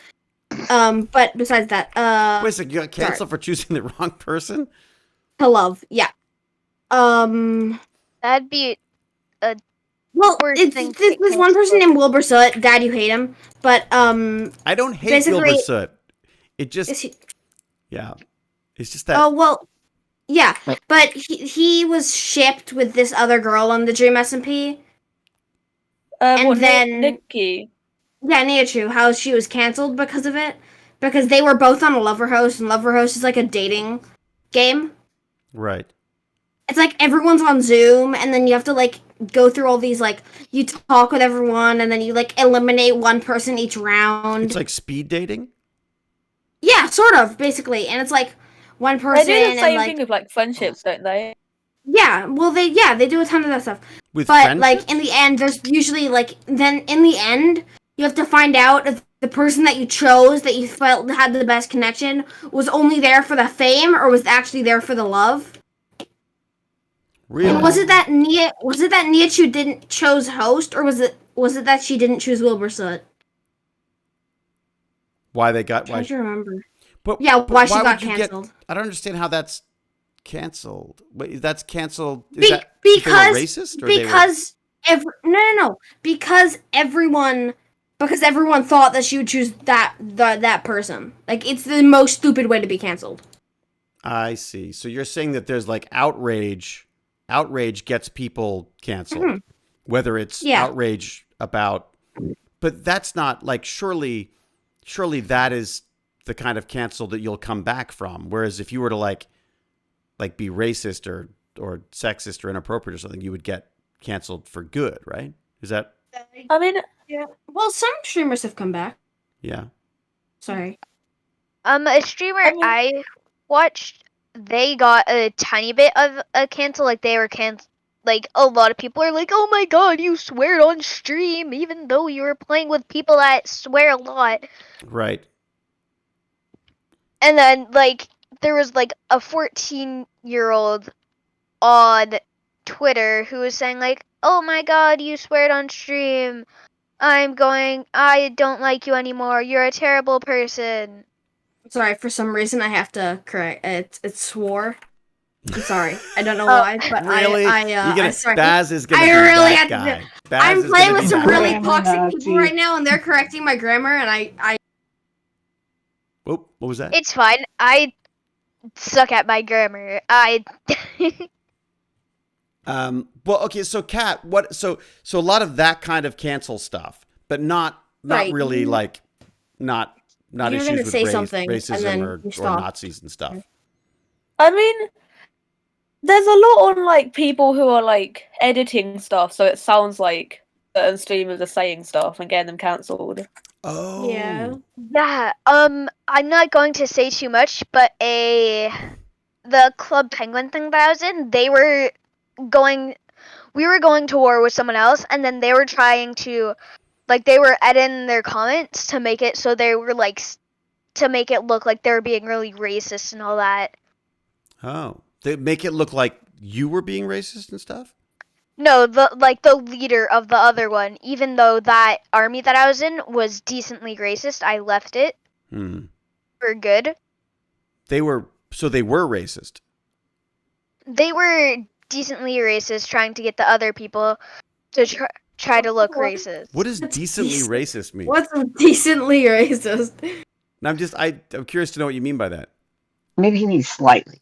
Speaker 6: But besides that,
Speaker 1: wait a second, you got canceled for choosing the wrong person?
Speaker 6: To love, yeah.
Speaker 2: That'd be a
Speaker 6: well, it's this one person named Wilbur Soot. Dad, you hate him, but
Speaker 1: I don't hate Wilbur Soot. It just yeah, it's just that.
Speaker 6: Oh well, yeah, but he was shipped with this other girl on the Dream SMP, and then
Speaker 5: Nikki.
Speaker 6: Yeah, Niachu, how she was canceled because of it. Because they were both on a Lover Host, and Lover Host is like a dating game.
Speaker 1: Right.
Speaker 6: It's like everyone's on Zoom, and then you have to like go through all these like you talk with everyone, and then you like eliminate one person each round.
Speaker 1: It's like speed dating?
Speaker 6: Yeah, sort of, basically. And it's like one person.
Speaker 5: They do the same
Speaker 6: and,
Speaker 5: thing with like friendships, don't they?
Speaker 6: Yeah, well they do a ton of that stuff.
Speaker 1: With
Speaker 6: but
Speaker 1: friendships?
Speaker 6: like in the end, there's usually like then in the end you have to find out if the person that you chose that you felt had the best connection was only there for the fame or was actually there for the love.
Speaker 1: Really?
Speaker 6: And was it that Niachu didn't chose host, or was it that she didn't choose Wilbur Soot?
Speaker 1: Why they got?
Speaker 6: I
Speaker 1: Why?
Speaker 6: don't remember.
Speaker 1: But
Speaker 6: why she got
Speaker 1: would you
Speaker 6: canceled?
Speaker 1: I don't understand how that's canceled. Wait, that's canceled.
Speaker 6: Because
Speaker 1: they were racist? Or
Speaker 6: No. Because everyone thought that she would choose that person. Like, it's the most stupid way to be canceled.
Speaker 1: I see. So you're saying that there's like outrage. Outrage gets people canceled, whether it's outrage about. But that's not like surely that is the kind of cancel that you'll come back from. Whereas if you were to like be racist or sexist or inappropriate or something, you would get canceled for good, right? Is that?
Speaker 5: I mean,
Speaker 6: Yeah. Well, some streamers have come back.
Speaker 1: Yeah.
Speaker 6: Sorry.
Speaker 2: A streamer I watched, they got a tiny bit of a cancel. Like they were like a lot of people are like, "Oh my god, you swear on stream," even though you were playing with people that swear a lot.
Speaker 1: Right.
Speaker 2: And then like there was like a 14-year-old on Twitter who was saying like, "Oh my god, you swear on stream. I don't like you anymore. You're a terrible person."
Speaker 6: Sorry, for some reason I have to correct it. It's swore. I'm sorry. I don't know why, but
Speaker 1: Really?
Speaker 6: I'm sorry.
Speaker 1: Baz is gonna
Speaker 6: I
Speaker 1: be
Speaker 6: really
Speaker 1: that
Speaker 6: had to
Speaker 1: guy.
Speaker 6: do-
Speaker 1: Baz
Speaker 6: I'm
Speaker 1: is
Speaker 6: playing
Speaker 1: gonna
Speaker 6: with
Speaker 1: be
Speaker 6: some
Speaker 1: that
Speaker 6: really
Speaker 1: guy.
Speaker 6: toxic people right now, and they're correcting my grammar, and I
Speaker 1: Whoop, what was that?
Speaker 2: It's fine. I suck at my grammar.
Speaker 1: Well, okay, so Kat, what? So a lot of that kind of cancel stuff, but not
Speaker 6: Right.
Speaker 1: really like not
Speaker 6: You're
Speaker 1: issues
Speaker 6: gonna
Speaker 1: with
Speaker 6: say something, and
Speaker 1: racism
Speaker 6: then
Speaker 1: or
Speaker 6: you stop.
Speaker 1: Nazis and stuff.
Speaker 5: I mean, there's a lot on like people who are like editing stuff, so it sounds like certain streamers are saying stuff and getting them cancelled.
Speaker 1: Oh,
Speaker 6: Yeah.
Speaker 2: Yeah. I'm not going to say too much, but the Club Penguin thing that I was in, we were going to war with someone else, and then they were trying to, like, they were editing their comments to make it so they were like to make it look like they were being really racist and all that.
Speaker 1: Oh, they make it look like you were being racist and stuff.
Speaker 2: No, the leader of the other one, even though that army that I was in was decently racist, I left it for good.
Speaker 1: They were racist.
Speaker 2: They were decently racist, trying to get the other people to try to look racist.
Speaker 1: What does decently racist mean?
Speaker 6: What's decently racist?
Speaker 1: I'm curious to know what you mean by that.
Speaker 3: Maybe he means slightly.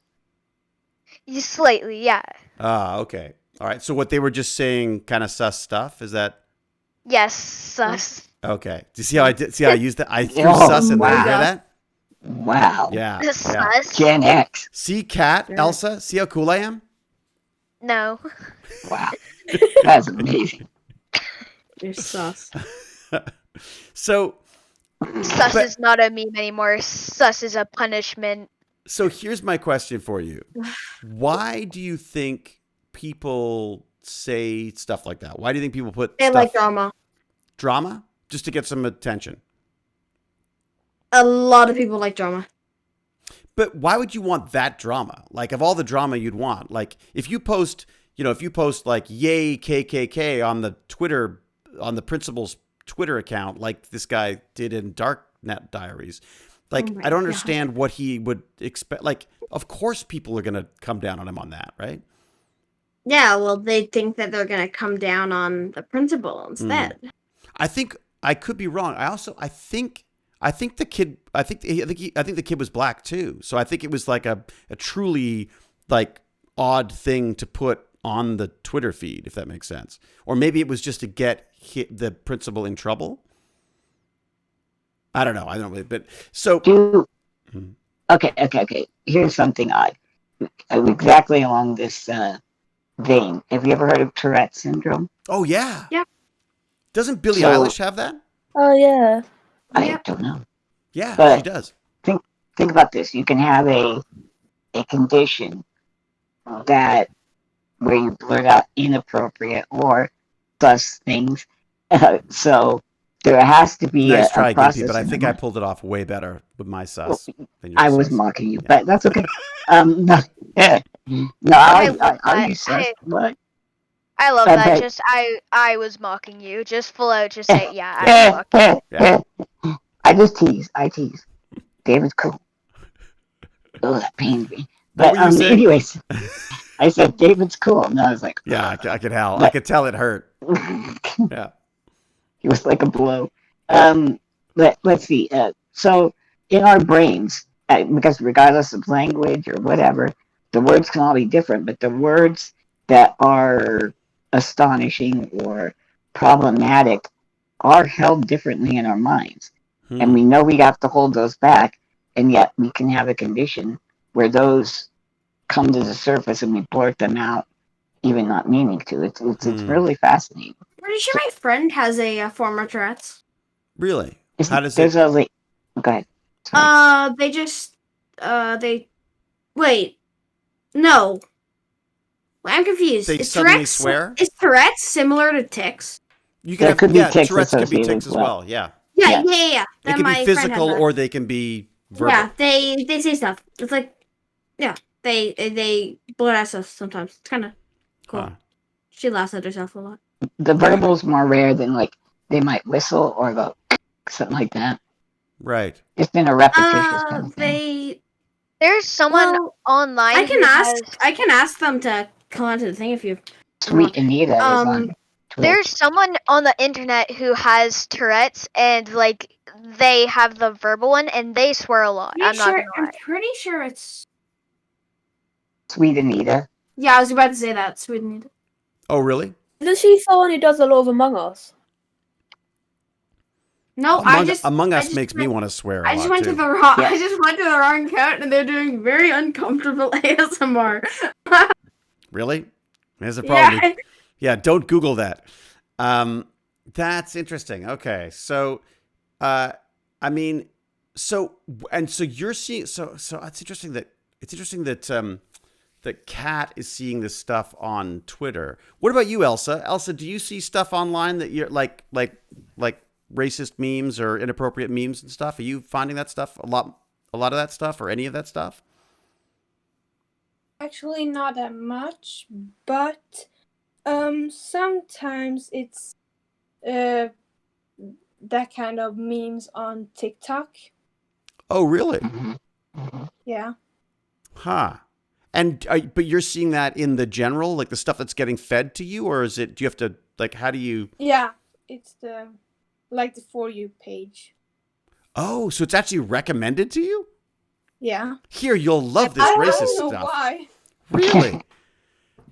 Speaker 2: Slightly, yeah.
Speaker 1: Ah, okay. All right. So what they were just saying, kind of sus stuff, is that?
Speaker 2: Yes, sus.
Speaker 1: Okay. Do you see how I did? See how I used that? I threw
Speaker 3: Oh,
Speaker 1: sus in there. You hear
Speaker 3: wow.
Speaker 1: that?
Speaker 3: Wow.
Speaker 1: Yeah. Yeah.
Speaker 2: Sus?
Speaker 3: Gen X.
Speaker 1: See, Kat, Elsa. See how cool I am?
Speaker 2: No.
Speaker 3: Wow. That's amazing.
Speaker 6: You're sus.
Speaker 1: So
Speaker 2: Sus
Speaker 1: But-
Speaker 2: is not a meme anymore. Sus is a punishment.
Speaker 1: So here's my question for you. Why do you think people say stuff like that? Why do you think people put
Speaker 6: They
Speaker 1: stuff,
Speaker 6: like drama.
Speaker 1: drama just to get some attention?
Speaker 6: A lot of people like drama.
Speaker 1: But why would you want that drama? Like, of all the drama you'd want, like if you post like "Yay KKK" on the Twitter, on the principal's Twitter account, like this guy did in Darknet Diaries, like
Speaker 6: Oh my
Speaker 1: I don't
Speaker 6: God.
Speaker 1: understand what he would expect. Like, of course people are gonna come down on him on that, right?
Speaker 6: Yeah, well, they think that they're gonna come down on the principal instead.
Speaker 1: I think I could be wrong. I think the kid. I think the kid was black too. So I think it was like a truly like odd thing to put on the Twitter feed, if that makes sense. Or maybe it was just to get the principal in trouble. I don't know. But so.
Speaker 3: Okay. Here's something odd. Exactly along this vein. Have you ever heard of Tourette syndrome?
Speaker 1: Oh yeah.
Speaker 6: Yeah.
Speaker 1: Doesn't Billie
Speaker 3: So-
Speaker 1: Eilish have that?
Speaker 5: Oh yeah.
Speaker 3: I don't know.
Speaker 1: Yeah,
Speaker 3: But-
Speaker 1: she does.
Speaker 3: Think about this. You can have a condition that where you blurt out inappropriate or sus things. So there has to be
Speaker 1: Nice
Speaker 3: a
Speaker 1: try,
Speaker 3: process.
Speaker 1: Gimpy, but I
Speaker 3: in the
Speaker 1: think I
Speaker 3: mind.
Speaker 1: pulled it off way better with my sus than your
Speaker 3: I was
Speaker 1: sus.
Speaker 3: mocking you,
Speaker 1: Yeah.
Speaker 3: but that's okay. No, I use sus. What?
Speaker 2: I love
Speaker 3: Okay.
Speaker 2: that. Just I was mocking you. Just full out. Just say yeah. I was mocking.
Speaker 1: Yeah.
Speaker 3: I just tease. David's cool. Oh, that pained me.
Speaker 1: What
Speaker 3: But
Speaker 1: were you saying?
Speaker 3: anyways, I said, David's cool. And I was like,
Speaker 1: Yeah, I could tell. I could tell it hurt. Yeah.
Speaker 3: It was like a blow. Let's see. So in our brains, because regardless of language or whatever, the words can all be different, but the words that are astonishing or problematic are held differently in our minds. And we know we have to hold those back, and yet we can have a condition where those come to the surface and we blurt them out, even not meaning to. It's really fascinating.
Speaker 6: Pretty sure my friend has a form of Tourette's.
Speaker 1: Really? How does
Speaker 3: There's
Speaker 1: it?
Speaker 3: a link. Go ahead. Sorry.
Speaker 6: They just wait. No. I'm confused.
Speaker 1: They
Speaker 6: Is
Speaker 1: suddenly
Speaker 6: Tourette's
Speaker 1: swear?
Speaker 6: Is Tourette's similar to tics?
Speaker 1: You
Speaker 3: There
Speaker 1: have,
Speaker 3: could be
Speaker 1: yeah,
Speaker 3: tics
Speaker 1: Tourette's could be
Speaker 3: associated
Speaker 1: tics
Speaker 3: as
Speaker 1: as
Speaker 3: well.
Speaker 1: well. Yeah.
Speaker 6: Yeah.
Speaker 1: They
Speaker 6: Then
Speaker 1: can
Speaker 6: my
Speaker 1: be
Speaker 6: friend has
Speaker 1: physical
Speaker 6: that.
Speaker 1: or they can be verbal.
Speaker 6: Yeah, they say stuff. It's like, yeah, they blurt out stuff sometimes. It's kind of cool.
Speaker 1: Huh.
Speaker 6: She laughs at herself a lot.
Speaker 3: The verbal's more rare than like they might whistle or go something like that.
Speaker 1: Right.
Speaker 3: It's been a repetitious kind of thing.
Speaker 2: There's someone online.
Speaker 6: I can
Speaker 2: who
Speaker 6: ask.
Speaker 2: has-
Speaker 6: I can ask them to come onto the thing if you.
Speaker 3: Sweet Anita is on Twitch.
Speaker 2: There's someone on the internet who has Tourette's, and like they have the verbal one, and they swear a lot. I'm not gonna lie.
Speaker 6: I'm pretty sure it's.
Speaker 3: Sweet Anita.
Speaker 6: Yeah, I was about to say that. Sweden.
Speaker 1: Oh, really?
Speaker 5: Isn't she someone who does a lot of Among Us?
Speaker 6: No,
Speaker 1: Among Us
Speaker 6: just
Speaker 1: makes me want to swear a
Speaker 6: I just
Speaker 1: lot
Speaker 6: went
Speaker 1: too.
Speaker 6: to the wrong.
Speaker 3: Yeah.
Speaker 6: I just went to the wrong account, and they're doing very uncomfortable ASMR.
Speaker 1: Really? There's a problem.
Speaker 6: Yeah.
Speaker 1: Yeah, don't Google that. That's interesting. Okay, so, I mean, so you're seeing. So it's interesting that that Kat is seeing this stuff on Twitter. What about you, Elsa? Elsa, do you see stuff online that you're like racist memes or inappropriate memes and stuff? Are you finding that stuff a lot of that stuff or any of that stuff?
Speaker 4: Actually, not that much, but sometimes it's that kind of memes on TikTok.
Speaker 1: Oh, really?
Speaker 4: Yeah.
Speaker 1: Huh. And but you're seeing that in the general, like the stuff that's getting fed to you, or is it? Do you have to like? How do you?
Speaker 4: Yeah, it's the For You page.
Speaker 1: Oh, so it's actually recommended to you?
Speaker 4: Yeah.
Speaker 1: Here, you'll love this
Speaker 4: I
Speaker 1: racist
Speaker 4: don't know
Speaker 1: stuff.
Speaker 4: why.
Speaker 1: Really?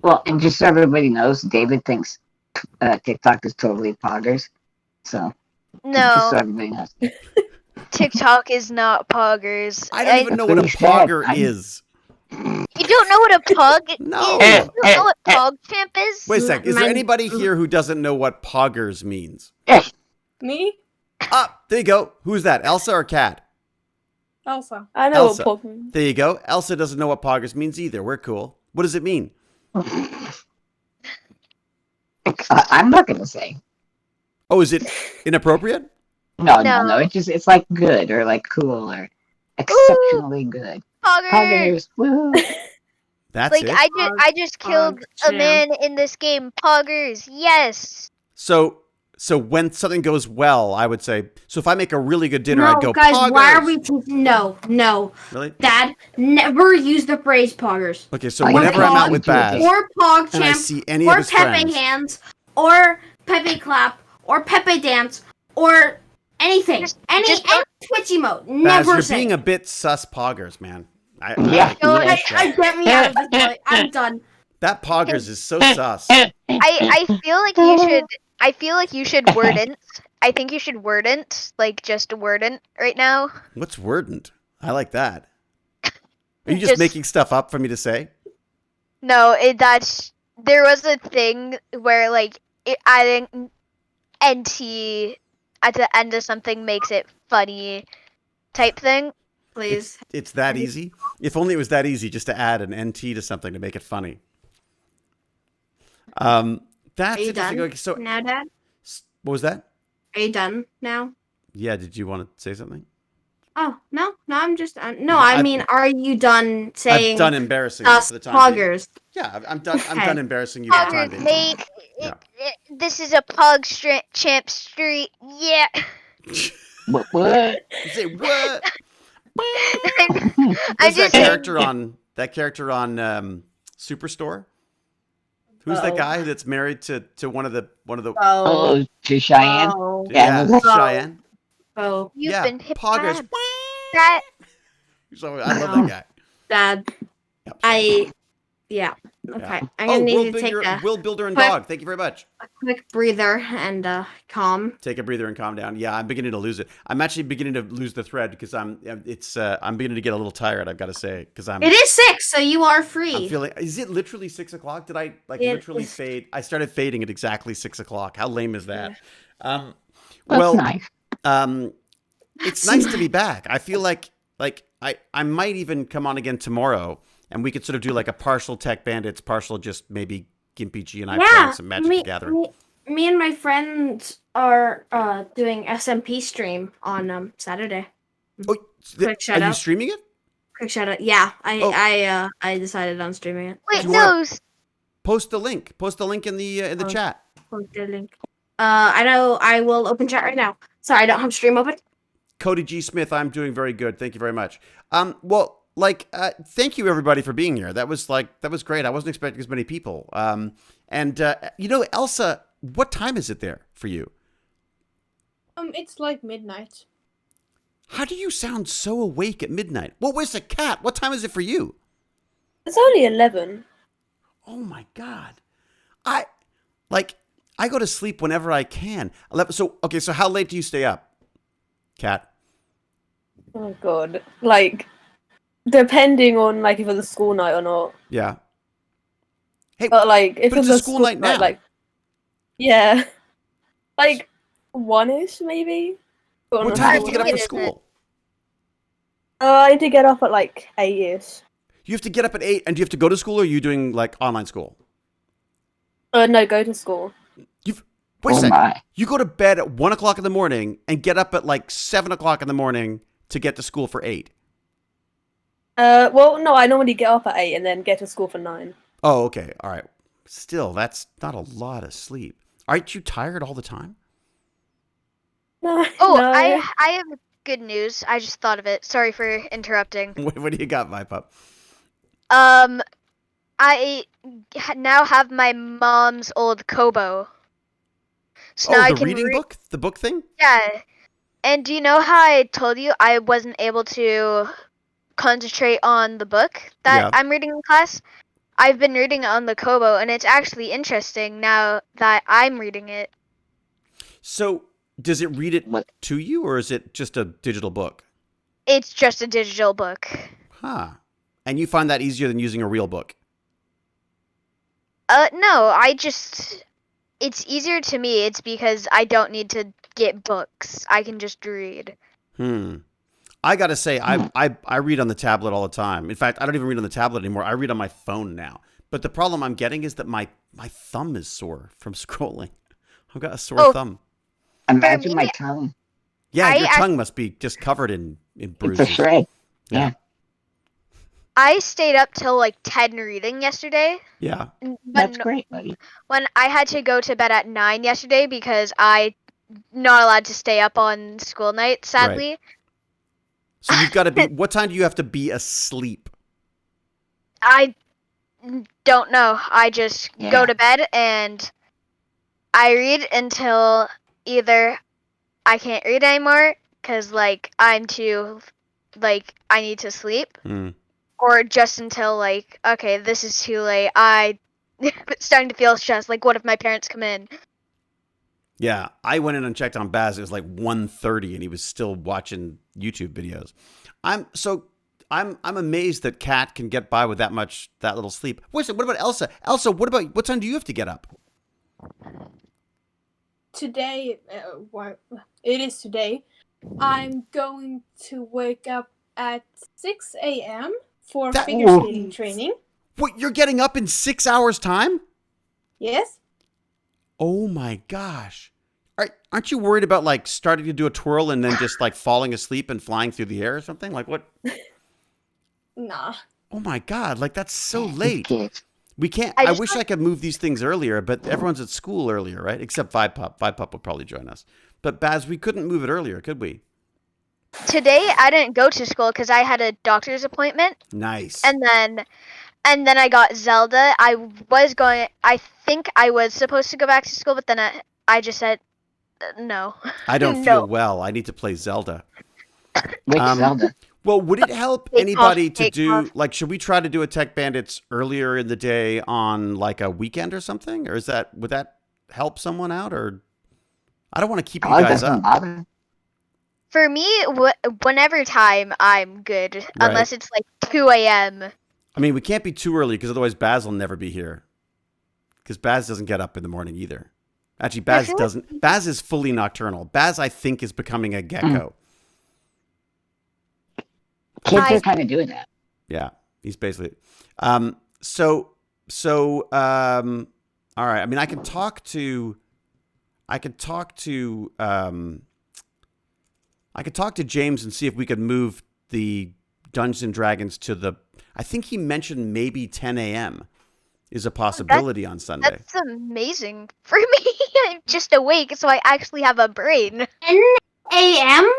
Speaker 3: Well, and just so everybody knows, David thinks TikTok is totally poggers. So just so
Speaker 2: No,
Speaker 3: everybody knows.
Speaker 2: TikTok is not poggers.
Speaker 1: I don't even know what a
Speaker 3: That's what he said.
Speaker 1: pogger is.
Speaker 2: You don't know what a pug
Speaker 1: No.
Speaker 2: is? You don't know what PogChamp is?
Speaker 1: Wait a sec. Is there
Speaker 6: My-
Speaker 1: anybody here who doesn't know what poggers means?
Speaker 4: Me?
Speaker 1: Ah, there you go. Who's that? Elsa or Kat?
Speaker 4: Elsa.
Speaker 5: I know
Speaker 1: Elsa.
Speaker 5: what Pokemon.
Speaker 1: There you go. Elsa doesn't know what poggers means either. We're cool. What does it mean?
Speaker 3: I'm not going to say.
Speaker 1: Oh, is it inappropriate?
Speaker 3: No.
Speaker 2: No.
Speaker 3: It's like good or like cool or exceptionally good.
Speaker 2: Poggers.
Speaker 3: Poggers. Woo.
Speaker 1: That's
Speaker 2: Like
Speaker 1: it.
Speaker 2: I just killed a
Speaker 6: PogChamp.
Speaker 2: man in this game. Poggers. Yes.
Speaker 1: So when something goes well, I would say. So if I make a really good dinner,
Speaker 6: No,
Speaker 1: I'd go.
Speaker 6: guys, why are
Speaker 1: "Poggers."
Speaker 6: we? No.
Speaker 1: Really?
Speaker 6: Dad, never use the phrase poggers.
Speaker 1: Okay, so
Speaker 3: I
Speaker 1: whenever
Speaker 3: know.
Speaker 1: I'm out with Baz
Speaker 6: Or
Speaker 1: and I
Speaker 6: PogChamp,
Speaker 1: see any
Speaker 6: or
Speaker 1: of his
Speaker 6: Pepe
Speaker 1: friends,
Speaker 6: Hands, or Pepe Clap, or Pepe Dance, or anything.
Speaker 2: Just
Speaker 6: Any
Speaker 2: don't-
Speaker 6: Twitch emote.
Speaker 1: Baz,
Speaker 6: Never
Speaker 1: you're
Speaker 6: say.
Speaker 1: being a bit sus poggers, man.
Speaker 3: Yeah.
Speaker 6: I get me out of this boy. I'm done.
Speaker 1: That poggers is so sus.
Speaker 2: I feel like you should. I feel like you should wordant. I think you should wordant, like just wordant right now.
Speaker 1: What's wordant? I like that. Are you just making stuff up for me to say?
Speaker 2: No, there was a thing where like adding NT at the end of something makes it funny, type thing.
Speaker 6: Please.
Speaker 1: It's that easy? If only it was that easy just to add an NT to something to make it funny. That's
Speaker 6: Are you
Speaker 1: interesting.
Speaker 6: done
Speaker 1: Okay, so
Speaker 6: now, Dad?
Speaker 1: what was that?
Speaker 6: Are you done now?
Speaker 1: Yeah, did you want to say something?
Speaker 6: Oh, no. I'm just... no, I mean, are you done saying...
Speaker 1: I've done embarrassing you
Speaker 6: us
Speaker 1: for the time being.
Speaker 6: poggers?
Speaker 1: Yeah, I'm done. I'm
Speaker 6: Okay.
Speaker 1: done embarrassing you for the time
Speaker 2: Poggers,
Speaker 1: being.
Speaker 2: mate.
Speaker 1: Yeah.
Speaker 2: This is a Pog Champ Street. Yeah.
Speaker 3: What?
Speaker 1: You say what?
Speaker 2: I
Speaker 1: There's
Speaker 2: just
Speaker 1: that character on Superstore? Who's that guy that's married to one of the
Speaker 3: Oh, to Cheyenne.
Speaker 6: Oh.
Speaker 1: yeah,
Speaker 3: Yeah.
Speaker 1: Cheyenne?
Speaker 6: Oh.
Speaker 2: You've been hit
Speaker 1: Poggers.
Speaker 2: by that.
Speaker 1: So I love that guy.
Speaker 6: Dad.
Speaker 1: Yep.
Speaker 6: Yeah. Okay.
Speaker 1: Yeah.
Speaker 6: I'm gonna need to take
Speaker 1: Will Builder and
Speaker 6: quick-
Speaker 1: Dog. Thank you very much.
Speaker 6: a quick breather and calm.
Speaker 1: Take a breather and calm down. Yeah, I'm beginning to lose it. I'm actually beginning to lose the thread because I'm beginning to get a little tired. I've got to say because
Speaker 6: It is 6, so you are
Speaker 1: I'm
Speaker 6: free.
Speaker 1: feeling. Is it literally 6 o'clock? Did I
Speaker 6: It
Speaker 1: literally
Speaker 6: is.
Speaker 1: fade? I started fading at exactly 6 o'clock. How lame is that?
Speaker 3: That's
Speaker 1: Well,
Speaker 3: nice.
Speaker 1: it's nice to be back. I feel like I might even come on again tomorrow, and we could sort of do like a partial Tech Bandits, partial just maybe Gimpy G and I playing some Magic the Gathering.
Speaker 6: Me and my friends are doing SMP stream on Saturday.
Speaker 1: Oh,
Speaker 6: Quick shout
Speaker 1: are you
Speaker 6: out.
Speaker 1: streaming it?
Speaker 6: Quick shout out. Yeah,
Speaker 1: Oh.
Speaker 6: I decided on streaming it.
Speaker 2: Wait,
Speaker 1: Do you
Speaker 2: no.
Speaker 1: wanna- Post the link. Post the link in the
Speaker 6: Oh.
Speaker 1: chat.
Speaker 6: Post the link. I know. I will open chat right now. Sorry, I don't have stream open.
Speaker 1: Cody G. Smith, I'm doing very good. Thank you very much. Well, thank you everybody for being here. That was great. I wasn't expecting as many people. Elsa, what time is it there for you?
Speaker 4: It's like midnight.
Speaker 1: How do you sound so awake at midnight? Well, where's the cat? What time is it for you?
Speaker 5: It's only 11.
Speaker 1: Oh my God. I go to sleep whenever I can. So how late do you stay up, Cat?
Speaker 5: Oh god. Like, depending on like if it's a school night or not.
Speaker 1: Yeah. Hey,
Speaker 5: But like if
Speaker 1: but
Speaker 5: it's
Speaker 1: it's
Speaker 5: a
Speaker 1: a school night now.
Speaker 5: like yeah. Like 1-ish maybe.
Speaker 1: what time do you have to get up for school?
Speaker 5: I need to get up at like 8-ish.
Speaker 1: You have to get up at 8, and do you have to go to school, or are you doing like online school?
Speaker 5: No, go to school.
Speaker 1: Wait a
Speaker 3: Oh
Speaker 1: second.
Speaker 3: my.
Speaker 1: You go to bed at 1 o'clock in the morning and get up at like 7 o'clock in the morning to get to school for 8.
Speaker 5: Well, no, I normally get up at 8 and then get to school for 9.
Speaker 1: Oh, okay. All right. Still, that's not a lot of sleep. Aren't you tired all the time?
Speaker 5: No.
Speaker 2: Oh,
Speaker 5: no.
Speaker 2: I have good news. I just thought of it. Sorry for interrupting.
Speaker 1: What do you got, my pup?
Speaker 2: I now have my mom's old Kobo. So now I
Speaker 1: The
Speaker 2: can
Speaker 1: reading book? The book thing?
Speaker 2: Yeah. And do you know how I told you I wasn't able to concentrate on the book that
Speaker 1: Yeah.
Speaker 2: I'm reading in class? I've been reading it on the Kobo, and it's actually interesting now that I'm reading it.
Speaker 1: So, does it read it
Speaker 3: What?
Speaker 1: to you, or is it just a digital book?
Speaker 2: It's just a digital book.
Speaker 1: Huh. And you find that easier than using a real book?
Speaker 2: No, it's easier to me. It's because I don't need to get books. I can just read.
Speaker 1: I gotta say, I read on the tablet all the time. In fact, I don't even read on the tablet anymore. I read on my phone now. But the problem I'm getting is that my thumb is sore from scrolling. I've got a sore thumb.
Speaker 3: Imagine
Speaker 2: me,
Speaker 3: my tongue.
Speaker 1: Yeah,
Speaker 2: I
Speaker 1: your tongue must be just covered in
Speaker 3: It's
Speaker 1: bruises.
Speaker 3: a shred. Yeah.
Speaker 2: I stayed up till like 10 reading yesterday.
Speaker 1: Yeah.
Speaker 2: But
Speaker 3: That's great, buddy.
Speaker 2: when I had to go to bed at 9 yesterday because I'm not allowed to stay up on school night, sadly.
Speaker 1: So you've got to be. What time do you have to be asleep?
Speaker 2: I don't know. I just
Speaker 3: Yeah.
Speaker 2: go to bed and I read until either I can't read anymore because like I'm too like I need to sleep, or just until like okay, this is too late. It's starting to feel stressed. Like what if my parents come in?
Speaker 1: Yeah, I went in and checked on Baz. It was like 1:30, and he was still watching YouTube videos. I'm amazed that Kat can get by with that little sleep. What about Elsa? Elsa, what time do you have to get up?
Speaker 4: Today, it is today. I'm going to wake up at 6 a.m. for
Speaker 1: That-
Speaker 4: figure skating training.
Speaker 1: What, you're getting up in 6 hours time?
Speaker 4: Yes.
Speaker 1: Oh my gosh. Aren't you worried about like starting to do a twirl and then just like falling asleep and flying through the air or something? Like what?
Speaker 4: Nah.
Speaker 1: Oh my God, like that's so
Speaker 3: Who
Speaker 1: late.
Speaker 3: cares?
Speaker 1: We can't,
Speaker 2: I
Speaker 1: I
Speaker 2: just
Speaker 1: wish I could move these things earlier, but everyone's at school earlier, right? Except Vipup. Vipup would probably join us. But Baz, we couldn't move it earlier, could we?
Speaker 2: Today I didn't go to school because I had a doctor's appointment.
Speaker 1: Nice.
Speaker 2: And then And then I got Zelda. I think I was supposed to go back to school, but then I just said no.
Speaker 1: I don't
Speaker 2: No.
Speaker 1: feel well. I need to play Zelda.
Speaker 3: Which Zelda?
Speaker 1: Well, would it help
Speaker 2: Take
Speaker 1: anybody
Speaker 2: off,
Speaker 1: to
Speaker 2: take
Speaker 1: do
Speaker 2: off.
Speaker 1: like? Should we try to do a Tech Bandits earlier in the day on like a weekend or something? Or would that help someone out? Or I don't want to keep you
Speaker 3: Oh, it
Speaker 1: guys
Speaker 3: doesn't
Speaker 1: up.
Speaker 3: bother.
Speaker 2: For me, whenever time, I'm good.
Speaker 1: Right.
Speaker 2: Unless it's like 2 a.m.
Speaker 1: I mean, we can't be too early because otherwise Baz will never be here. Because Baz doesn't get up in the morning either. Actually, Baz doesn't. Baz is fully nocturnal. Baz, I think, is becoming a gecko.
Speaker 3: Kids are kind of doing that.
Speaker 1: Yeah, he's basically. All right. I mean, I can talk to James and see if we could move the Dungeons and Dragons to the. I think he mentioned maybe 10 a.m. is a possibility on Sunday.
Speaker 2: That's amazing for me. I'm just awake, so I actually have a brain.
Speaker 6: 10 a.m.?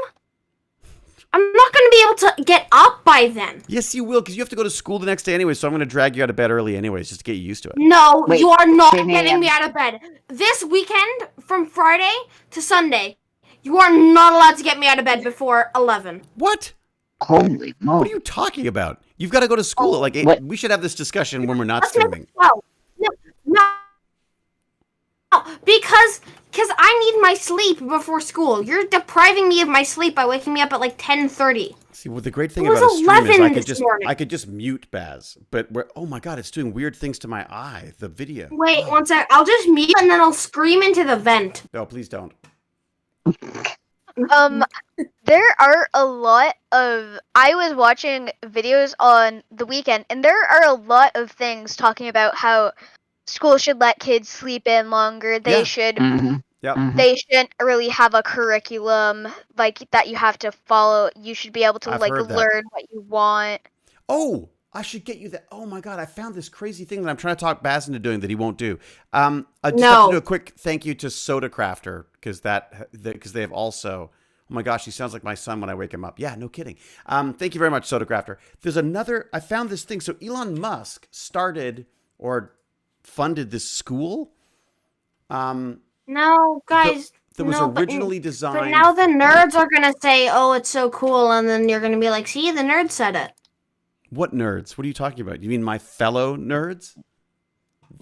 Speaker 6: I'm not going to be able to get up by then.
Speaker 1: Yes, you will, because you have to go to school the next day anyway. So I'm going to drag you out of bed early anyways, just to get you used to it.
Speaker 6: No,
Speaker 3: Wait,
Speaker 6: you are not
Speaker 3: 10
Speaker 6: getting
Speaker 3: a.m.
Speaker 6: me out of bed. This weekend, from Friday to Sunday, you are not allowed to get me out of bed before 11.
Speaker 1: What?
Speaker 3: Holy moly.
Speaker 1: What are you talking about? You've got to go to school at like 8.
Speaker 3: What?
Speaker 1: We should have this discussion when we're not
Speaker 6: Let's make
Speaker 1: streaming.
Speaker 6: it 12. No, because I need my sleep before school. You're depriving me of my sleep by waking me up at like 10:30.
Speaker 1: See, well, the great thing
Speaker 6: It was
Speaker 1: about a stream is
Speaker 6: 11 this morning.
Speaker 1: I could just mute Baz. But oh my god, it's doing weird things to my eye. The video.
Speaker 6: Wait, one sec. I'll just mute and then I'll scream into the vent.
Speaker 1: No, please don't.
Speaker 2: There are a lot of. I was watching videos on the weekend, and there are a lot of things talking about how school should let kids sleep in longer. They
Speaker 1: Yeah.
Speaker 2: should.
Speaker 3: Mhm.
Speaker 1: Yep.
Speaker 3: Mhm.
Speaker 2: They shouldn't really have a curriculum like that you have to follow. You should be able to
Speaker 1: I've
Speaker 2: like
Speaker 1: heard that.
Speaker 2: learn what you want.
Speaker 1: Oh, I should get you that. Oh my god, I found this crazy thing that I'm trying to talk Baz into doing that he won't do. I just have to do a quick thank you to Soda Crafter because they have also. Oh my gosh, he sounds like my son when I wake him up. Yeah, no kidding. Thank you very much, Soda Crafter. There's another. I found this thing. So Elon Musk started or funded this school.
Speaker 6: No, guys.
Speaker 1: That was
Speaker 6: no,
Speaker 1: originally
Speaker 6: but
Speaker 1: designed.
Speaker 6: now the nerds are gonna say, "Oh, it's so cool," and then you're gonna be like, "See, the nerd said it."
Speaker 1: What nerds? What are you talking about? You mean my fellow nerds?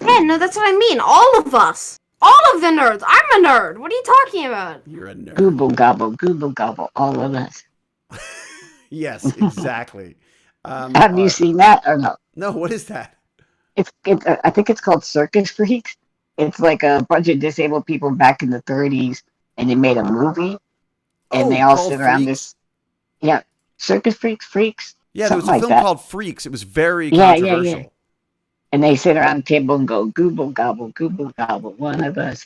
Speaker 6: Yeah, no, that's what I mean. All of us, all of the nerds. I'm a nerd. What are you talking about?
Speaker 1: You're a nerd.
Speaker 3: Google gobble, all of us.
Speaker 1: Yes, exactly.
Speaker 3: Have you seen that or no?
Speaker 1: No, what is that?
Speaker 3: It's I think it's called Circus Freaks. It's like a bunch of disabled people back in the 30s, and they made a movie, and they all
Speaker 1: called
Speaker 3: sit around
Speaker 1: Freaks?
Speaker 3: this. Yeah, Circus Freaks.
Speaker 1: Yeah, there was a
Speaker 3: something
Speaker 1: film
Speaker 3: like that.
Speaker 1: called Freaks. It was very
Speaker 3: Yeah.
Speaker 1: controversial.
Speaker 3: And they sit around the table and go, Google gobble, one of us.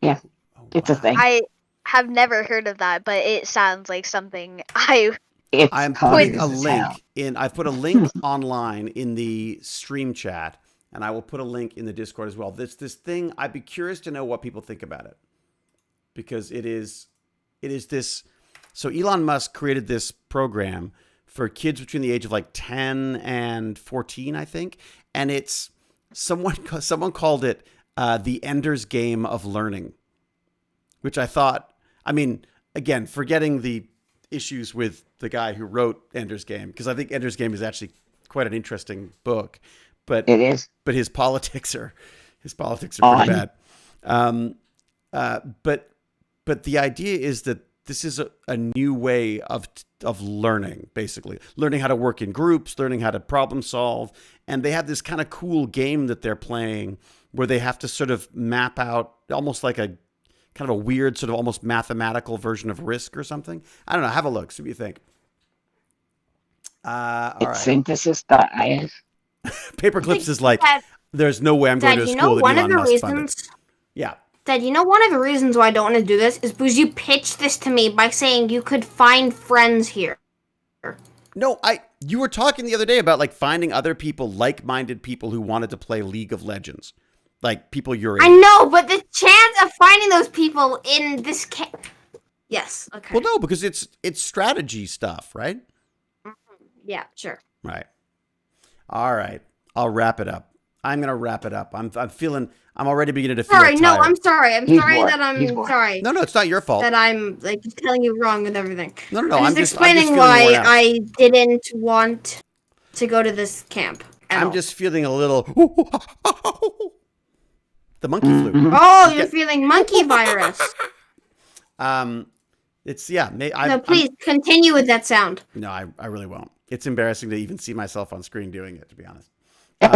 Speaker 3: Yeah,
Speaker 1: Oh,
Speaker 3: it's a
Speaker 1: wow.
Speaker 3: thing.
Speaker 2: I have never heard of that, but it sounds like something I.
Speaker 3: It's
Speaker 1: I'm
Speaker 3: hilarious
Speaker 1: putting a
Speaker 3: as
Speaker 1: link
Speaker 3: hell.
Speaker 1: in. I've put a link online in the stream chat, and I will put a link in the Discord as well. This thing. I'd be curious to know what people think about it, because it is this. So Elon Musk created this program for kids between the age of like 10 and 14, I think, and it's someone called it the Ender's Game of learning, which I thought. I mean, again, forgetting the issues with the guy who wrote Ender's Game, because I think Ender's Game is actually quite an interesting book, but
Speaker 3: It is.
Speaker 1: but his politics are pretty bad. But the idea is that this is a new way of learning, basically learning how to work in groups, learning how to problem solve, and they have this kind of cool game that they're playing where they have to sort of map out almost like a kind of a weird sort of almost mathematical version of Risk or something. I don't know. Have a look. See what you think. All
Speaker 3: It's
Speaker 1: right.
Speaker 3: synthesis.is.
Speaker 1: Paperclips is like,
Speaker 6: Dad,
Speaker 1: there's no way I'm going
Speaker 6: Dad,
Speaker 1: to a
Speaker 6: you
Speaker 1: school
Speaker 6: know
Speaker 1: that
Speaker 6: one of
Speaker 1: Elon
Speaker 6: the
Speaker 1: Musk funded.
Speaker 6: reasons.
Speaker 1: Yeah.
Speaker 6: Dad, you know one of the reasons why I don't want to do this is because you pitched this to me by saying you could find friends here.
Speaker 1: No, you were talking the other day about like finding other people, like-minded people who wanted to play League of Legends. Like people your age.
Speaker 6: I know, but the chance of finding those people in this Yes, okay.
Speaker 1: Well, no, because it's strategy stuff, right?
Speaker 6: Yeah, sure.
Speaker 1: Right. All right. I'll wrap it up. I'm gonna wrap it up. I'm feeling. I'm already beginning to feel
Speaker 6: Sorry, no,
Speaker 1: tired.
Speaker 6: I'm sorry. I'm
Speaker 3: He's
Speaker 6: sorry
Speaker 3: bored.
Speaker 6: that
Speaker 3: He's
Speaker 6: I'm
Speaker 3: bored.
Speaker 6: sorry
Speaker 1: No, it's not your fault.
Speaker 6: that I'm like just telling you wrong with everything.
Speaker 1: No.
Speaker 6: I'm
Speaker 1: I'm
Speaker 6: just
Speaker 1: just
Speaker 6: explaining
Speaker 1: feeling worn
Speaker 6: why
Speaker 1: out.
Speaker 6: I didn't want to go to this camp.
Speaker 1: I'm just feeling a little. The monkey flu.
Speaker 3: Mhm.
Speaker 6: Oh, you're feeling monkey virus.
Speaker 1: It's yeah.
Speaker 6: No, please continue with that sound.
Speaker 1: No, I really won't. It's embarrassing to even see myself on screen doing it, to be honest. All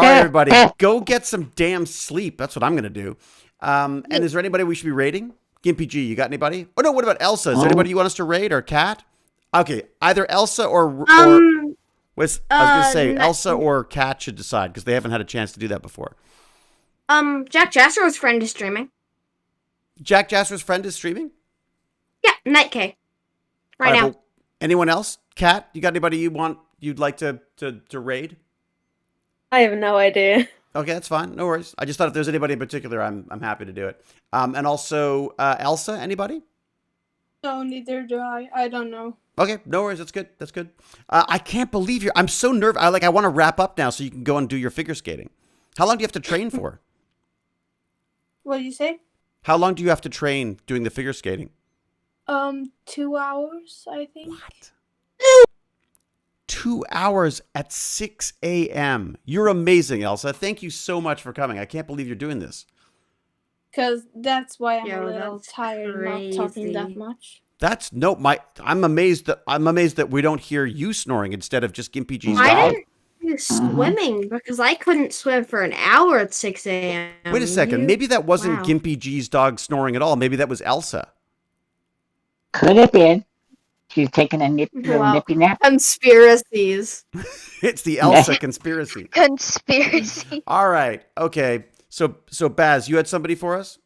Speaker 1: right, everybody, go get some damn sleep. That's what I'm going to do. And is there anybody we should be raiding? Gimpy G, you got anybody? Oh, no, what about Elsa? Is there anybody you want us to raid or Cat? Okay, either Elsa or I was going to say Elsa or Cat should decide because they haven't had a chance to do that before.
Speaker 6: Jack Jastro's friend is streaming.
Speaker 1: Jack Jasper's friend is streaming?
Speaker 6: Yeah, Night K. Right now.
Speaker 1: Anyone else? Cat, you got anybody you'd like to raid?
Speaker 5: I have no idea.
Speaker 1: Okay, that's fine. No worries. I just thought if there's anybody in particular, I'm happy to do it. And also Elsa, anybody?
Speaker 4: No, neither do I. I don't know.
Speaker 1: Okay, no worries. That's good. That's good. I can't believe I'm so nervous. I want to wrap up now so you can go and do your figure skating. How long do you have to train for?
Speaker 4: What do you say?
Speaker 1: How long do you have to train doing the figure skating?
Speaker 4: 2 hours, I think.
Speaker 1: What? 2 hours at 6 a.m. You're amazing, Elsa. Thank you so much for coming. I can't believe you're doing this.
Speaker 4: Because that's why I'm
Speaker 6: Yo,
Speaker 4: a little
Speaker 6: that's
Speaker 4: tired not talking that
Speaker 6: crazy.
Speaker 4: much.
Speaker 1: That's no I'm amazed that we don't hear you snoring instead of just Gimpy G's
Speaker 6: I
Speaker 1: dog.
Speaker 6: didn't do swimming because I couldn't swim for an hour at 6 a.m.
Speaker 1: Wait a second. Maybe that wasn't
Speaker 6: Wow.
Speaker 1: Gimpy G's dog snoring at all. Maybe that was Elsa.
Speaker 3: Could have been. She's taking a little
Speaker 6: Wow.
Speaker 3: nippy nap.
Speaker 6: Conspiracies.
Speaker 1: It's the Elsa conspiracy.
Speaker 2: Conspiracy.
Speaker 1: All right. Okay. So Baz, you had somebody for us?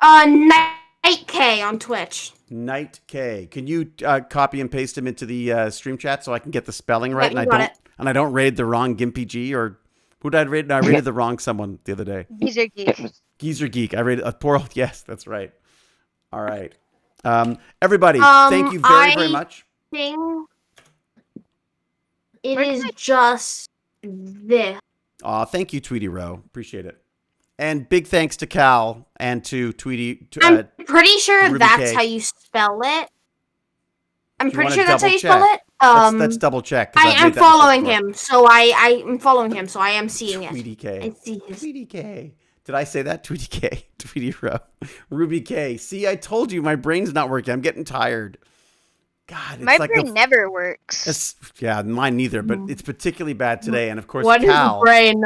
Speaker 6: Night K on Twitch.
Speaker 1: Night K. Can you copy and paste him into the stream chat so I can get the spelling right
Speaker 6: Yeah, you got it.
Speaker 1: and I don't raid the wrong Gimpy G or who did I raid? No, I raided the wrong someone the other day.
Speaker 2: Geezer Geek.
Speaker 1: Geezer Geek. I rated a poor. Yes, that's right. All right. Everybody, thank you very much.
Speaker 6: Thing. It
Speaker 2: Where
Speaker 6: is
Speaker 2: can I-
Speaker 6: just this.
Speaker 1: Aw, thank you, Tweety Row. Appreciate it. And big thanks to Cal and to Tweety.
Speaker 6: I'm pretty sure
Speaker 1: Ruby
Speaker 6: that's
Speaker 1: K.
Speaker 6: how you spell it. I'm
Speaker 1: you
Speaker 6: pretty
Speaker 1: wanna
Speaker 6: sure that's how you
Speaker 1: double
Speaker 6: spell it.
Speaker 1: Let's double check. 'cause
Speaker 6: I
Speaker 1: I've
Speaker 6: am
Speaker 1: made that mistake
Speaker 6: following
Speaker 1: before.
Speaker 6: him, so I'm following him, so I am seeing it.
Speaker 1: Tweety K.
Speaker 6: I see his.
Speaker 1: Tweety K. Did I say that? Tweety K. Tweety Row. Ruby K. See, I told you my brain's not working. I'm getting tired. God, it's
Speaker 2: My
Speaker 1: like
Speaker 2: brain never works.
Speaker 1: yeah, mine neither, but it's particularly bad today. And of course,
Speaker 6: What is
Speaker 1: Cal.
Speaker 6: brain?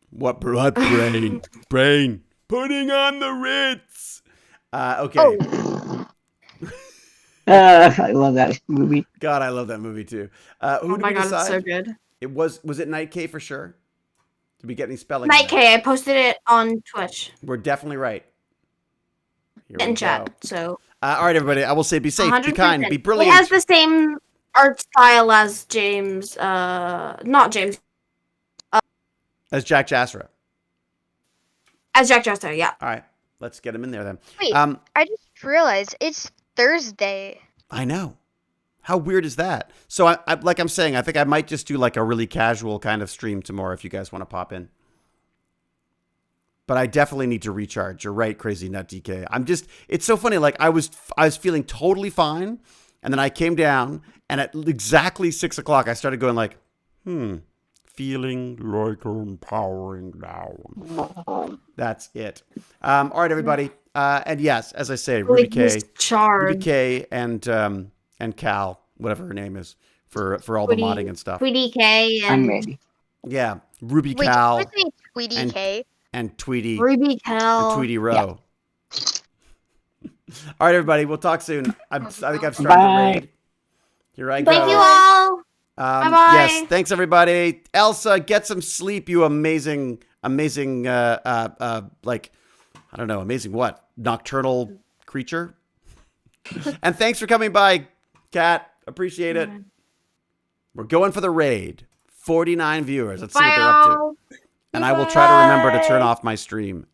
Speaker 1: What brain? Brain. Putting on the Ritz. Okay.
Speaker 2: Oh.
Speaker 3: I love that movie.
Speaker 1: God, I love that movie too. Who
Speaker 6: Oh
Speaker 1: did
Speaker 6: my
Speaker 1: we
Speaker 6: god,
Speaker 1: decide?
Speaker 6: it's so good.
Speaker 1: It was it Night K for sure? Did we get any spelling?
Speaker 6: Night
Speaker 1: on that?
Speaker 6: K, I posted it on Twitch
Speaker 1: We're definitely right. Here we
Speaker 6: in
Speaker 1: go.
Speaker 6: chat. So
Speaker 1: All right, everybody. I will say be safe, be
Speaker 6: 100%.
Speaker 1: kind, be
Speaker 6: It
Speaker 1: brilliant.
Speaker 6: has the same art style as James. Not James.
Speaker 1: As Jack Jasra.
Speaker 6: As Jack Jester. Yeah.
Speaker 1: All right. Let's get him in there then.
Speaker 2: Wait, I just realized it's Thursday.
Speaker 1: I know. How weird is that? So I like I'm saying, I think I might just do like a really casual kind of stream tomorrow if you guys want to pop in. But I definitely need to recharge. You're right, Crazy Nut DK. It's so funny. Like I was feeling totally fine. And then I came down and at exactly 6 o'clock, I started going like, feeling like I'm powering down. That's it. All right, everybody. And yes, as I say, Ruby
Speaker 6: Like
Speaker 1: K.
Speaker 6: he's charged.
Speaker 1: Ruby K and Cal, whatever her name is, for all
Speaker 6: Tweety-
Speaker 1: the modding and stuff.
Speaker 6: Tweety K
Speaker 3: I'm
Speaker 6: and
Speaker 3: ready.
Speaker 1: Yeah, Ruby
Speaker 2: Wait,
Speaker 1: Cal
Speaker 2: did you say Tweety
Speaker 1: and-
Speaker 2: K?
Speaker 1: and Tweety
Speaker 6: Ruby
Speaker 1: and
Speaker 6: Cal.
Speaker 1: Tweety Row. All right, everybody, we'll talk soon. I think I've started
Speaker 3: Bye.
Speaker 1: the raid. Here I go.
Speaker 6: Thank you all. Bye-bye.
Speaker 1: Yes, thanks everybody. Elsa, get some sleep, you amazing, like I don't know, amazing what? Nocturnal creature. And thanks for coming by, Kat. Appreciate it. We're going for the raid. 49 viewers. Let's see what they're up to.
Speaker 6: all.
Speaker 1: And I will try to remember to turn off my stream.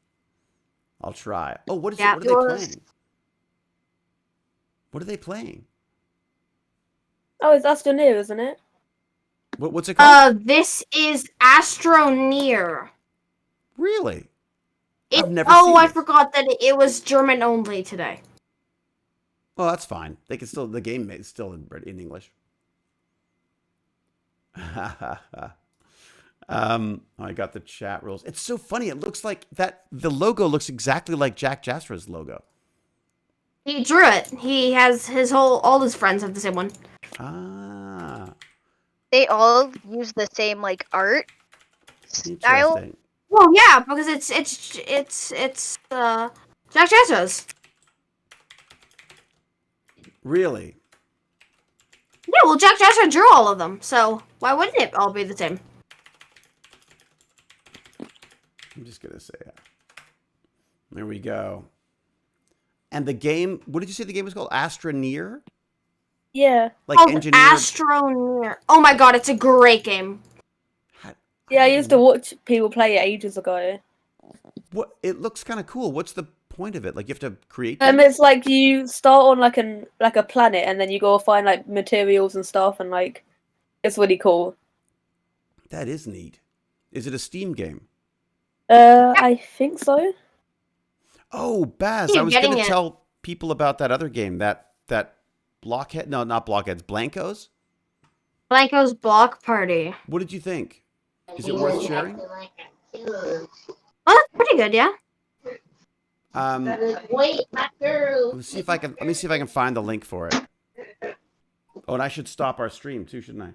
Speaker 1: I'll try. Oh, what
Speaker 6: Yeah,
Speaker 1: are they
Speaker 6: yours.
Speaker 1: playing? What are they playing?
Speaker 5: Oh, it's Aston new, isn't it?
Speaker 1: What's it called?
Speaker 6: This is Astroneer.
Speaker 1: Really? I've never
Speaker 6: Oh,
Speaker 1: seen
Speaker 6: I
Speaker 1: it.
Speaker 6: forgot that it was German only today.
Speaker 1: Oh, that's fine. They can still, the game is still in English. I got the chat rules. It's so funny. It looks like that. The logo looks exactly like Jack Jasper's logo.
Speaker 6: He drew it. He has all his friends have the same one.
Speaker 1: Ah,
Speaker 2: They all use the same like art style.
Speaker 1: interesting.
Speaker 6: Well, yeah, because it's Jack Jasper's.
Speaker 1: Really?
Speaker 6: Yeah, well, Jack Jasper drew all of them, so why wouldn't it all be the same?
Speaker 1: I'm just gonna say that. There we go. And the game, what did you say the game was called? Astroneer?
Speaker 5: Yeah.
Speaker 1: Like engineer?
Speaker 6: Astroneer. Oh my god, it's a great game.
Speaker 5: Yeah, I used to watch people play it ages ago.
Speaker 1: What? It looks kind of cool. What's the point of it? Like you have to create.
Speaker 5: It's like you start on like a planet, and then you go find like materials and stuff, and like it's really cool.
Speaker 1: That is neat. Is it a Steam game?
Speaker 5: I think so.
Speaker 1: Oh, Baz,
Speaker 6: You're
Speaker 1: I was going
Speaker 6: getting
Speaker 1: to
Speaker 6: it.
Speaker 1: tell people about that other game, that Blockhead. No, not Blockheads. Blankos.
Speaker 6: Blanco's Block Party.
Speaker 1: What did you think? Is it worth sharing?
Speaker 6: Oh, that's pretty good, yeah.
Speaker 1: Let's see if I can. Let me see if I can find the link for it. Oh, and I should stop our stream too, shouldn't I?